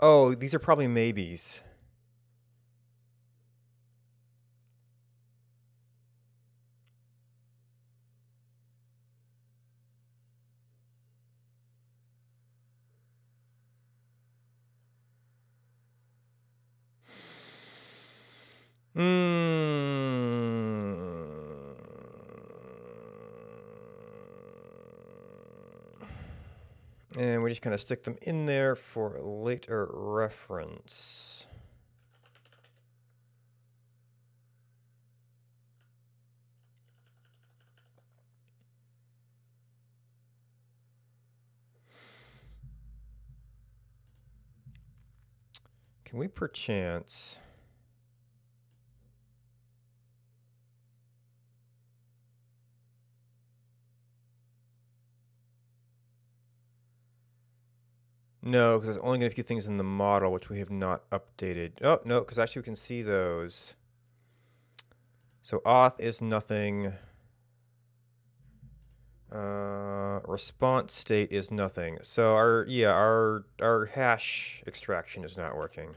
Oh, these are probably maybes. And we just kind of stick them in there for later reference. Can we perchance... No, because it's only going to be a few things in the model, which we have not updated. Oh, no, because actually we can see those. So auth is nothing. Response state is nothing. So our hash extraction is not working.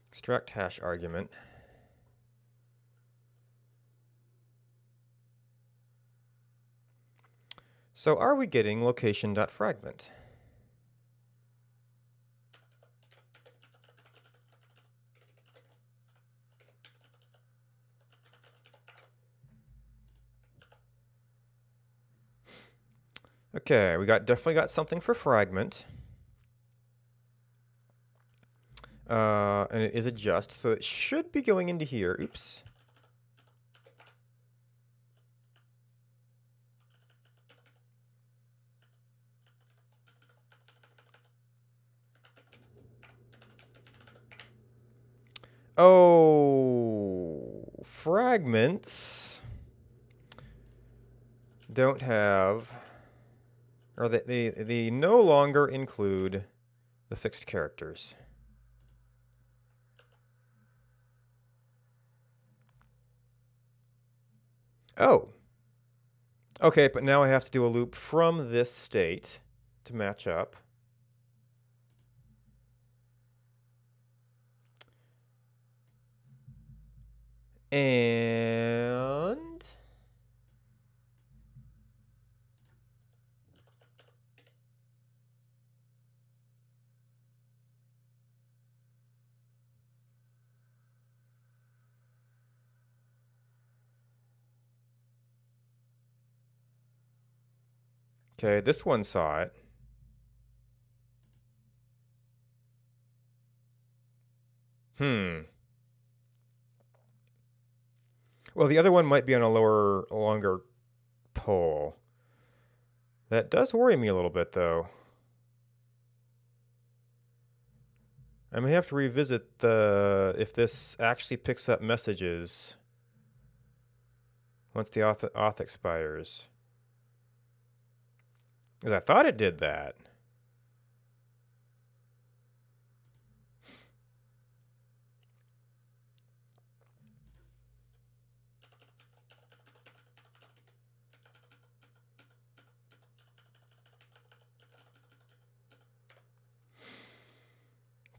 Extract hash argument. So are we getting location.fragment? Okay, we definitely got something for fragment. And it is a just, so it should be going into here. Oops. Oh, fragments don't have, or they no longer include the fixed characters. Oh. Okay, but now I have to do a loop from this state to match up. And okay, this one saw it. Well, the other one might be on a longer pole. That does worry me a little bit, though. I may have to revisit if this actually picks up messages once the auth expires. Because I thought it did that.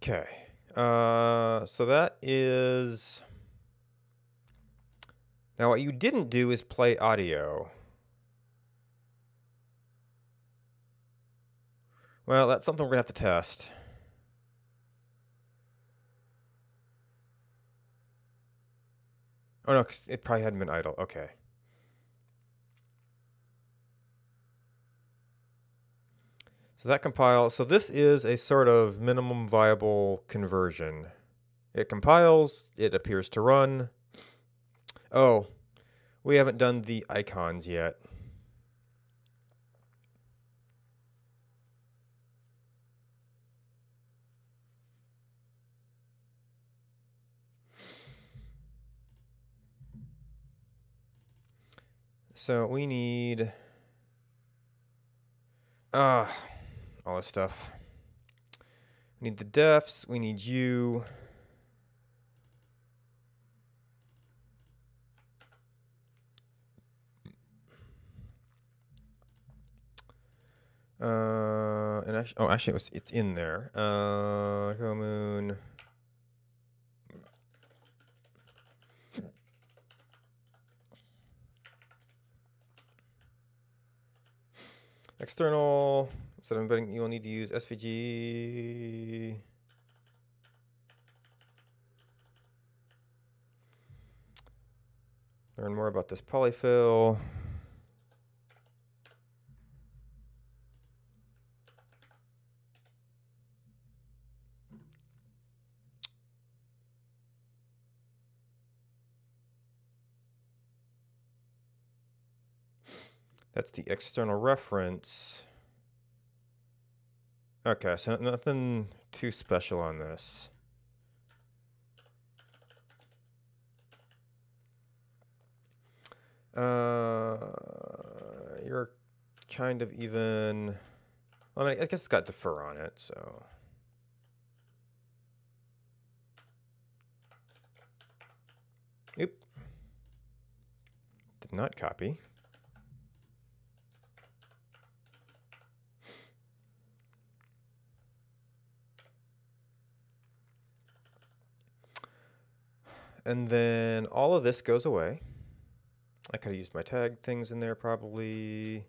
Okay, so that is... Now what you didn't do is play audio. Well, that's something we're going to have to test. Oh no, 'cause it probably hadn't been idle. Okay. So that compiles. So this is a sort of minimum viable conversion. It compiles, it appears to run. Oh, we haven't done the icons yet. So we need all this stuff. We need the defs, we need you. And actually, it's in there. Moon. External. Instead of embedding, you'll need to use SVG. Learn more about this polyfill. That's the external reference. Okay, so nothing too special on this. You're kind of even. I mean, I guess it's got defer on it, so. Oop. Did not copy. And then all of this goes away. I could have used my tag things in there probably.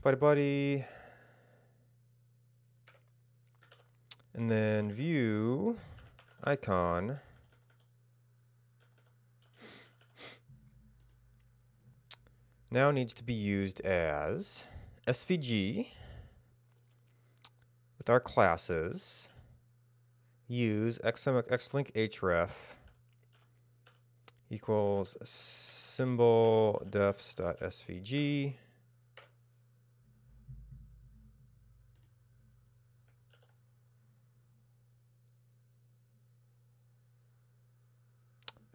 Buddy. And then view icon. Now needs to be used as SVG with our classes. Use xlink href equals symbol defs.svg.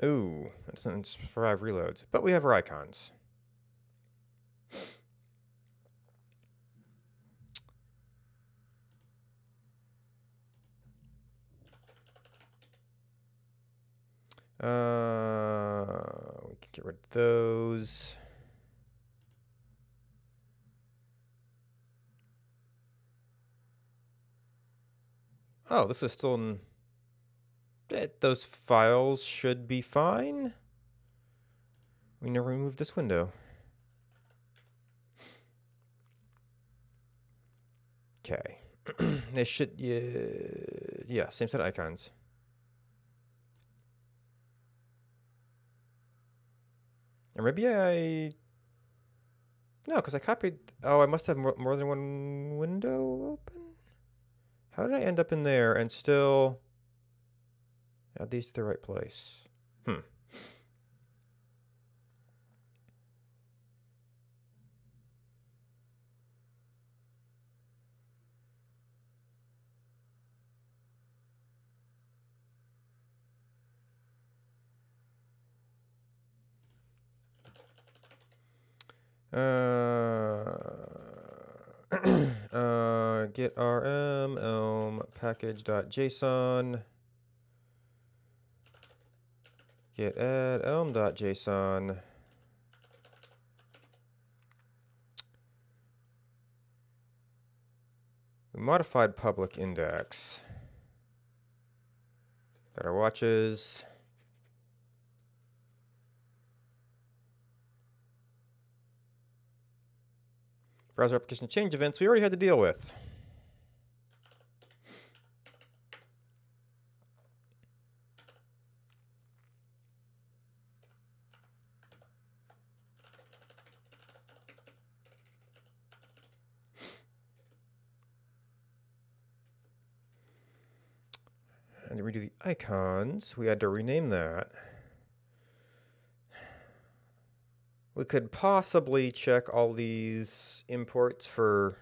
Ooh, that's not 5 reloads, but we have our icons. We can get rid of those. Oh, this is still in. Those files should be fine. We never removed this window. Okay. They should, yeah, same set of icons. Or maybe no, because I copied, oh, I must have more than one window open? How did I end up in there and still add these to the right place? Get rm elm package.json. Get add elm.json. We modified public index. Got our watches. Browser application change events we already had to deal with. And to redo the icons, we had to rename that. We could possibly check all these imports for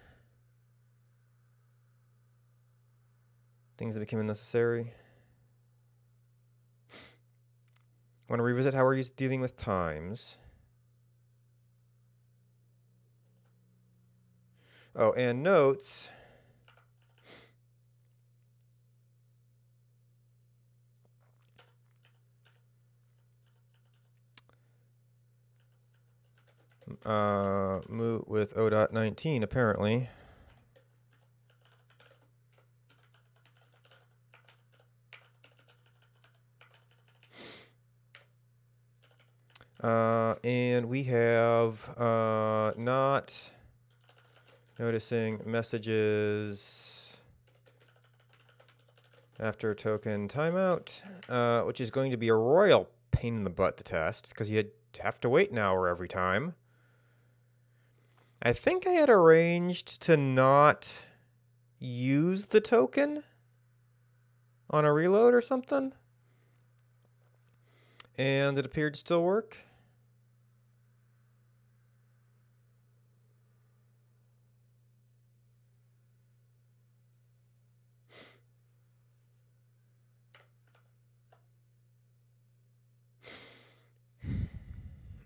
things that became unnecessary. Want to revisit how we're dealing with times. Oh, and notes. moot with O.19 apparently. And we have not noticing messages after token timeout, which is going to be a royal pain in the butt to test because you have to wait an hour every time. I think I had arranged to not use the token on a reload or something, and it appeared to still work.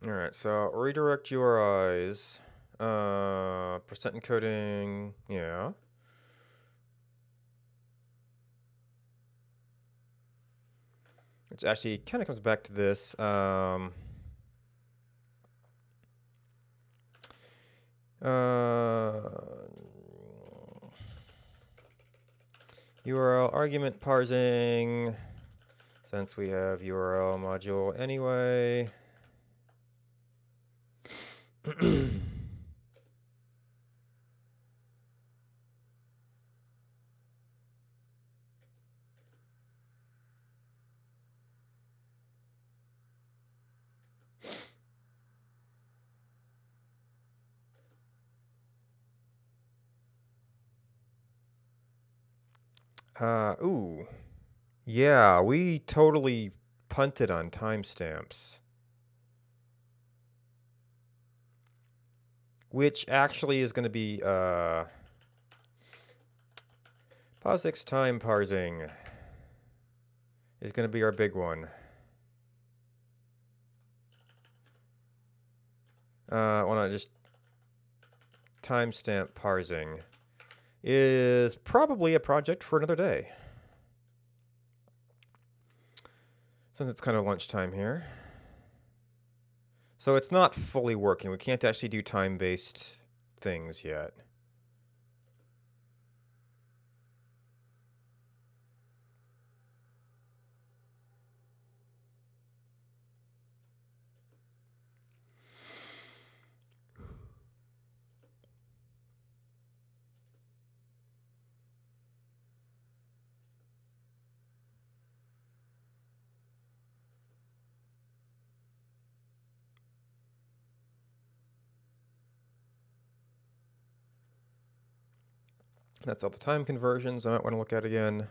All right, so redirect URIs, percent encoding, yeah. Which actually kind of comes back to this. URL argument parsing, since we have URL module anyway. Ooh. Yeah, we totally punted on timestamps. Which actually is going to be POSIX time parsing is going to be our big one. Well, not just timestamp parsing is probably a project for another day. Since it's kind of lunchtime here. So it's not fully working. We can't actually do time-based things yet. That's all the time conversions I might want to look at again.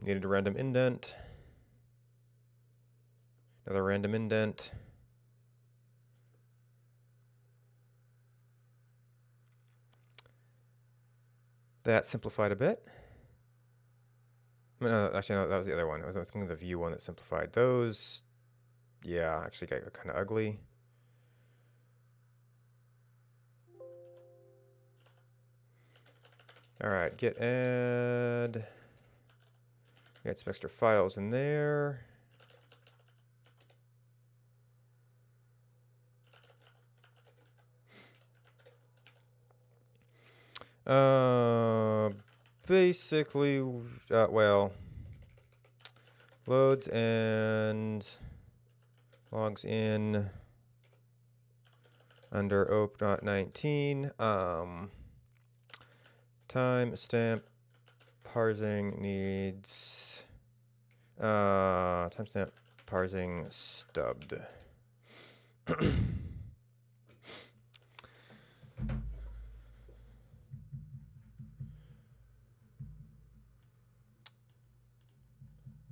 Needed a random indent. Another random indent. That simplified a bit. No, actually, no, that was the other one. I was thinking of the view one that simplified. Those, yeah, actually got kind of ugly. All right, git add. Get some extra files in there. Basically, well, loads and logs in under op.19. Timestamp parsing needs timestamp parsing stubbed.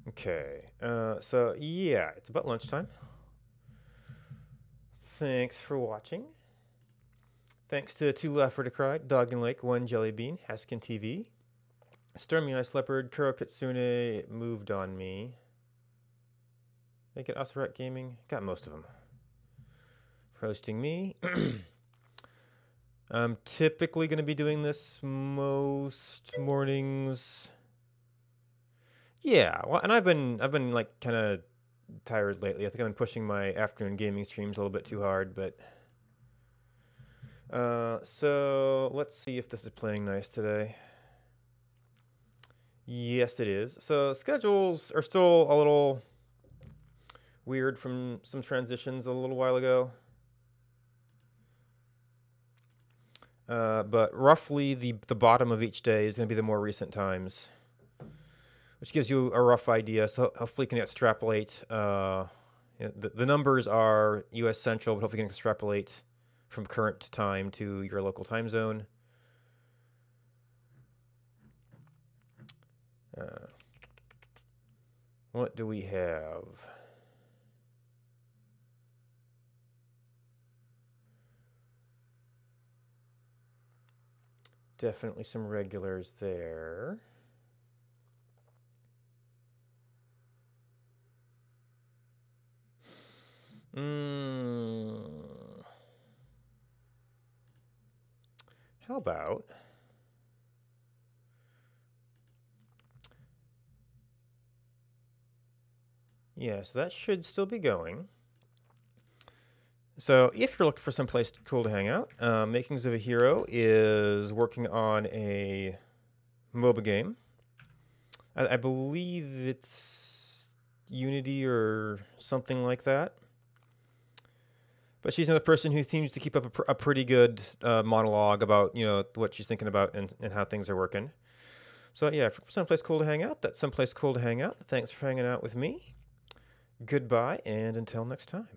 Okay, so yeah, it's about lunchtime. Thanks for watching. Thanks to 2 Left for Decried, Dogden Lake, 1 Jellybean, Haskin TV, Stormy Ice Leopard, Kuro Kitsune, Moved on Me. Did I get Oseret Gaming? Got most of them. For hosting me. I'm typically going to be doing this most mornings. Yeah, well, and I've been like kind of tired lately. I think I've been pushing my afternoon gaming streams a little bit too hard, but so let's see if this is playing nice today. Yes, it is. So schedules are still a little weird from some transitions a little while ago. But roughly the bottom of each day is going to be the more recent times, which gives you a rough idea. So hopefully you can extrapolate. The numbers are U.S. Central, but hopefully you can extrapolate from current time to your local time zone. What do we have? Definitely some regulars there. How about yeah, so that should still be going. So if you're looking for someplace cool to hang out, Makings of a Hero is working on a MOBA game. I believe it's Unity or something like that. But she's another person who seems to keep up a pretty good monologue about, you know, what she's thinking about and how things are working. So yeah, for someplace cool to hang out, that's someplace cool to hang out. Thanks for hanging out with me. Goodbye, and until next time.